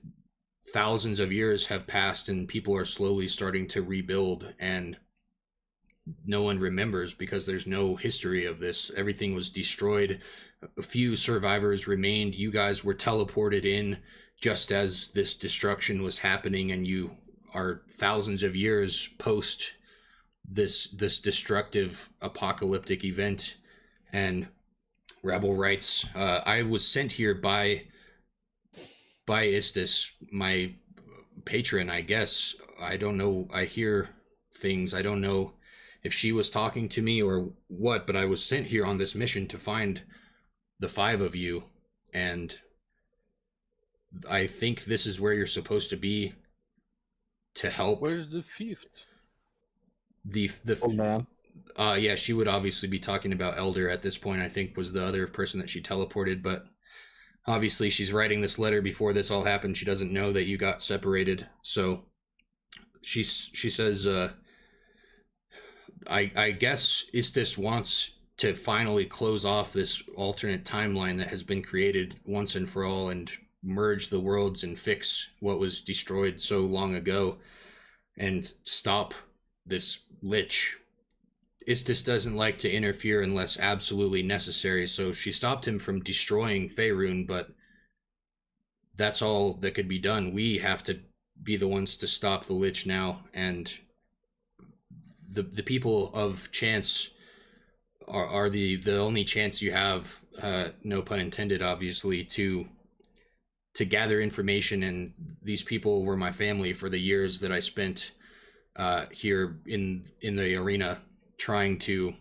thousands of years have passed and people are slowly starting to rebuild, and no one remembers because there's no history of this. Everything was destroyed. A few survivors remained. You guys were teleported in just as this destruction was happening, and you are thousands of years post this destructive apocalyptic event. And Rabble writes, I was sent here by Istis, my patron, I guess. I don't know. I hear things. I don't know if she was talking to me or what, but I was sent here on this mission to find the 5 of you, and I think this is where you're supposed to be to help. Where's the fifth? The Oh man. yeah, she would obviously be talking about Elder at this point. I think was the other person that she teleported, but obviously she's writing this letter before this all happened. She doesn't know that you got separated, so she says, I guess Istis wants to finally close off this alternate timeline that has been created once and for all and merge the worlds and fix what was destroyed so long ago and stop this lich. Istis doesn't like to interfere unless absolutely necessary, so she stopped him from destroying Faerun, but that's all that could be done. We have to be the ones to stop the lich now, and the people of chance are the only chance you have, no pun intended, obviously, to gather information. And these people were my family for the years that I spent here in the arena trying to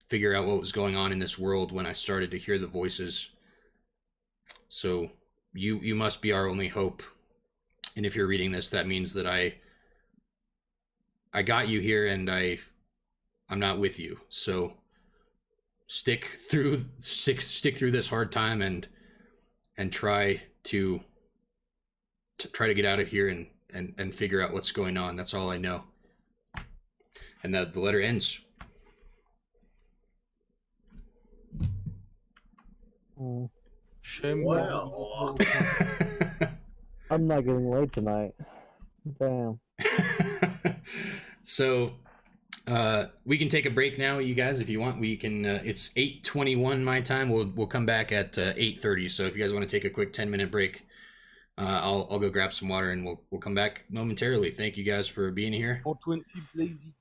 figure out what was going on in this world when I started to hear the voices. So you must be our only hope. And if you're reading this, that means that I got you here, and I'm not with you. So stick through this hard time and try to get out of here and figure out what's going on. That's all I know. And the letter ends. Mm, Shame. Well, I'm not getting laid tonight. Damn. So we can take a break now, you guys, if you want. We can. It's 8:21 my time. We'll come back at 8:30. So if you guys want to take a quick 10-minute break, I'll go grab some water and we'll come back momentarily. Thank you guys for being here. 420 Blazy.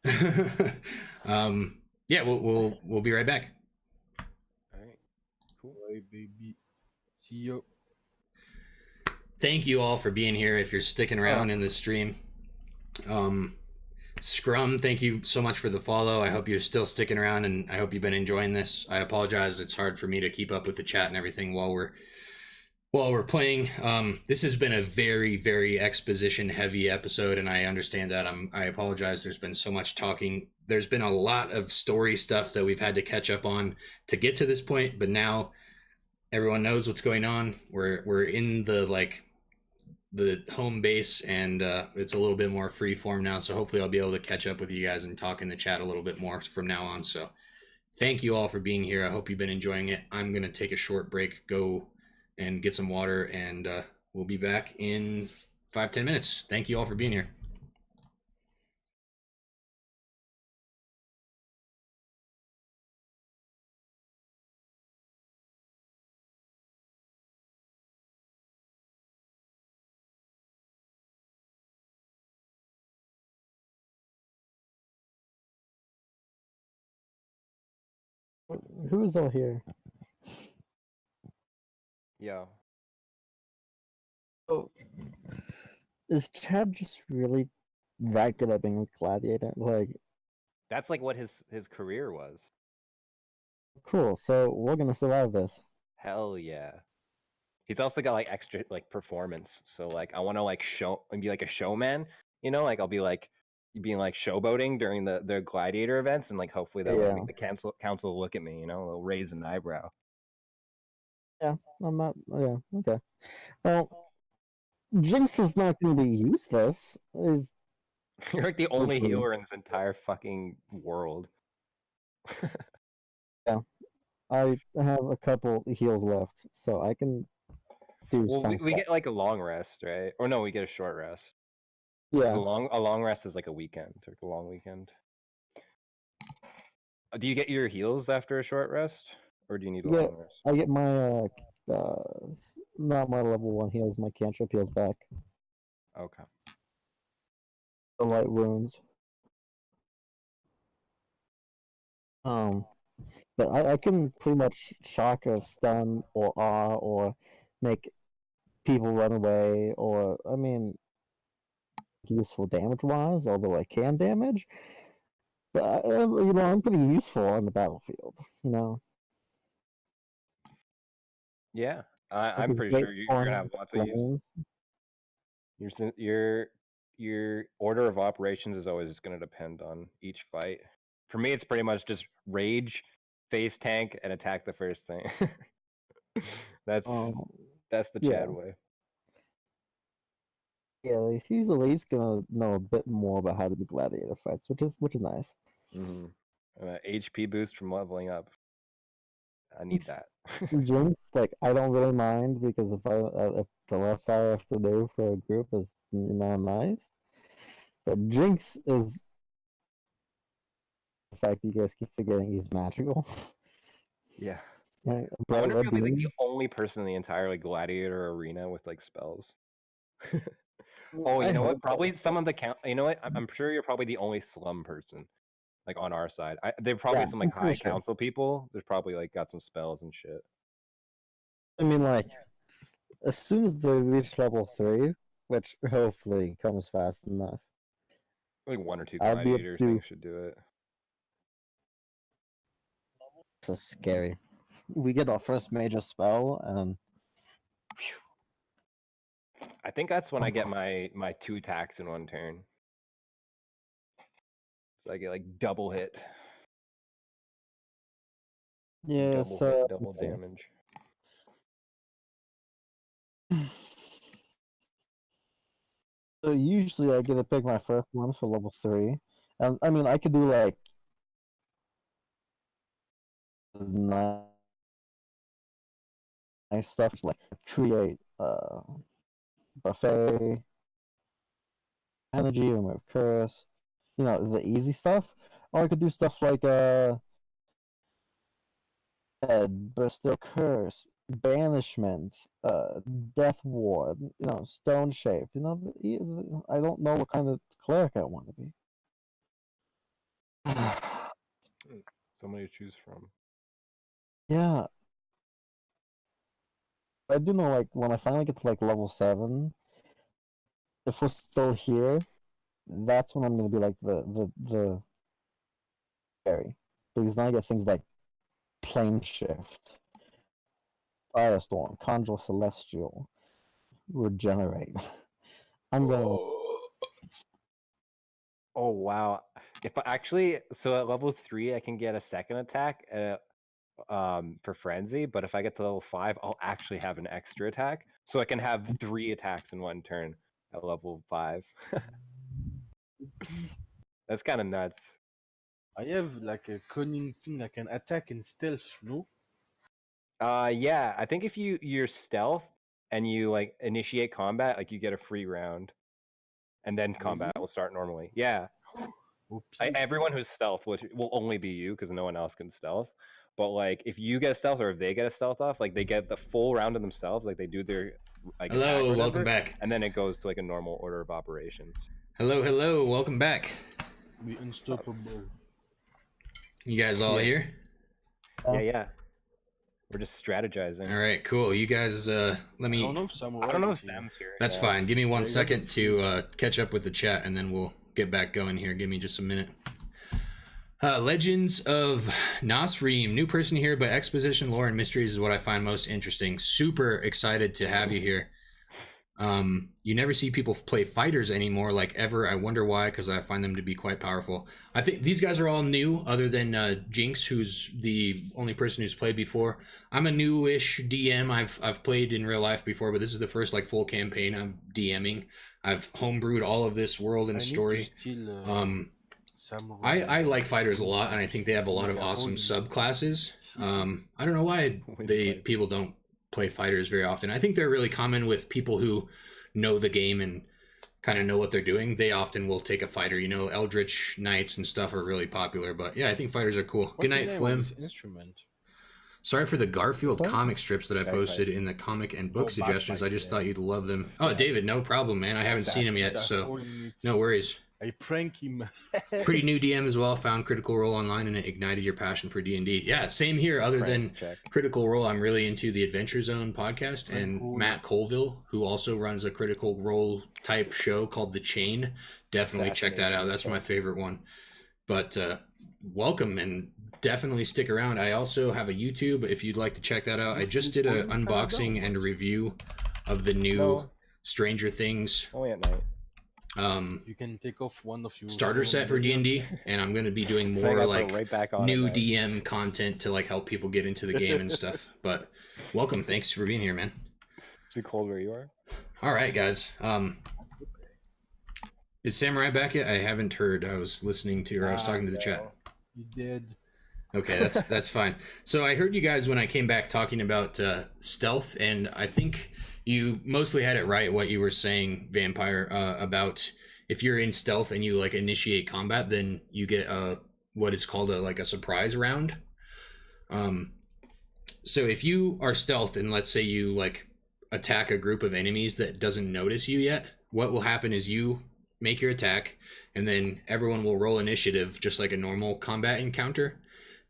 Yeah, we'll be right back. All right. Cool. Bye, baby. See you. Thank you all for being here. If you're sticking around in the stream, Scrum, thank you so much for the follow. I hope you're still sticking around, and I hope you've been enjoying this. I apologize; it's hard for me to keep up with the chat and everything while we're playing. This has been a very, very exposition heavy episode, and I understand that. I apologize. There's been so much talking. There's been a lot of story stuff that we've had to catch up on to get to this point, but now everyone knows what's going on. We're in the home base, and it's a little bit more free form now, so hopefully I'll be able to catch up with you guys and talk in the chat a little bit more from now on. So thank you all for being here. I hope you've been enjoying it. I'm gonna take a short break, go and get some water, and we'll be back in 5-10 minutes. Thank you all for being here. Who is all here? Yeah. Oh, is Chad just really that good at being a gladiator? Like, That's like what his career was. cool. So we're gonna survive this. Hell yeah. He's also got like extra like performance. So like I want to like show and be like a showman, you know, like I'll be like being like showboating during the gladiator events, and like hopefully that will Yeah. make the council look at me, you know, they'll raise an eyebrow. Yeah, I'm not. Yeah, okay. Well, Jinx is not going to be useless. Is You're like the only Hopefully. healer in this entire fucking world. I have a couple heals left, so I can do Well, something. we get like a long rest, right? Or no, we get a short rest. Yeah, A long rest is like a weekend, like a long weekend. Do you get your heals after a short rest, or do you need a Yeah. long rest? I get my not my level 1 heals, my cantrip heals back. Okay. The light wounds. But I can pretty much shock or stun or awe or make people run away, or I mean, useful damage wise, although I can damage. But you know, I'm pretty useful on the battlefield. You know, Yeah, I I'm can pretty wait sure you're for gonna have lots of use. lanes. Your order of operations is always going to depend on each fight. For me, it's pretty much just rage, face tank, and attack the first thing. that's Um, that's the yeah. Chad way. Yeah, like, he's at least gonna know a bit more about how to do gladiator fights, which is nice. Mm-hmm. HP boost from leveling up. I need Jinx, that. Jinx, like I don't really mind because if the less I have to do for a group is nice, but Jinx is the fact that you guys keep forgetting he's magical. Yeah. Right? I wonder if Red you'll be like Beam. the only person in the entire like gladiator arena with like spells. Well, Oh, you I know what? hope Probably so. some of the count. You know what? I'm sure you're probably the only slum person, like on our side. There probably Yeah, some I'm like pretty high sure. council people. There's probably like got some spells and shit. I mean, like as soon as they reach level 3, which hopefully comes fast enough, Like 1 or 2 I'll be up gladiators to. things should do it. So scary. We get our first major spell, and I think that's when I get my 2 attacks in 1 turn. So I get like double hit. yeah, Double so hit, double damage. So usually I get to pick my first one for level 3, and I mean I could do like nice stuff like create buffet, energy, remove curse, you know, the easy stuff. Or I could do stuff like bestow curse, banishment, death ward, you know, stone shape. You know, I don't know what kind of cleric I want to be. So many to choose from. Yeah, I do know, like, when I finally get to, like, level 7, if we're still here, that's when I'm gonna be, like, the fairy. Because now I get things like Plane Shift, Firestorm, Conjure Celestial, Regenerate. I'm gonna... Oh wow! If I actually, so at level 3, I can get a second attack for frenzy. But if I get to level 5, I'll actually have an extra attack, so I can have 3 attacks in 1 turn at level 5. That's kind of nuts. I have like a cunning thing I can attack and stealth, no? Yeah, I think if you're stealth and you like initiate combat, like you get a free round, and then combat will start normally. Yeah. Everyone who's stealth, which will only be you because no one else can stealth. But like, if you get a stealth or if they get a stealth off, like they get the full round of themselves. Like they do their like attack or Hello, whatever, welcome back. and then it goes to like a normal order of operations. Hello, welcome back. Be unstoppable. You guys all here? Yeah. We're just strategizing. All right, cool. You guys, let I me. don't know if Samurai I don't know is if here. Sam's here. That's yeah. fine. Give me one Yeah, second to yeah. catch up with the chat, and then we'll get back going here. Give me just a minute. Legends of Nasreem, new person here, but exposition, lore, and mysteries is what I find most interesting. Super excited to have you here. You never see people play fighters anymore, like ever. I wonder why, because I find them to be quite powerful. I think these guys are all new, other than Jinx, who's the only person who's played before. I'm a newish DM. I've played in real life before, but this is the first like full campaign I'm DMing. I've homebrewed all of this world and I need to story. steal, Samurai. I like fighters a lot, and I think they have a lot of awesome subclasses. I don't know why people don't play fighters very often. I think they're really common with people who know the game and kind of know what they're doing. They often will take a fighter. You know, Eldritch Knights and stuff are really popular. But yeah, I think fighters are cool. What's Good the night, name of Flim. this instrument? Sorry for the Garfield Okay. comic strips that I posted in the comic and book Oh, suggestions. I Backbite, just yeah. thought you'd love them. Oh, David, no problem, man. I haven't seen him yet, That's so all you need. no worries. I prank him. Pretty new DM as well. Found Critical Role online and it ignited your passion for D&D. Yeah, same here. Other than Check. Critical Role, I'm really into the Adventure Zone podcast, and cool. Matt Colville, who also runs a Critical Role type show called The Chain. Definitely check that out. That's my favorite one. But welcome, and definitely stick around. I also have a YouTube if you'd like to check that out. I just did an unboxing and a review of the new No. Stranger Things Only at night. You can take off one of your starter set for D&D, and I'm going to be doing I think more I'll like put it right back on new at night. DM content to like help people get into the game and stuff. But welcome, thanks for being here, man. Is it cold where you are? All right, guys. Is Samurai back yet? I haven't heard. I was listening to, or I was talking to the chat. You did. Okay, that's fine. So I heard you guys when I came back talking about stealth, and I think you mostly had it right what you were saying, Vampire, about if you're in stealth and you like initiate combat, then you get what is called a surprise round. So if you are stealthed and let's say you like attack a group of enemies that doesn't notice you yet, what will happen is you make your attack, and then everyone will roll initiative just like a normal combat encounter.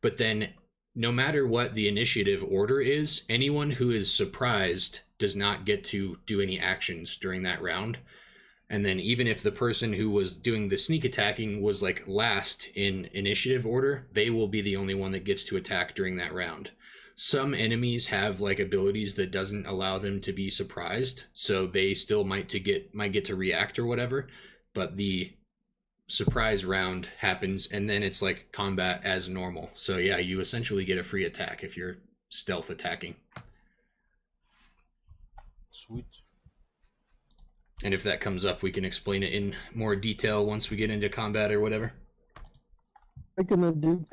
But then no matter what the initiative order is, anyone who is surprised does not get to do any actions during that round. And then even if the person who was doing the sneak attacking was like last in initiative order, they will be the only one that gets to attack during that round. Some enemies have like abilities that doesn't allow them to be surprised, so they still might get to react or whatever, but the surprise round happens and then it's like combat as normal. So yeah, you essentially get a free attack if you're stealth attacking. Sweet. And if that comes up, we can explain it in more detail once we get into combat or whatever. We're gonna do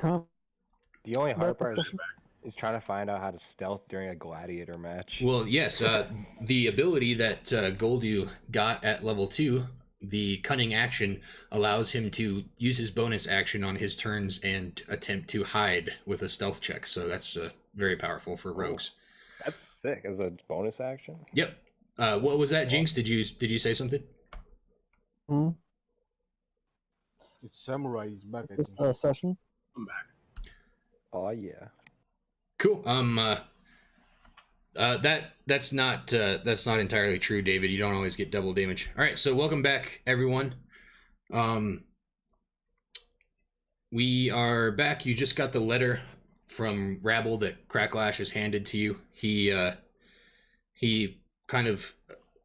The only hard About the part session? is trying to find out how to stealth during a gladiator match. Well, yes, the ability that Goldu got at level 2, the cunning action, allows him to use his bonus action on his turns and attempt to hide with a stealth check. So that's very powerful for rogues. That's sick as a bonus action. Yep. What was that, Jinx? Did you say something? Hmm? It's Samurai. He's back. I This think. session. I'm back. Oh yeah. Cool. That's not entirely true, David. You don't always get double damage. All right, so welcome back, everyone. We are back. You just got the letter from Rabble that Cracklash has handed to you. He kind of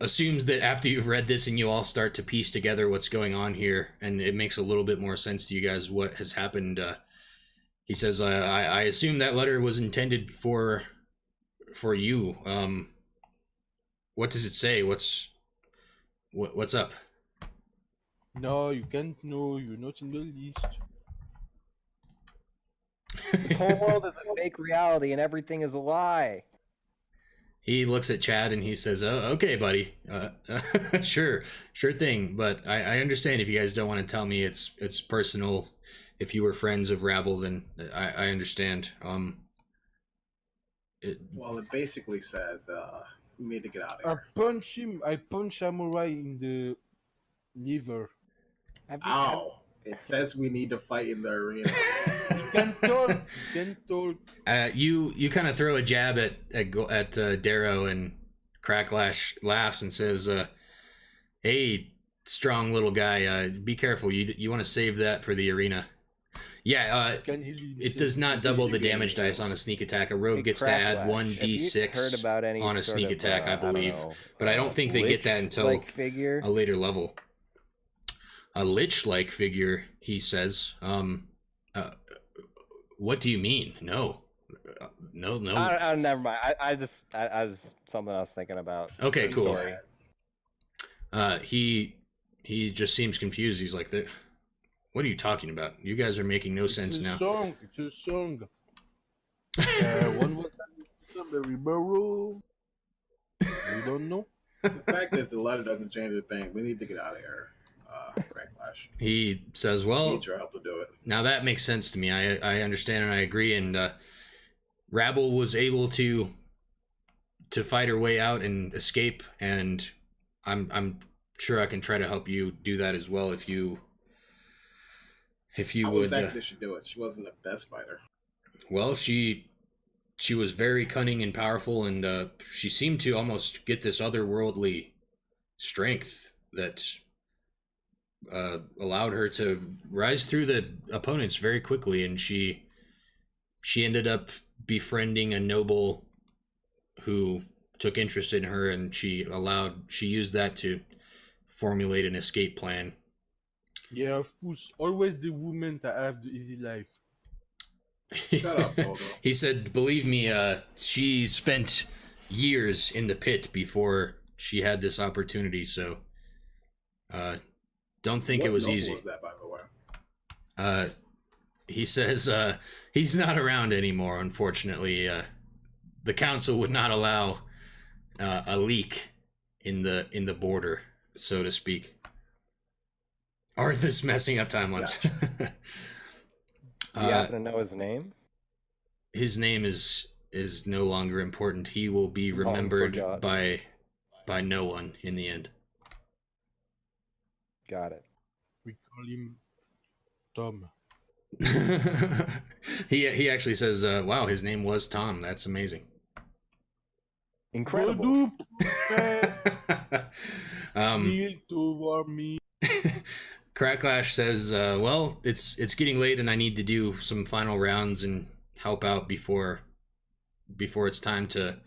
assumes that after you've read this and you all start to piece together what's going on here, and it makes a little bit more sense to you guys what has happened. He says, I assume that letter was intended for you. What does it say? What's up? No, you can't know. You're not in the list. This whole world is a fake reality and everything is a lie. He looks at Chad and he says, "Oh, okay, buddy. Sure thing. But I understand if you guys don't want to tell me it's personal. If you were friends of Rabble, then I understand. Well, it basically says we need to get out of here. I punch Samurai in the liver. Ow! It says we need to fight in the arena. You can talk. You can talk. You kind of throw a jab at Darrow, and Cracklash laughs and says, "Hey, strong little guy, be careful. You want to save that for the arena." Yeah, Can he it does not double the damage dice on a sneak attack. A rogue gets to add Cracklash, if you'd heard 1d6 about any on a sort sneak of, attack, I don't believe. know, But I don't think they get that until like figure. a later level. A lich-like figure, he says. What do you mean? No. No. Never mind. I just something I was thinking about. Okay, The cool. story. He just seems confused. He's like, what are you talking about? You guys are making no sense It's a now. song. It's a song. One more time, Berry Burrow. You don't know? The fact is, the letter doesn't change a thing. We need to get out of here. Cracklash. He says, We well, need your help to do it. now that makes sense to me. I understand and I agree. And Rabble was able to fight her way out and escape. And I'm sure I can try to help you do that as well if you How would. exactly did she do it? She wasn't the best fighter. Well, she was very cunning and powerful, and she seemed to almost get this otherworldly strength that allowed her to rise through the opponents very quickly, and she ended up befriending a noble who took interest in her, and she used that to formulate an escape plan. Yeah, of course. Always the women that have the easy life. Shut up, Bogo. He said, believe me, she spent years in the pit before she had this opportunity, so don't think What it was novel easy. Was that, by the way? He says he's not around anymore, unfortunately. The council would not allow a leak in the border, so to speak. Arthur's messing up timelines. Do you happen to know his name? His name is no longer important. He will be remembered forgotten. by no one in the end. Got it. We call him Tom. He actually says, "Wow, his name was Tom. That's amazing." Incredible. Kneel toward me. Cracklash says, "Well, it's getting late, and I need to do some final rounds and help out before it's time to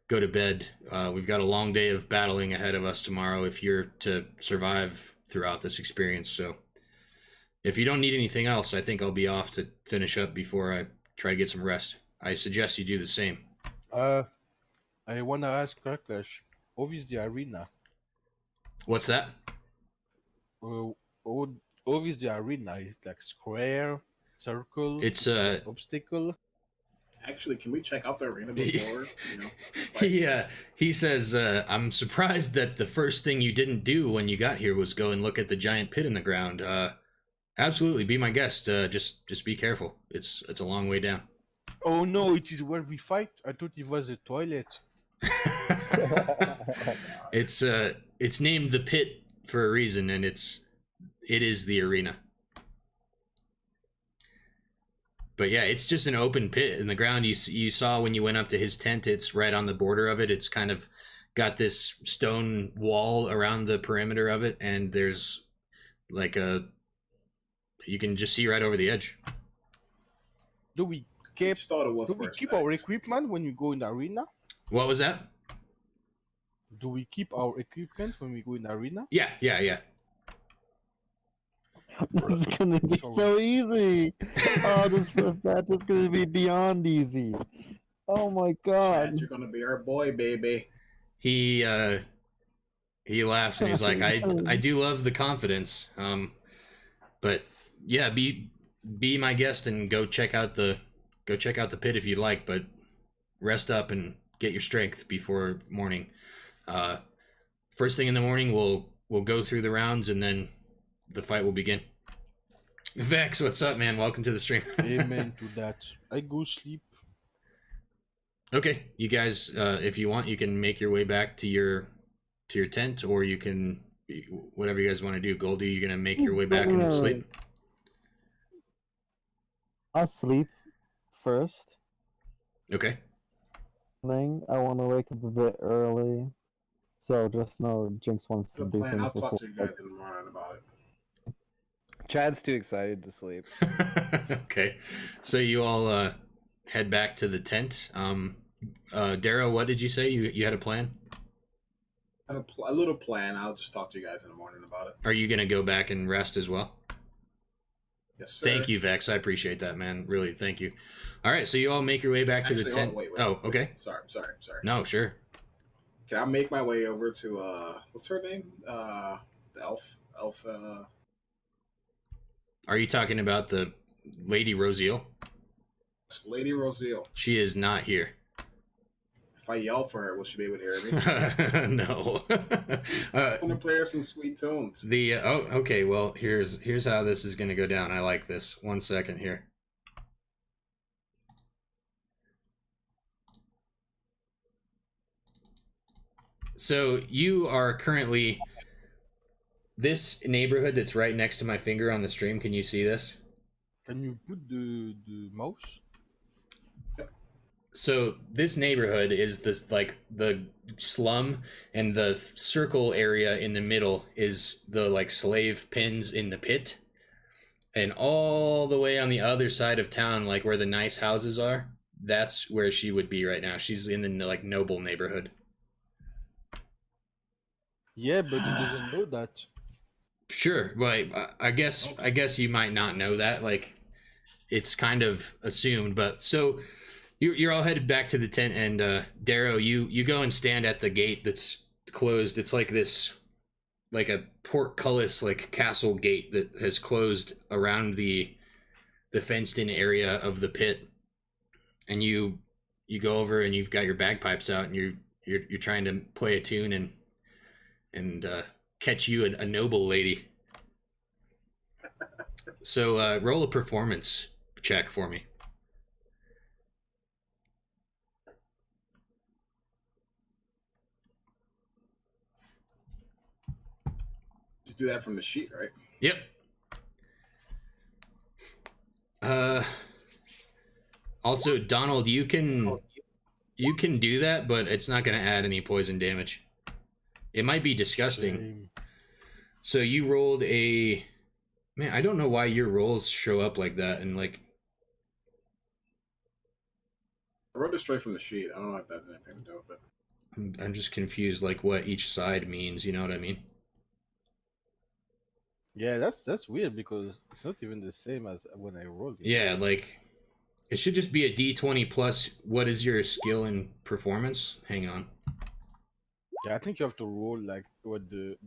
go to bed. We've got a long day of battling ahead of us tomorrow if you're to survive throughout this experience. So, if you don't need anything else, I think I'll be off to finish up before I try to get some rest. I suggest you do the same." I wanna ask Cracklash, how is the arena? What's that? How is the arena? Is it like square, circle? It's obstacle. Actually, can we check out the arena before? he says, "I'm surprised that the first thing you didn't do when you got here was go and look at the giant pit in the ground. Absolutely, be my guest. Just be careful. It's a long way down." Oh no, it is where we fight. I thought it was a toilet. It's named the pit for a reason, and it is the arena. But yeah, it's just an open pit in the ground. You saw when you went up to his tent, it's right on the border of it. It's kind of got this stone wall around the perimeter of it, and there's like you can just see right over the edge. Do we I just thought it was do we first keep our next. equipment when you go in the arena? What was that? Do we keep our equipment when we go in the arena? Yeah. This is gonna be Sorry. so easy. Oh, this first match is gonna be beyond easy. Oh my Chad, god. you're gonna be our boy, baby. He laughs and he's like, I do love the confidence. But yeah, be my guest and go check out the pit if you'd like, but rest up and get your strength before morning. First thing in the morning we'll go through the rounds and then the fight will begin. Vex, what's up, man? Welcome to the stream. Amen to that. I go sleep. Okay, you guys, if you want, you can make your way back to your tent, or you can whatever you guys want to do. Goldie, you're gonna make your way back and sleep. I'll sleep first. Okay. Thing. I want to wake up a bit early. So just know Jinx wants to Good do plan. things I'll before. talk to you guys in the morning about it. Chad's too excited to sleep. Okay, so you all head back to the tent. Dara, what did you say? You had a plan? I have a little plan. I'll just talk to you guys in the morning about it. Are you gonna go back and rest as well? Yes, sir. Thank you, Vex. I appreciate that, man. Really, thank you. All right, so you all make your way back to the Actually, tent. wait. Oh, okay. Sorry. No, sure. Can I make my way over to what's her name? The Elsa. Are you talking about the Lady Rosiel? Lady Rosiel. She is not here. If I yell for her, will she be able to hear me? No. I'm gonna play her some sweet tunes. Okay. Well, here's how this is gonna go down. I like this. 1 second here. So you are currently this neighborhood that's right next to my finger on the stream. Can you see this? Can you put the mouse? So this neighborhood is this like the slum, and the circle area in the middle is the like slave pens in the pit, and all the way on the other side of town, like where the nice houses are, that's where she would be right now. She's in the like noble neighborhood. Yeah, but he doesn't know that. Sure, but I guess you might not know that. Like, it's kind of assumed. But so you're all headed back to the tent, and Darrow, you go and stand at the gate that's closed. It's like this, like a portcullis, like castle gate that has closed around the fenced-in area of the pit. And you go over and you've got your bagpipes out, and you're trying to play a tune and catch you a noble lady. So roll a performance check for me. Just do that from the sheet, right? Yep. Also, Donald, you can do that, but it's not going to add any poison damage. It might be disgusting. So you rolled a... Man, I don't know why your rolls show up like that, and like... I wrote it straight from the sheet. I don't know if that's anything to do with it. I'm just confused, like what each side means, you know what I mean? Yeah, that's weird because it's not even the same as when I rolled it. Yeah, like... It should just be a d20 plus what is your skill and performance? Hang on. Yeah, I think you have to roll like what the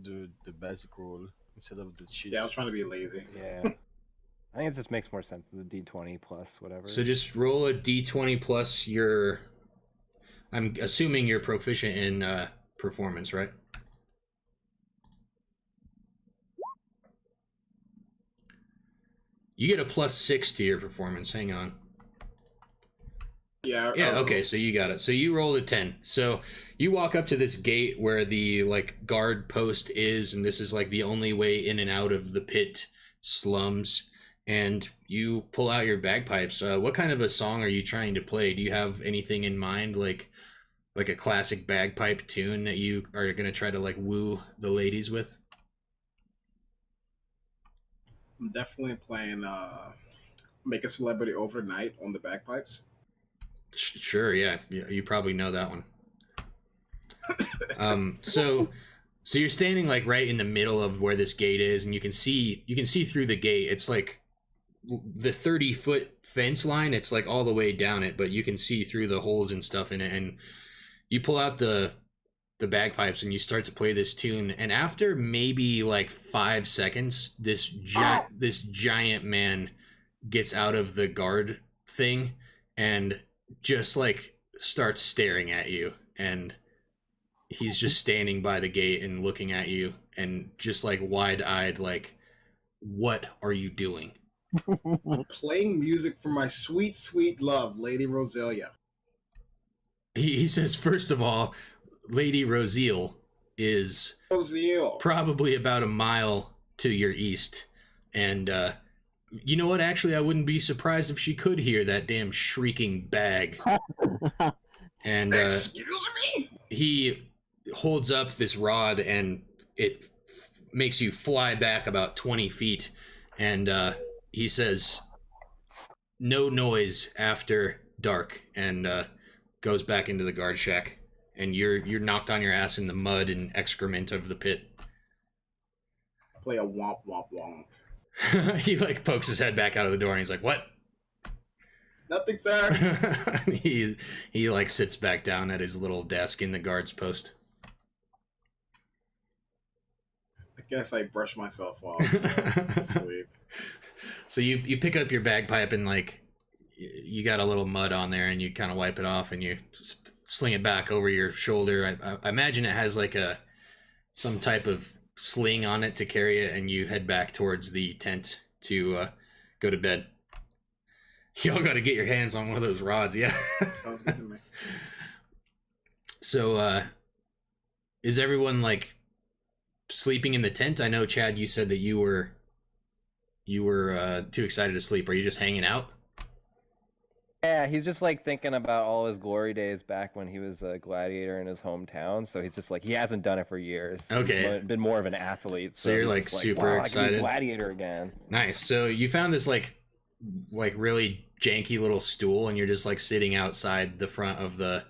basic roll instead of the cheat. Yeah, I was trying to be lazy. Yeah. I think it just makes more sense with the D20 plus whatever. So just roll a d20 plus your... I'm assuming you're proficient in performance, right? You get a +6 to your performance. Hang on. Yeah. Yeah, okay, so you got it. So you rolled a 10. So you walk up to this gate where the like guard post is, and this is like the only way in and out of the pit slums, and you pull out your bagpipes. What kind of a song are you trying to play? Do you have anything in mind, like a classic bagpipe tune that you are going to try to like woo the ladies with? I'm definitely playing Make a Celebrity Overnight on the bagpipes. Sure, yeah. You probably know that one. So you're standing like right in the middle of where this gate is, and you can see through the gate. It's like the 30-foot fence line. It's like all the way down it, but you can see through the holes and stuff in it. And you pull out the bagpipes and you start to play this tune. And after maybe like 5 seconds, this giant man gets out of the guard thing and just like starts staring at you, and he's just standing by the gate and looking at you and just like wide-eyed, like, what are you doing? I'm playing music for my sweet, sweet love, Lady Roselia. He says, first of all, Lady Rosiel is Rosiel. probably about a mile to your east, and you know what? Actually, I wouldn't be surprised if she could hear that damn shrieking bag. And Excuse me? he holds up this rod, and it makes you fly back about 20 feet. And he says, no noise after dark, and goes back into the guard shack. And you're knocked on your ass in the mud and excrement of the pit. Play a womp womp womp. He like pokes his head back out of the door, and he's like, what? Nothing, sir. he like sits back down at his little desk in the guard's post. I guess I brush myself off. Sweep. So you pick up your bagpipe, and like you got a little mud on there, and you kind of wipe it off, and you sling it back over your shoulder. I imagine it has like some type of sling on it to carry it, and you head back towards the tent to go to bed. Y'all got to get your hands on one of those rods, yeah. Sounds good to me. So is everyone like sleeping in the tent? I know, Chad, you said that you were too excited to sleep. Are you just hanging out? Yeah, he's just like thinking about all his glory days back when he was a gladiator in his hometown. So he's just like he hasn't done it for years. Okay. He's been more of an athlete. So you're, he's like, just super wow, I can be a excited? gladiator again. Nice. So you found this like really janky little stool, and you're just like sitting outside the front of the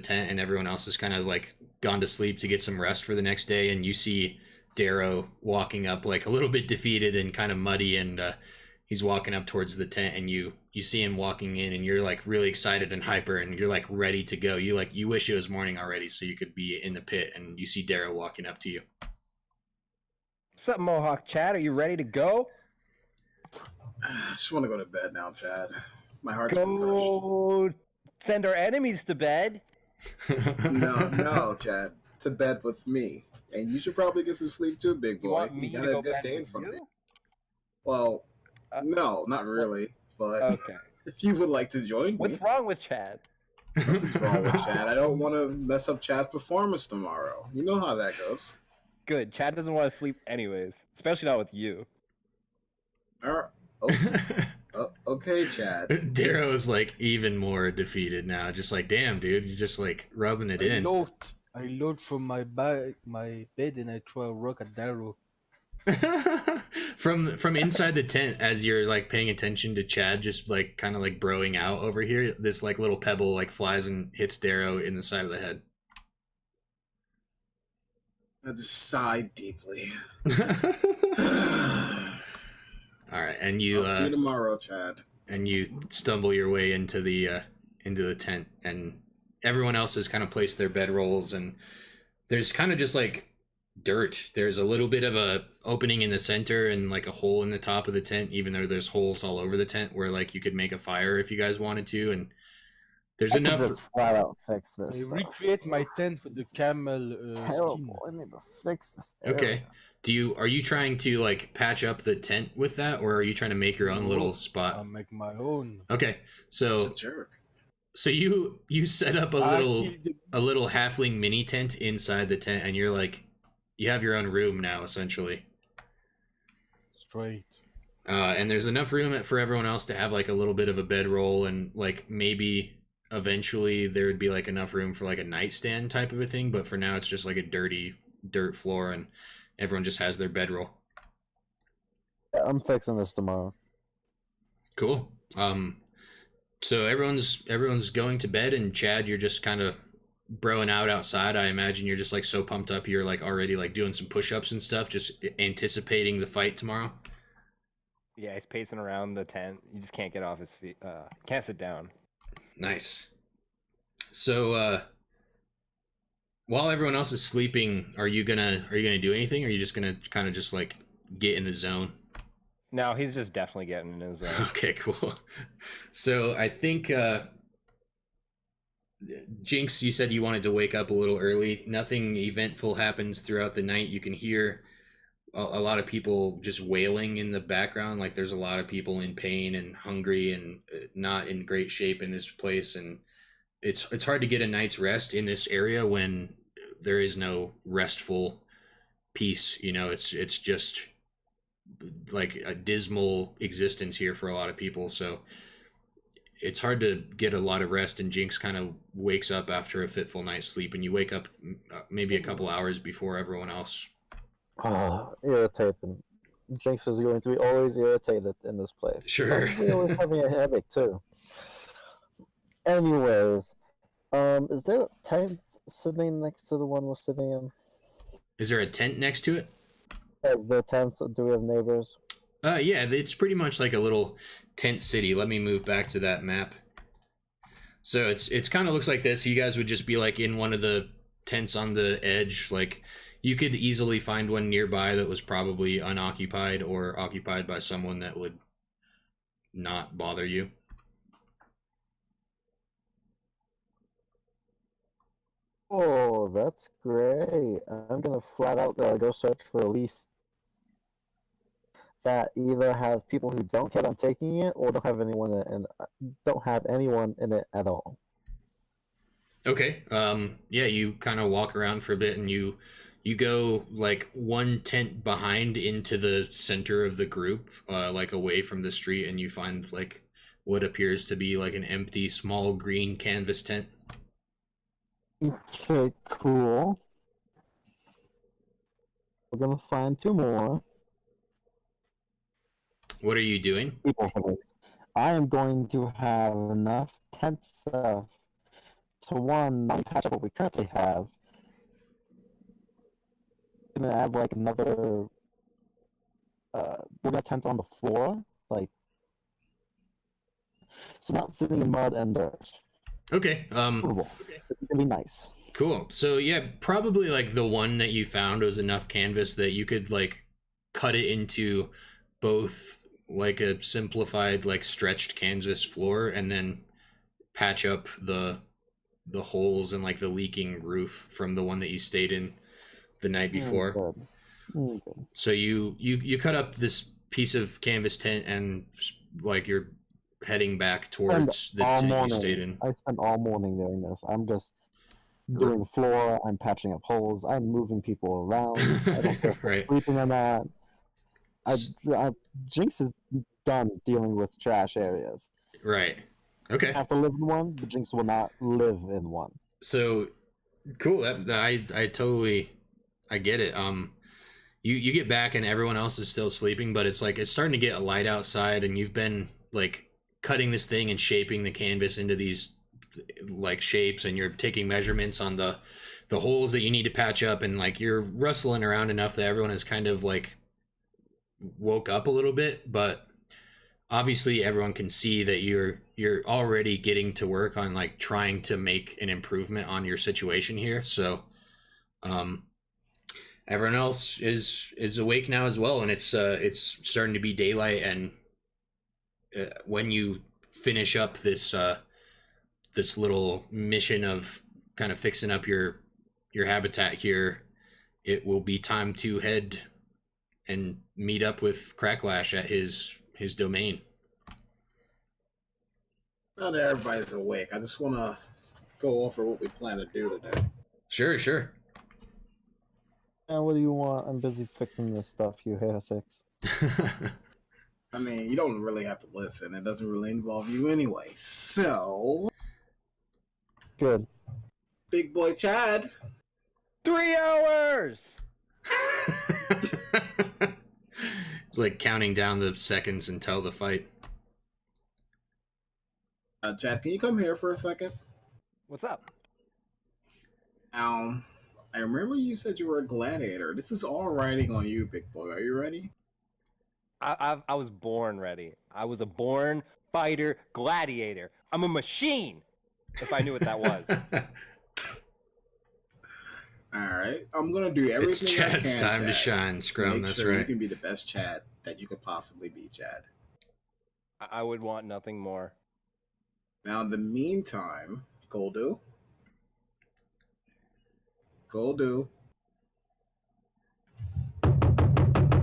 tent, and everyone else has kind of like gone to sleep to get some rest for the next day. And you see Darrow walking up, like a little bit defeated and kind of muddy, and he's walking up towards the tent, and you see him walking in, and you're like really excited and hyper, and you're like ready to go. You wish it was morning already so you could be in the pit, and you see Darrow walking up to you. What's up, Mohawk Chad? Are you ready to go? I just want to go to bed now, Chad. My heart's been crushed. Go send our enemies to bed. No, Chad. To bed with me. And you should probably get some sleep too, big boy. You want me got to a go good bed day in with front of you? you. Well, no, not really. But Okay. if you would like to join me, What's wrong with Chad? nothing's wrong with Chad. I don't want to mess up Chad's performance tomorrow. You know how that goes. Good. Chad doesn't want to sleep anyways, especially not with you. All right. Okay, Chad. Darrow's like even more defeated now, just like, damn, dude, you're just like rubbing it in. I load from my bed and I throw a rock at Darrow. From inside the tent, as you're like paying attention to Chad just like kind of like broing out over here, this like little pebble like flies and hits Darrow in the side of the head. I just sighed deeply. All right, and I'll see you tomorrow, Chad. and you stumble your way into the tent, and everyone else has kind of placed their bedrolls, and there's kind of just like dirt. There's a little bit of a opening in the center and like a hole in the top of the tent, even though there's holes all over the tent where like you could make a fire if you guys wanted to, and there's I could enough. just flat out fix I this. stuff. recreate my tent with the camel skin. Terrible. I need to fix this. Okay. area. Are you trying to like patch up the tent with that, or are you trying to make your own No, little I'll spot? make my own. Okay. It's So a jerk. you set up a I little killed the- halfling mini tent inside the tent, and you're like, you have your own room now essentially. Straight. And there's enough room for everyone else to have like a little bit of a bedroll, and like maybe eventually there would be like enough room for like a nightstand type of a thing, but for now it's just like a dirty dirt floor, and everyone just has their bedroll. Yeah, I'm fixing this tomorrow. Cool. So everyone's going to bed, and Chad, you're just kind of broing out outside. I imagine you're just like so pumped up, you're like already like doing some push-ups and stuff, just anticipating the fight tomorrow. Yeah, he's pacing around the tent. You just can't get off his feet. Can't sit down. Nice. So while everyone else is sleeping, are you gonna do anything, or are you just gonna kind of just like get in the zone? No, he's just definitely getting in his zone. Okay, cool. So I think Jinx, you said you wanted to wake up a little early. Nothing eventful happens throughout the night. You can hear a lot of people just wailing in the background. Like there's a lot of people in pain and hungry and not in great shape in this place, and it's hard to get a night's rest in this area when there is no restful peace. You know, it's just like a dismal existence here for a lot of people. So it's hard to get a lot of rest, and Jinx kind of wakes up after a fitful night's sleep, and you wake up maybe a couple hours before everyone else. Oh, irritating. Jinx is going to be always irritated in this place. Sure. We're always having a headache too. Anyways, is there a tent sitting next to the one we're sitting in? Is there a tent next to it? Is there tents? Do we have neighbors? Yeah, it's pretty much like a little tent city. Let me move back to that map. So it's kind of looks like this. You guys would just be like in one of the tents on the edge. Like you could easily find one nearby that was probably unoccupied or occupied by someone that would not bother you. Oh, that's great. I'm gonna flat out go search for at least that either have people who don't care I'm taking it or don't have anyone in it, and don't have anyone in it at all. Okay. Yeah, you kind of walk around for a bit, and you go like one tent behind into the center of the group, like away from the street, and you find like what appears to be like an empty, small green canvas tent. Okay, cool. We're gonna find 2 more What are you doing? people for this. I am going to have enough tent stuff to one patch up what we currently have. I'm gonna add like another. We're gonna tent on the floor, like so not sitting in mud and dirt. Okay. Suitable. It's gonna be nice. Cool. So yeah, probably like the one that you found was enough canvas that you could like cut it into both like a simplified like stretched canvas floor and then patch up the holes and like the leaking roof from the one that you stayed in the night before. Good. Good. So you cut up this piece of canvas tent and like you're heading back towards the all tent morning. you stayed in. I spent all morning doing this. I'm just doing the floor. I'm patching up holes. I'm moving people around. I don't care if they're Right. sleeping or not. Jinx is done dealing with trash areas. Right. Okay. I have to live in one, but Jinx will not live in one. So cool. I totally I get it. You get back and everyone else is still sleeping, but it's like it's starting to get a light outside, and you've been like cutting this thing and shaping the canvas into these like shapes, and you're taking measurements on the holes that you need to patch up, and like you're rustling around enough that everyone is kind of like woke up a little bit, but obviously everyone can see that you're already getting to work on like trying to make an improvement on your situation here. So everyone else is awake now as well, and it's starting to be daylight, and when you finish up this this little mission of kind of fixing up your habitat here, it will be time to head and meet up with Cracklash at his domain. Now that everybody's awake, I just want to go over what we plan to do today. Sure. And what do you want? I'm busy fixing this stuff, you hair six. I mean, you don't really have to listen. It doesn't really involve you anyway. So, Good. Big Boy Chad. 3 hours. It's like counting down the seconds until the fight. Chad, can you come here for a second? What's up? I remember you said you were a gladiator. This is all riding on you, Big Boy. Are you ready? I was born ready. I was a born fighter gladiator. I'm a machine. If I knew what that was. All right. I'm going to do everything It's Chad's I can, time to Chad, shine, Scrum. make That's sure you right. can be the best Chad that you could possibly be, Chad. I would want nothing more. Now, in the meantime, Goldu.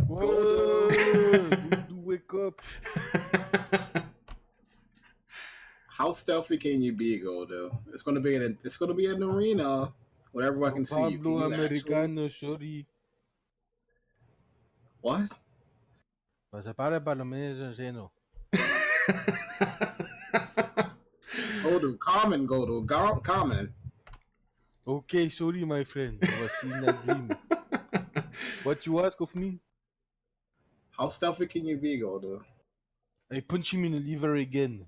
Whoa, wake up. How stealthy can you be, Goldu? It's gonna be an arena where everyone can see you. Can Pablo you actually... Americano, sorry. What? Pasa para Palomés en seno. Goldu, common. Okay, sorry, my friend. I was seeing a dream. What you ask of me? How stealthy can you be, Goldu? I punch him in the liver again.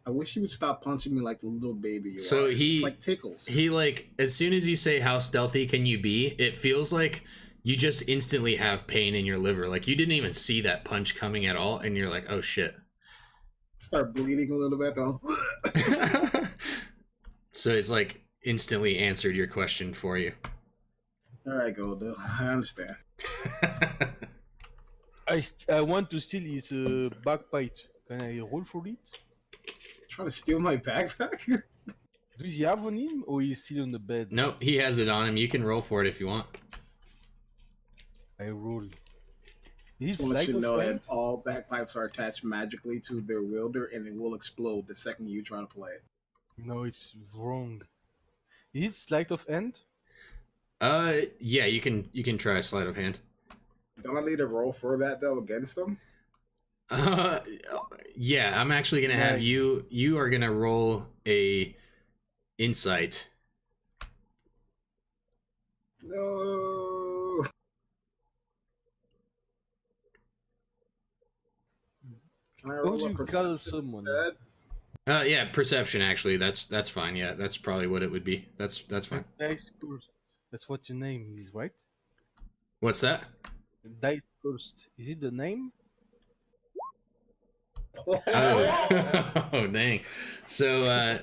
I wish you would stop punching me like the little baby you So are. he- It's like tickles. He like as soon as you say how stealthy can you be, it feels like you just instantly have pain in your liver. Like you didn't even see that punch coming at all, and you're like, oh shit. Start bleeding a little bit. So it's like instantly answered your question for you. All right, Goldu. I understand. I want to steal his backbite. Can I roll for it? Trying to steal my backpack? Does he have on him or is still on the bed? No, he has it on him. You can roll for it if you want. I roll. Is it Just want sleight you to of know hand? that all bagpipes are attached magically to their wielder, and it will explode the second you try to play it. No, it's wrong. Is it sleight of hand? Yeah, you can try a sleight of hand. Don't I need to roll for that though against them? Uh, yeah, I'm actually gonna have Right. you. You are gonna roll a insight. No. Can I What roll would a you call perception someone? instead? Yeah, perception. Actually, that's fine. Yeah, that's probably what it would be. That's fine. Dice Cursed. That's what your name is, right? What's that? Dice Cursed. Is it the name? Oh, oh dang. So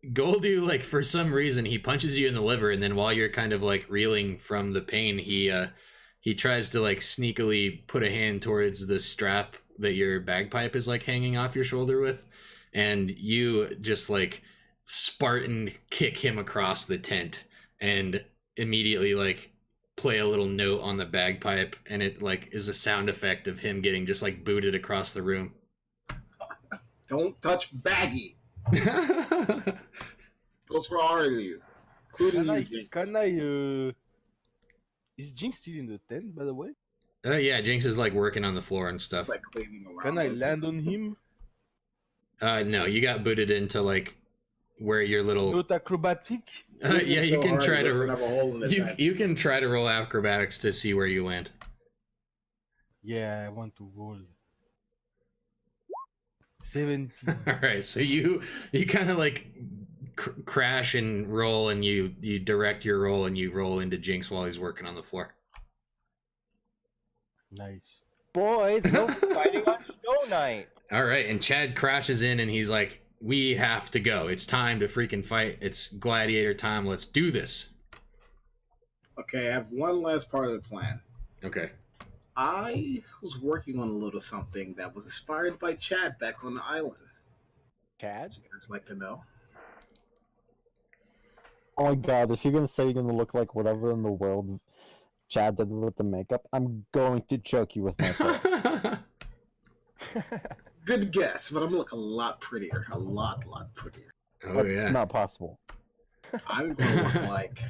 Goldu, like for some reason, he punches you in the liver, and then while you're kind of like reeling from the pain, he tries to like sneakily put a hand towards the strap that your bagpipe is like hanging off your shoulder with, and you just like Spartan kick him across the tent, and immediately like play a little note on the bagpipe, and it like is a sound effect of him getting just like booted across the room. Don't touch Baggy. Goes for all of you, including Can you, I? Jinx. Can I? Is Jinx still in the tent, by the way? Yeah, Jinx is like working on the floor and stuff. It's like cleaning around. Can I those- land on him? No, you got booted into like where your little. Not acrobatic. Yeah, you So can hard try he to. doesn't have a hole in his You head. you can try to roll acrobatics to see where you land. Yeah, I want to roll. 17. All right, so you kind of like crash and roll, and you direct your roll, and you roll into Jinx while he's working on the floor. Nice. Boys, no fighting on show night. All right, and Chad crashes in, and he's like, "We have to go. It's time to freaking fight. It's gladiator time. Let's do this." Okay, I have one last part of the plan. Okay. I was working on a little something that was inspired by Chad back on the island. Chad? You guys like to know? Oh my god, if you're gonna say you're gonna look like whatever in the world Chad did with the makeup, I'm going to choke you with my foot. Good guess, but I'm gonna look a lot prettier. A lot prettier. Oh That's yeah. not possible. I'm gonna look like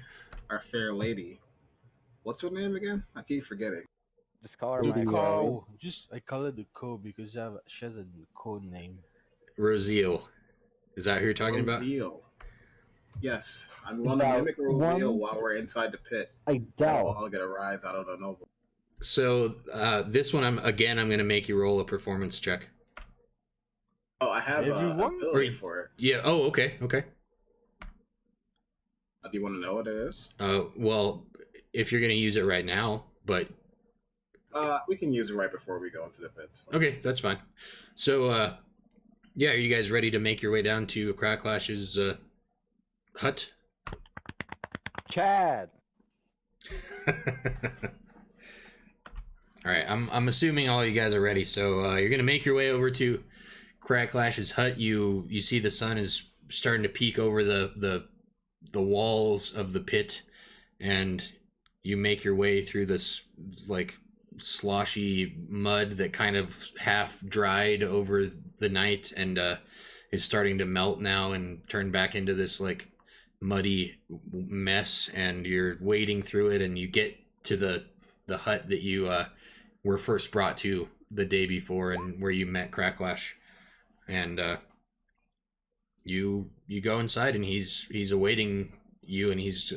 our fair lady. What's her name again? I keep forgetting. Just call her Maybe my you Cow. I call it the cow because she has a code name. Rosiel. Is that who you're talking about? Rosiel. Yes, I'm gonna About mimic Rosiel one- while we're inside the pit. I doubt. I'll get a rise out of the noble. So this one, I'm going to make you roll a performance check. Oh, I have Everyone? ability Or- for it. Yeah. Oh, okay. Okay. Do you want to know what it is? Well, if you're going to use it right now, but We can use it right before we go into the pits. okay, that's fine. So, yeah, are you guys ready to make your way down to Cracklash's hut? Chad. All right, I'm assuming all you guys are ready. So you're gonna make your way over to Cracklash's hut. You see the sun is starting to peek over the walls of the pit, and you make your way through this like sloshy mud that kind of half dried over the night and is starting to melt now and turn back into this like muddy mess. And you're wading through it, and you get to the hut that you were first brought to the day before, and where you met Cracklash. And you go inside, and he's awaiting you, and he's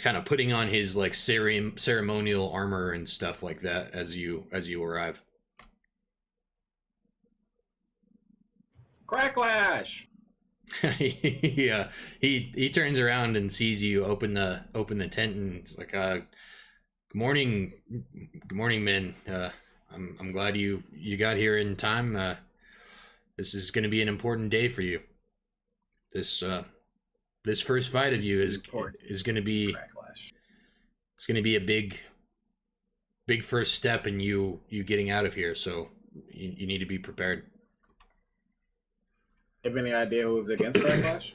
kind of putting on his like ceremonial armor and stuff like that as you arrive. Cracklash! He turns around and sees you open the tent, and it's like good morning, men. I'm glad you got here in time. This is going to be an important day for you. This first fight of you is going to be Cracklash. it's going to be a big first step in you getting out of here. So you need to be prepared. Have any idea who's against Cracklash?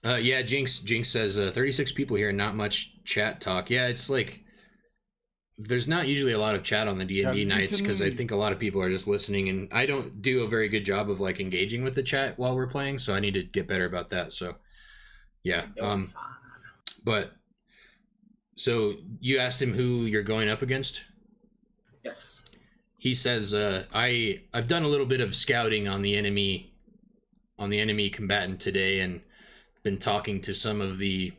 Yeah, Jinx says 36 people here, not much chat talk. Yeah, it's like there's not usually a lot of chat on the D&D nights because I think a lot of people are just listening, and I don't do a very good job of like engaging with the chat while we're playing, so I need to get better about that. So yeah, but so you asked him who you're going up against? Yes. He says, I've done a little bit of scouting on the enemy combatant today, and been talking to some of the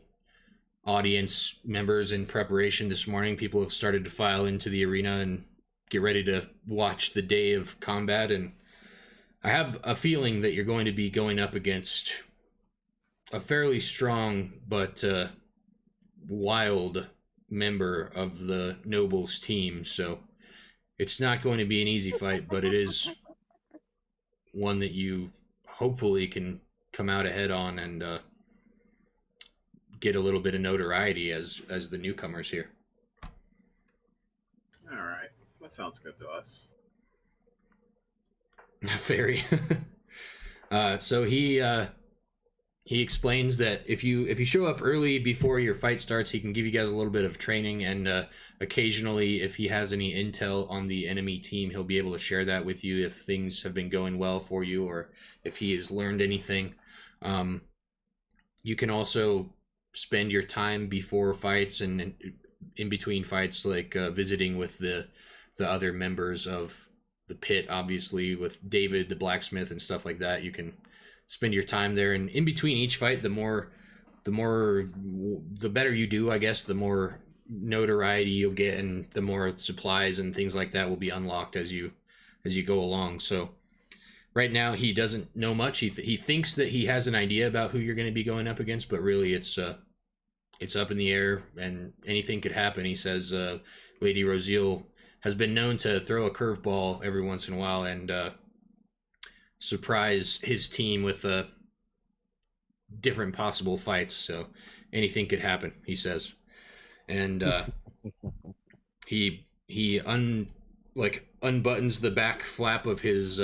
audience members in preparation this morning. People have started to file into the arena and get ready to watch the day of combat, and I have a feeling that you're going to be going up against a fairly strong but wild member of the Nobles team, so it's not going to be an easy fight, but it is one that you hopefully can come out ahead on and get a little bit of notoriety as the newcomers here. All right. That sounds good to us. Very. So he explains that if you show up early before your fight starts, he can give you guys a little bit of training, and occasionally, if he has any intel on the enemy team, he'll be able to share that with you if things have been going well for you or if he has learned anything. You can also spend your time before fights and in between fights, like visiting with the other members of the pit, obviously with David the blacksmith and stuff like that. You can spend your time there, and in between each fight, the better you do, I guess, the more notoriety you'll get, and the more supplies and things like that will be unlocked as you go along. So right now he doesn't know much. He thinks that he has an idea about who you're going to be going up against, but really it's up in the air and anything could happen. He says Lady Rosiel has been known to throw a curveball every once in a while and surprise his team with different possible fights. So anything could happen, he says. And he unbuttons the back flap of his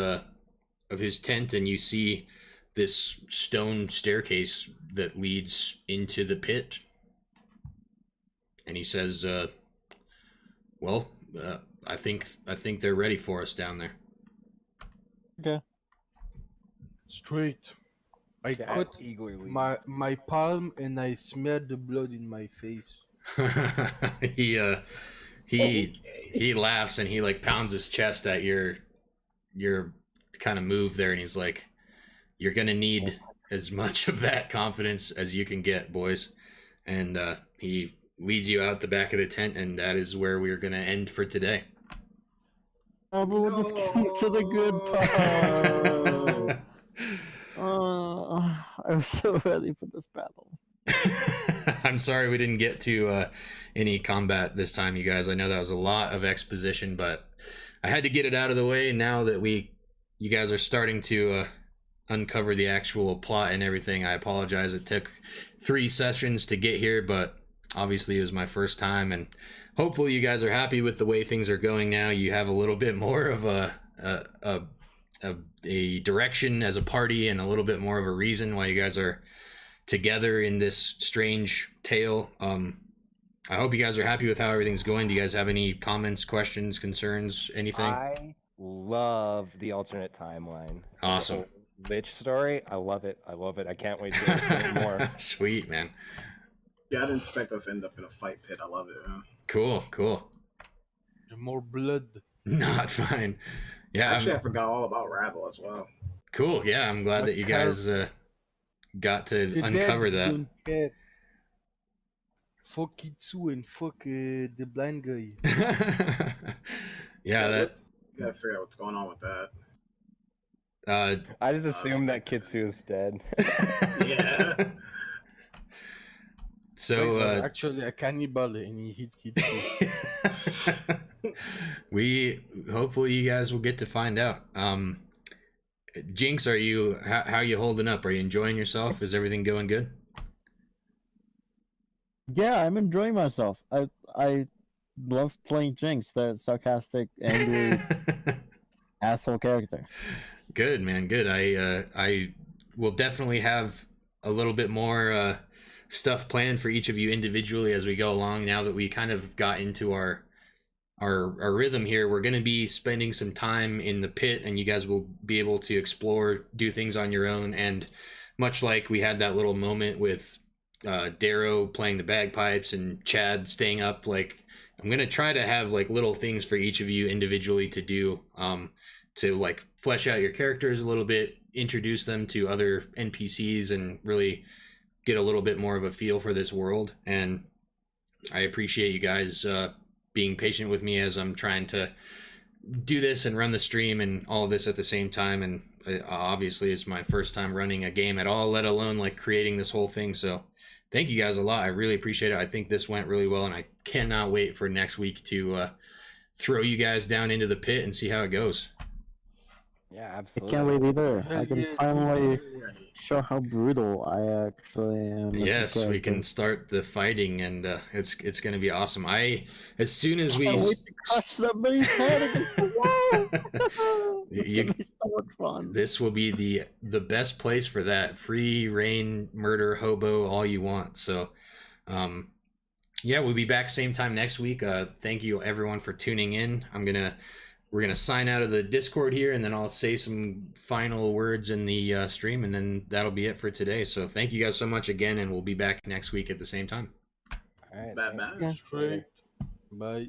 tent, and you see this stone staircase that leads into the pit. And he says, I think they're ready for us down there. Okay. Straight. I Chat cut eagerly. my palm and I smeared the blood in my face. He laughs and he like pounds his chest at your kind of move there, and he's like, you're gonna need as much of that confidence as you can get, boys. And he leads you out the back of the tent, and that is where we're gonna end for today. Oh, but let's get to the good part. I'm so ready for this battle. I'm sorry we didn't get to any combat this time, you guys. I know that was a lot of exposition, but I had to get it out of the way. And now that you guys are starting to uncover the actual plot and everything, I apologize. It took 3 sessions to get here, but obviously it was my first time, and hopefully you guys are happy with the way things are going now. You have a little bit more of a direction as a party and a little bit more of a reason why you guys are together in this strange tale. I hope you guys are happy with how everything's going. Do you guys have any comments, questions, concerns, anything? I love the alternate timeline. Awesome. The whole Lich story. I love it. I can't wait to hear more. Sweet, man. Yeah, I didn't expect us to end up in a fight pit. I love it, man. Cool. The more blood. Not fine. Yeah. Actually, I forgot all about Rabble as well. Cool. Yeah, I'm glad that you guys got to The uncover dead that. don't care. Fuck Kitsu and fuck the blind guy. Yeah, that. You gotta figure out what's going on with that. I just assumed that Kitsu is dead. Yeah. So actually a cannibal and he hit Kitsu. we hopefully you guys will get to find out. Jinx, how are you holding up? Are you enjoying yourself? Is everything going good? Yeah, I'm enjoying myself. I love playing Jinx, the sarcastic, angry asshole character. Good, man. Good. I will definitely have a little bit more stuff planned for each of you individually as we go along. Now that we kind of got into our rhythm here, we're going to be spending some time in the pit, and you guys will be able to explore, do things on your own. And much like we had that little moment with Darrow playing the bagpipes and Chad staying up like I'm gonna try to have like little things for each of you individually to do, to like flesh out your characters a little bit, introduce them to other NPCs, and really get a little bit more of a feel for this world. And I appreciate you guys being patient with me as I'm trying to do this and run the stream and all of this at the same time. And obviously it's my first time running a game at all, let alone like creating this whole thing. So thank you guys a lot. I really appreciate it. I think this went really well, and I cannot wait for next week to throw you guys down into the pit and see how it goes. Yeah, I absolutely. can't wait either. Hell I can yeah, finally Ready. show how brutal I actually am. as a Yes, we can character. start the fighting, and it's going to be awesome. As soon as we Can't wait to crush somebody's head against the wall. It's You- gonna be so much fun. this will be the best place for that. Free reign, murder, hobo, all you want. So yeah, we'll be back same time next week. Thank you everyone for tuning in. We're gonna sign out of the Discord here, and then I'll say some final words in the stream, and then that'll be it for today. So thank you guys so much again, and we'll be back next week at the same time. All right. Bye thanks. bye. Straight. Bye.